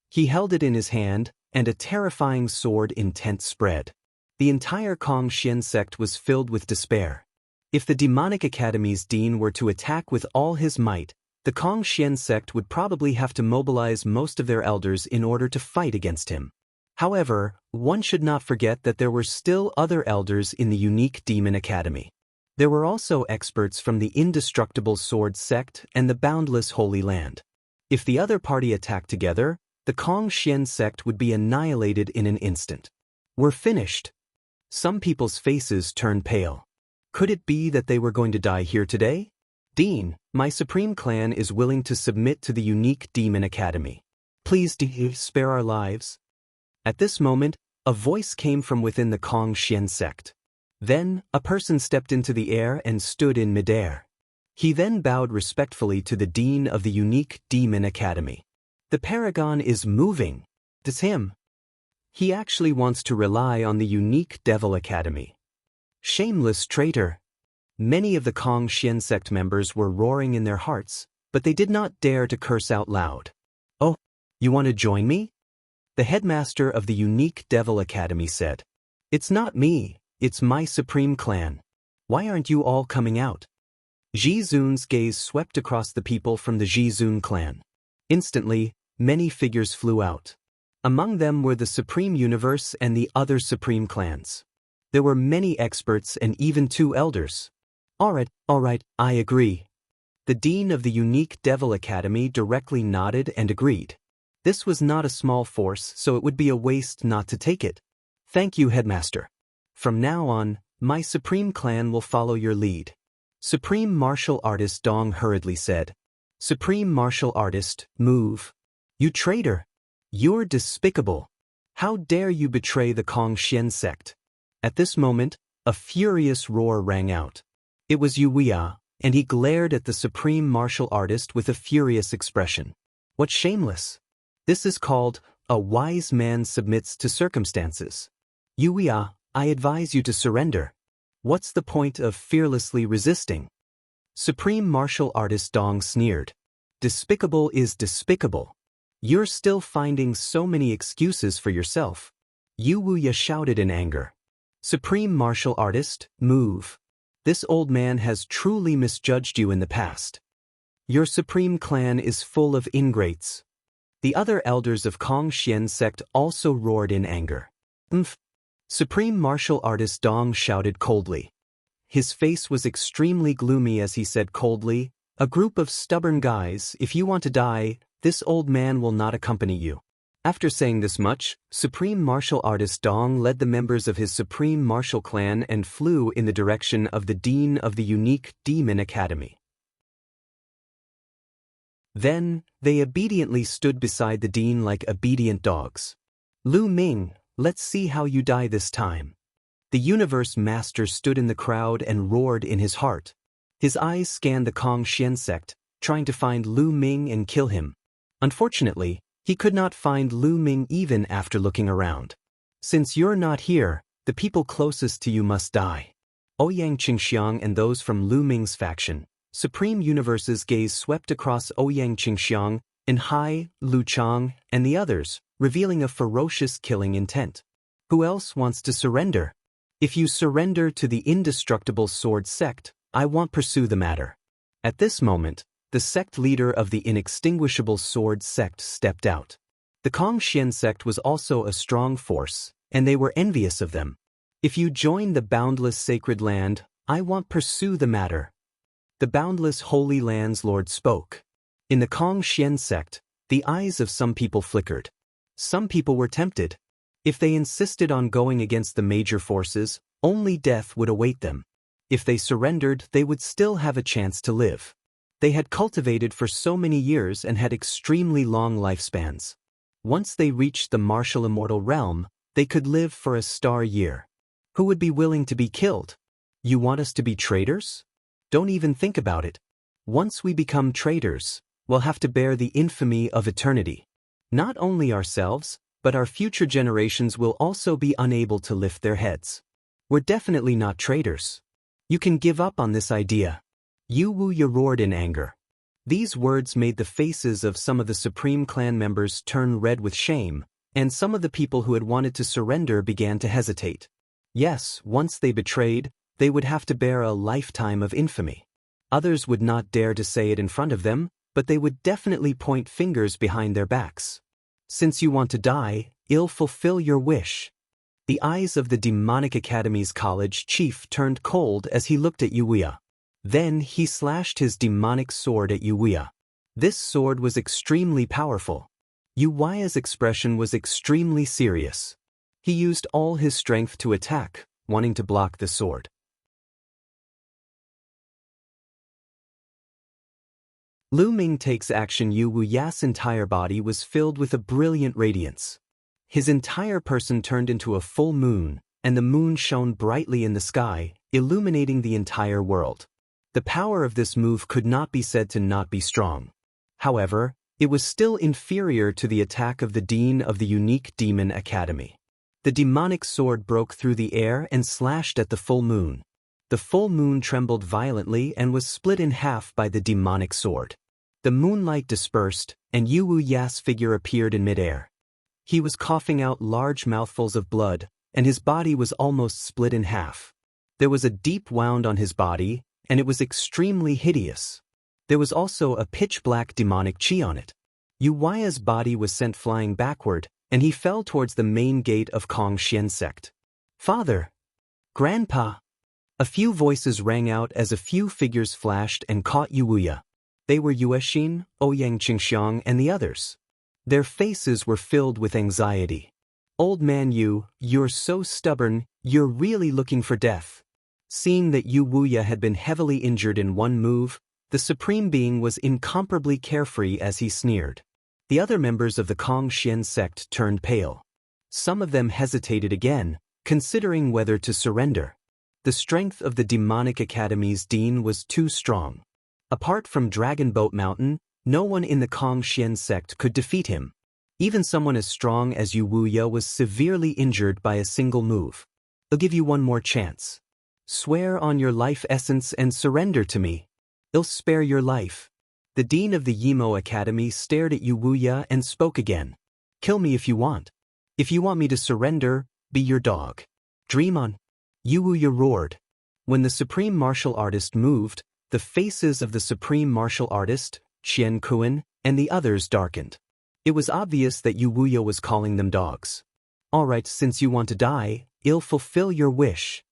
He held it in his hand, and a terrifying sword intent spread. The entire Kongxian sect was filled with despair. If the Demonic Academy's dean were to attack with all his might, the Kongxian sect would probably have to mobilize most of their elders in order to fight against him. However, one should not forget that there were still other elders in the unique Demon Academy. There were also experts from the Indestructible Sword sect and the Boundless Holy Land. If the other party attacked together, the Kongxian sect would be annihilated in an instant. We're finished. Some people's faces turned pale. Could it be that they were going to die here today? Dean, my supreme clan is willing to submit to the unique Demon Academy. Please spare our lives. At this moment, a voice came from within the Kongxian sect. Then, a person stepped into the air and stood in midair. He then bowed respectfully to the dean of the unique Demon Academy. The paragon is moving. It's him. He actually wants to rely on the unique Devil Academy. Shameless traitor. Many of the Kongxian sect members were roaring in their hearts, but they did not dare to curse out loud. Oh, you want to join me? The headmaster of the unique Devil Academy said. It's not me. It's my supreme clan. Why aren't you all coming out? Jizun's gaze swept across the people from the Jizun clan. Instantly, many figures flew out. Among them were the Supreme Universe and the other Supreme clans. There were many experts and even 2 elders. All right, I agree. The dean of the unique Devil Academy directly nodded and agreed. This was not a small force, so it would be a waste not to take it. Thank you, headmaster. From now on, my supreme clan will follow your lead. Supreme Martial Artist Dong hurriedly said. Supreme Martial Artist, move. You traitor! You're despicable. How dare you betray the Kongxian sect? At this moment, a furious roar rang out. It was Yuya, and he glared at the Supreme Martial Artist with a furious expression. What shameless! This is called, a wise man submits to circumstances. Yuya, I advise you to surrender. What's the point of fearlessly resisting? Supreme martial artist Dong sneered. Despicable is despicable. You're still finding so many excuses for yourself. Yu Wuya shouted in anger. Supreme martial artist, move. This old man has truly misjudged you in the past. Your supreme clan is full of ingrates. The other elders of Kong Xian sect also roared in anger. Supreme martial artist Dong shouted coldly. His face was extremely gloomy as he said coldly, "A group of stubborn guys, if you want to die, this old man will not accompany you." After saying this much, Supreme Martial Artist Dong led the members of his Supreme Martial Clan and flew in the direction of the Dean of the Unique Demon Academy. Then, they obediently stood beside the Dean like obedient dogs. Lu Ming, let's see how you die this time. The Universe Master stood in the crowd and roared in his heart. His eyes scanned the Kong Xian sect, trying to find Lu Ming and kill him. Unfortunately, he could not find Lu Ming even after looking around. Since you're not here, the people closest to you must die. Ouyang Qingxiang and those from Lu Ming's faction, Supreme Universe's gaze swept across Ouyang Qingxiang, and Hai, Lu Chang, and the others, revealing a ferocious killing intent. Who else wants to surrender? If you surrender to the indestructible sword sect, I won't pursue the matter. At this moment, the sect leader of the inextinguishable sword sect stepped out. The Kong Xian sect was also a strong force, and they were envious of them. If you join the boundless sacred land, I won't pursue the matter. The boundless holy land's lord spoke. In the Kong Xian sect, the eyes of some people flickered. Some people were tempted. If they insisted on going against the major forces, only death would await them. If they surrendered, they would still have a chance to live. They had cultivated for so many years and had extremely long lifespans. Once they reached the martial immortal realm, they could live for a star year. Who would be willing to be killed? You want us to be traitors? Don't even think about it. Once we become traitors, we'll have to bear the infamy of eternity. Not only ourselves, but our future generations will also be unable to lift their heads. We're definitely not traitors. You can give up on this idea. Yu Wuya roared in anger. These words made the faces of some of the Supreme Clan members turn red with shame, and some of the people who had wanted to surrender began to hesitate. Yes, once they betrayed, they would have to bear a lifetime of infamy. Others would not dare to say it in front of them, but they would definitely point fingers behind their backs. Since you want to die, I'll fulfill your wish. The eyes of the Demonic Academy's college chief turned cold as he looked at Yu Wuya. Then he slashed his demonic sword at Yu Wuya. This sword was extremely powerful. Yu Wuya's expression was extremely serious. He used all his strength to attack, wanting to block the sword. Lu Ming takes action. Yu Wuya's entire body was filled with a brilliant radiance. His entire person turned into a full moon, and the moon shone brightly in the sky, illuminating the entire world. The power of this move could not be said to not be strong. However, it was still inferior to the attack of the Dean of the Unique Demon Academy. The demonic sword broke through the air and slashed at the full moon. The full moon trembled violently and was split in half by the demonic sword. The moonlight dispersed, and Yu Wuya's figure appeared in midair. He was coughing out large mouthfuls of blood, and his body was almost split in half. There was a deep wound on his body, and it was extremely hideous. There was also a pitch-black demonic chi on it. Yu Wuya's body was sent flying backward, and he fell towards the main gate of Kong Xian sect. Father! Grandpa! A few voices rang out as a few figures flashed and caught Yu Wuya. They were Yuexin, Ouyang Qingxiang, and the others. Their faces were filled with anxiety. Old man Yu, you're so stubborn, you're really looking for death. Seeing that Yu Wuya had been heavily injured in one move, the Supreme Being was incomparably carefree as he sneered. The other members of the Kong Xian sect turned pale. Some of them hesitated again, considering whether to surrender. The strength of the Demonic Academy's dean was too strong. Apart from Dragon Boat Mountain, no one in the Kong Xian sect could defeat him. Even someone as strong as Yu Wuya was severely injured by a single move. I'll give you one more chance. Swear on your life essence and surrender to me. I'll spare your life. The dean of the Yimo Academy stared at Yu Wuya and spoke again. Kill me if you want. If you want me to surrender, be your dog. Dream on. Yu Wuya roared. When the supreme martial artist moved, the faces of the supreme martial artist, Qian Kuan, and the others darkened. It was obvious that Yu Wuya was calling them dogs. All right, since you want to die, I'll fulfill your wish.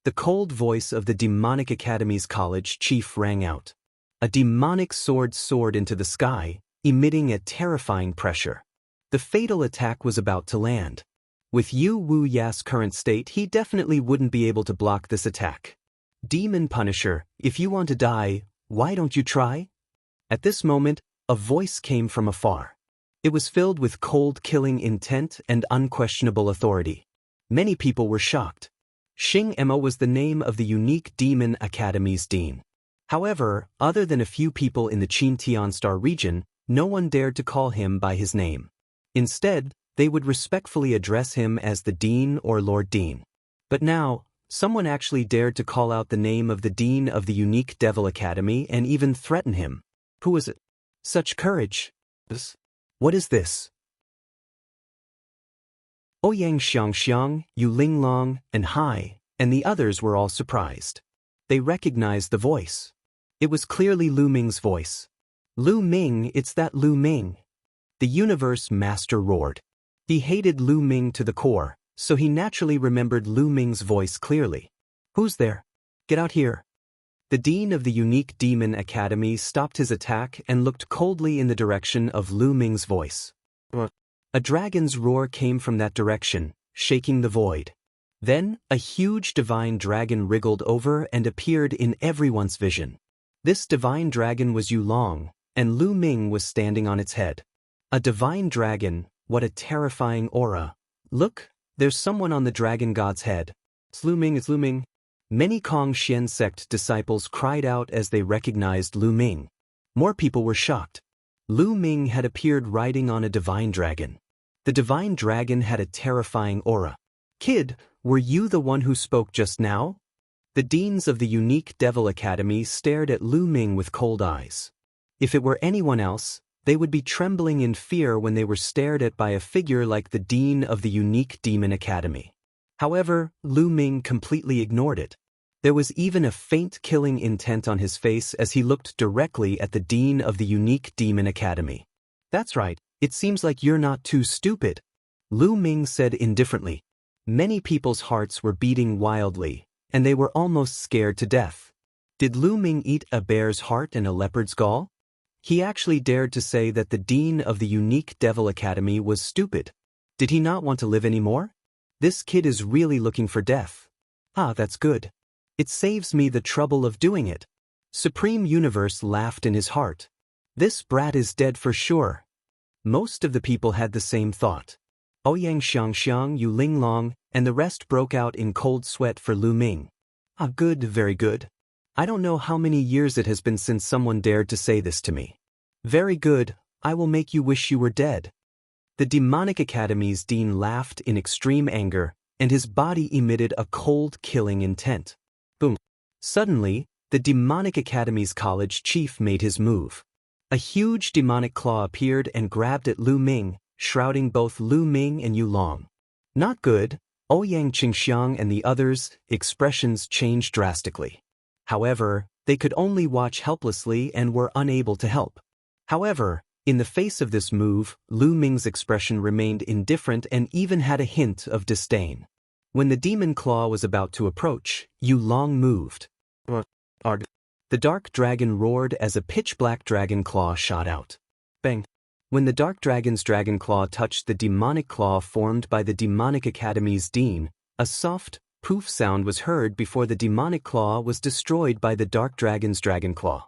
The cold voice of the Demonic Academy's college chief rang out. A demonic sword soared into the sky, emitting a terrifying pressure. The fatal attack was about to land. With Yu Wuya's current state, he definitely wouldn't be able to block this attack. Demon Punisher, if you want to die, why don't you try? At this moment, a voice came from afar. It was filled with cold killing intent and unquestionable authority. Many people were shocked. Xing Emma was the name of the unique Demon Academy's dean. However, other than a few people in the Qin Star region, no one dared to call him by his name. Instead, they would respectfully address him as the Dean or Lord Dean. But now, someone actually dared to call out the name of the Dean of the unique Devil Academy and even threaten him. Who was it? Such courage. What is this? Ouyang Xiangxiang, Yu Linglong, and Hai, and the others were all surprised. They recognized the voice. It was clearly Lu Ming's voice. Lu Ming, it's that Lu Ming. The universe master roared. He hated Lu Ming to the core, so he naturally remembered Lu Ming's voice clearly. Who's there? Get out here. The dean of the unique Demon Academy stopped his attack and looked coldly in the direction of Lu Ming's voice. What? A dragon's roar came from that direction, shaking the void. Then, a huge divine dragon wriggled over and appeared in everyone's vision. This divine dragon was Yu Long, and Lu Ming was standing on its head. A divine dragon, what a terrifying aura. Look, there's someone on the dragon god's head. It's Lu Ming, it's Lu Ming. Many Kong Xian sect disciples cried out as they recognized Lu Ming. More people were shocked. Lu Ming had appeared riding on a divine dragon. The divine dragon had a terrifying aura. Kid, were you the one who spoke just now? The deans of the unique Devil Academy stared at Lu Ming with cold eyes. If it were anyone else, they would be trembling in fear when they were stared at by a figure like the dean of the unique Demon Academy. However, Lu Ming completely ignored it. There was even a faint killing intent on his face as he looked directly at the dean of the unique Demon Academy. That's right, it seems like you're not too stupid, Lu Ming said indifferently. Many people's hearts were beating wildly, and they were almost scared to death. Did Lu Ming eat a bear's heart and a leopard's gall? He actually dared to say that the dean of the unique Devil Academy was stupid. Did he not want to live anymore? This kid is really looking for death. Ah, that's good. It saves me the trouble of doing it. Supreme Universe laughed in his heart. This brat is dead for sure. Most of the people had the same thought. Ouyang Xiangxiang, Yu Linglong, and the rest broke out in cold sweat for Lu Ming. Ah, good, very good. I don't know how many years it has been since someone dared to say this to me. Very good, I will make you wish you were dead. The Demonic Academy's dean laughed in extreme anger, and his body emitted a cold killing intent. Boom. Suddenly, the Demonic Academy's college chief made his move. A huge demonic claw appeared and grabbed at Lu Ming, shrouding both Lu Ming and Yu Long. Not good, Ouyang Qingxiang and the others' expressions changed drastically. However, they could only watch helplessly and were unable to help. However, in the face of this move, Lu Ming's expression remained indifferent and even had a hint of disdain. When the demon claw was about to approach, Yu Long moved. The dark dragon roared as a pitch-black dragon claw shot out. Bang! When the dark dragon's dragon claw touched the demonic claw formed by the Demonic Academy's dean, a soft, poof sound was heard before the demonic claw was destroyed by the dark dragon's dragon claw.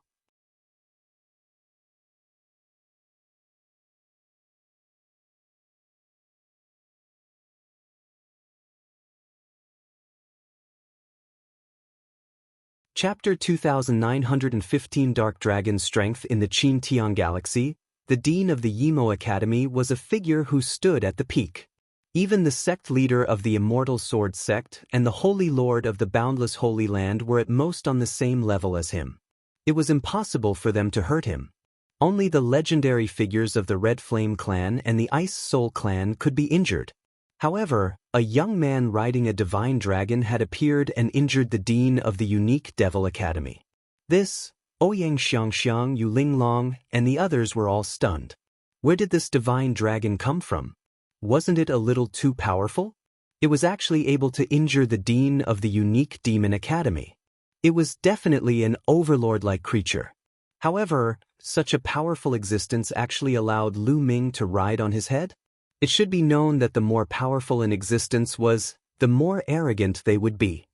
Chapter 2915 Dark Dragon's Strength in the Qin Galaxy. The dean of the Yimo Academy was a figure who stood at the peak. Even the sect leader of the Immortal Sword sect and the Holy Lord of the Boundless Holy Land were at most on the same level as him. It was impossible for them to hurt him. Only the legendary figures of the Red Flame clan and the Ice Soul clan could be injured. However, a young man riding a divine dragon had appeared and injured the dean of the unique Devil Academy. This, Ouyang Xiangxiang, Yu Linglong, and the others were all stunned. Where did this divine dragon come from? Wasn't it a little too powerful? It was actually able to injure the dean of the unique Demon Academy. It was definitely an overlord-like creature. However, such a powerful existence actually allowed Lu Ming to ride on his head? It should be known that the more powerful an existence was, the more arrogant they would be.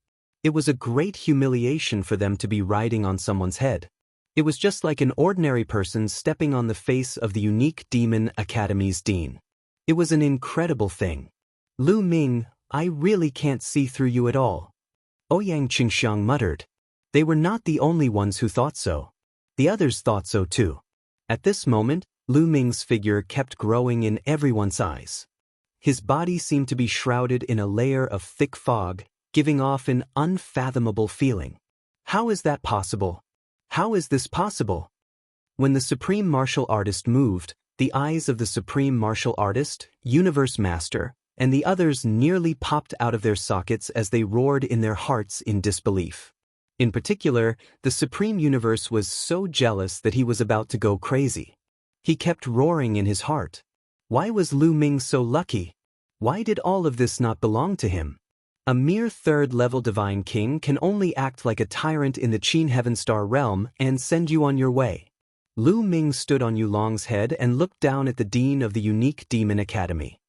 It was a great humiliation for them to be riding on someone's head. It was just like an ordinary person stepping on the face of the unique Demon Academy's dean. It was an incredible thing. Lu Ming, I really can't see through you at all. Ouyang Qingxiang muttered. They were not the only ones who thought so. The others thought so too. At this moment, Lu Ming's figure kept growing in everyone's eyes. His body seemed to be shrouded in a layer of thick fog, giving off an unfathomable feeling. How is that possible? How is this possible? When the Supreme Martial Artist moved, the eyes of the Supreme Martial Artist, Universe Master, and the others nearly popped out of their sockets as they roared in their hearts in disbelief. In particular, the Supreme Universe was so jealous that he was about to go crazy. He kept roaring in his heart. Why was Lu Ming so lucky? Why did all of this not belong to him? A mere third-level divine king can only act like a tyrant in the Qin Heaven Star realm and send you on your way. Lu Ming stood on Yulong's head and looked down at the dean of the unique Demon Academy.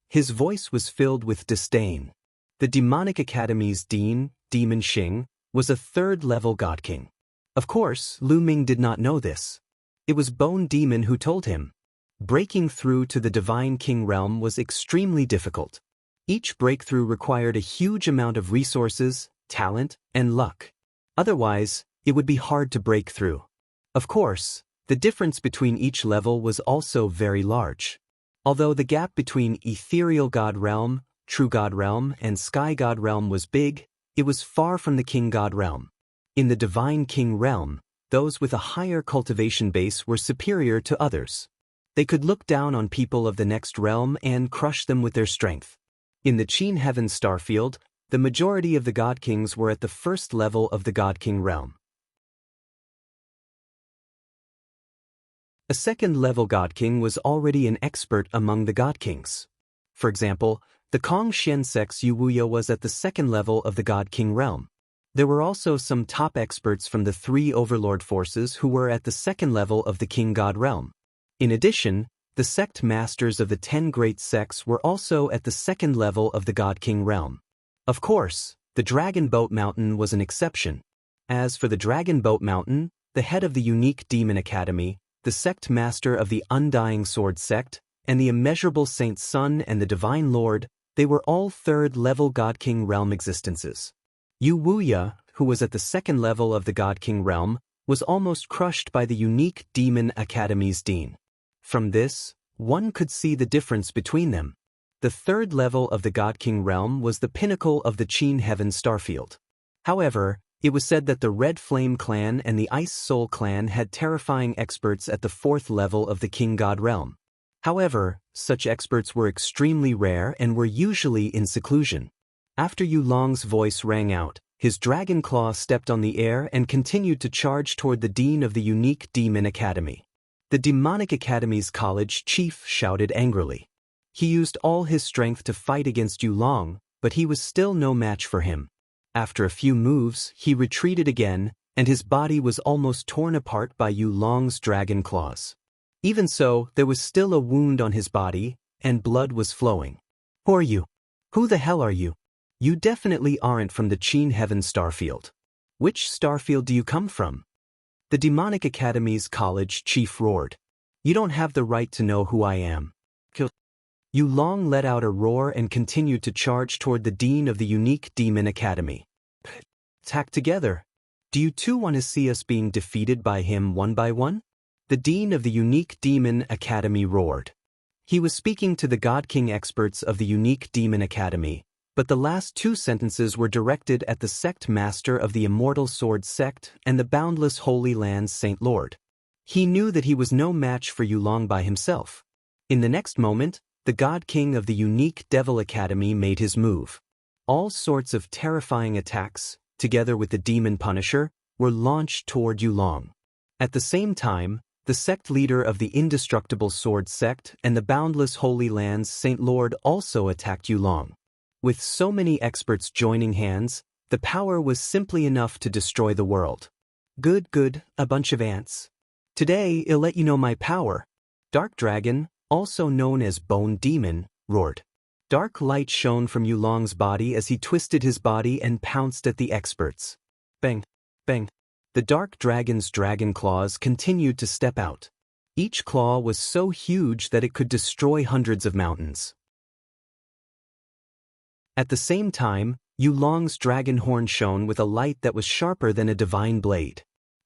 His voice was filled with disdain. The Demonic Academy's dean, Demon Xing, was a third-level god king. Of course, Lu Ming did not know this. It was Bone Demon who told him. Breaking through to the Divine King realm was extremely difficult. Each breakthrough required a huge amount of resources, talent, and luck. Otherwise, it would be hard to break through. Of course, the difference between each level was also very large. Although the gap between Ethereal God Realm, True God Realm, and Sky God Realm was big, it was far from the King God Realm. In the Divine King Realm, those with a higher cultivation base were superior to others. They could look down on people of the next realm and crush them with their strength. In the Qin Heaven Starfield, the majority of the God Kings were at the first level of the God King realm. A second-level God King was already an expert among the God Kings. For example, the Kong Xian Sex Yu Wuya was at the second level of the God King realm. There were also some top experts from the three overlord forces who were at the second level of the King God realm. In addition, the sect masters of the 10 great sects were also at the second level of the God King realm. Of course, the Dragon Boat Mountain was an exception. As for the Dragon Boat Mountain, the head of the unique Demon Academy, the sect master of the Undying Sword sect, and the immeasurable Saint Sun and the Divine Lord, they were all third-level God King realm existences. Yu Wuya, who was at the second level of the God King realm, was almost crushed by the unique Demon Academy's dean. From this, one could see the difference between them. The third level of the God King realm was the pinnacle of the Qin Heaven Starfield. However, it was said that the Red Flame clan and the Ice Soul clan had terrifying experts at the fourth level of the King God realm. However, such experts were extremely rare and were usually in seclusion. After Yu Long's voice rang out, his dragon claw stepped on the air and continued to charge toward the dean of the unique Demon Academy. The Demonic Academy's college chief shouted angrily. He used all his strength to fight against Yu Long, but he was still no match for him. After a few moves, he retreated again, and his body was almost torn apart by Yu Long's dragon claws. Even so, there was still a wound on his body, and blood was flowing. Who are you? Who the hell are you? You definitely aren't from the Qin Heaven Starfield. Which starfield do you come from? The Demonic Academy's college chief roared. You don't have the right to know who I am. Yu Long let out a roar and continued to charge toward the dean of the unique Demon Academy. Tack together. Do you too want to see us being defeated by him one by one? The dean of the unique Demon Academy roared. He was speaking to the God King experts of the unique Demon Academy, But the last two sentences were directed at the sect master of the Immortal Sword Sect and the Boundless Holy Lands Saint Lord. He knew that he was no match for Yulong by himself. In the next moment, the God King of the unique Devil Academy made his move. All sorts of terrifying attacks, together with the Demon Punisher, were launched toward Yulong. At the same time, the sect leader of the Indestructible Sword Sect and the Boundless Holy Lands Saint Lord also attacked Yulong. With so many experts joining hands, the power was simply enough to destroy the world. Good, a bunch of ants. Today, I'll let you know my power. Dark Dragon, also known as Bone Demon, roared. Dark light shone from Yulong's body as he twisted his body and pounced at the experts. Bang, bang. The Dark Dragon's dragon claws continued to step out. Each claw was so huge that it could destroy hundreds of mountains. At the same time, Yulong's dragon horn shone with a light that was sharper than a divine blade.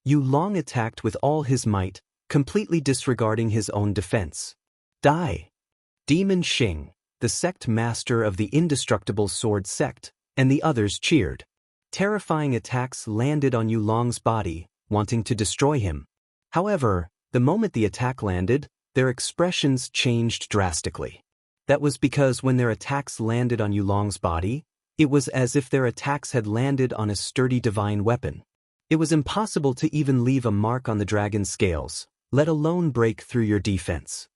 Yulong attacked with all his might, completely disregarding his own defense. Die! Demon Xing, the sect master of the Indestructible Sword Sect, and the others cheered. Terrifying attacks landed on Yulong's body, wanting to destroy him. However, the moment the attack landed, their expressions changed drastically. That was because when their attacks landed on Yulong's body, it was as if their attacks had landed on a sturdy divine weapon. It was impossible to even leave a mark on the dragon's scales, let alone break through your defense.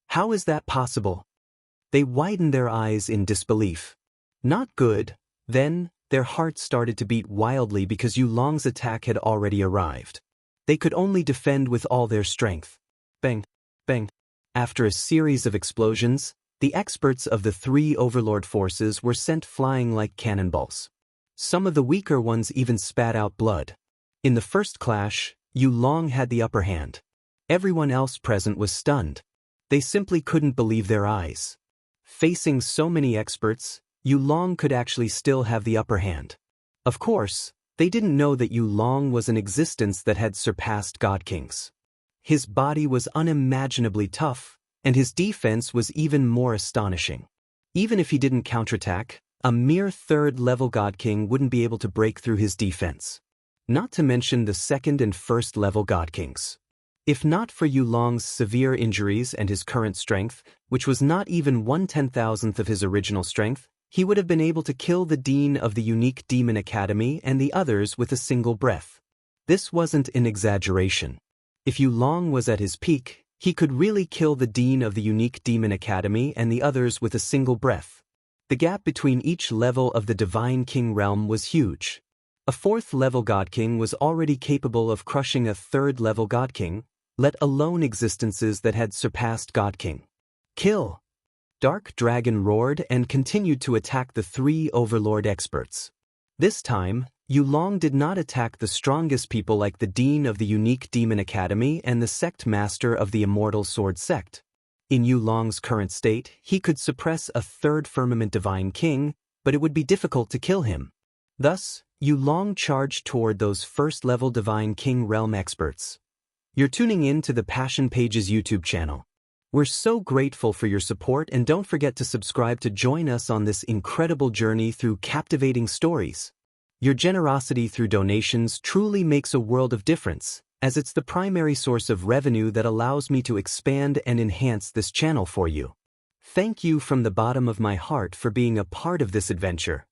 How is that possible? They widened their eyes in disbelief. Not good. Then, their hearts started to beat wildly because Yulong's attack had already arrived. They could only defend with all their strength. Bang, bang. After a series of explosions, the experts of the three overlord forces were sent flying like cannonballs. Some of the weaker ones even spat out blood. In the first clash, Yulong had the upper hand. Everyone else present was stunned. They simply couldn't believe their eyes. Facing so many experts, Yulong could actually still have the upper hand. Of course, they didn't know that Yulong was an existence that had surpassed God Kings. His body was unimaginably tough, and his defense was even more astonishing. Even if he didn't counterattack, a mere third-level God King wouldn't be able to break through his defense. Not to mention the second and first-level God Kings. If not for Yulong's severe injuries and his current strength, which was not even 1/10,000th of his original strength, he would have been able to kill the Dean of the Unique Demon Academy and the others with a single breath. This wasn't an exaggeration. If Yulong was at his peak, he could really kill the Dean of the Unique Demon Academy and the others with a single breath. The gap between each level of the Divine King realm was huge. A fourth-level God King was already capable of crushing a third-level God King, let alone existences that had surpassed God King. Kill! Dark Dragon roared and continued to attack the three overlord experts. This time, Yulong did not attack the strongest people like the Dean of the Unique Demon Academy and the Sect Master of the Immortal Sword Sect. In Yulong's current state, he could suppress a third Firmament Divine King, but it would be difficult to kill him. Thus, Yulong charged toward those first-level Divine King realm experts. You're tuning in to the Passion Pages YouTube channel. We're so grateful for your support, and don't forget to subscribe to join us on this incredible journey through captivating stories. Your generosity through donations truly makes a world of difference, as it's the primary source of revenue that allows me to expand and enhance this channel for you. Thank you from the bottom of my heart for being a part of this adventure.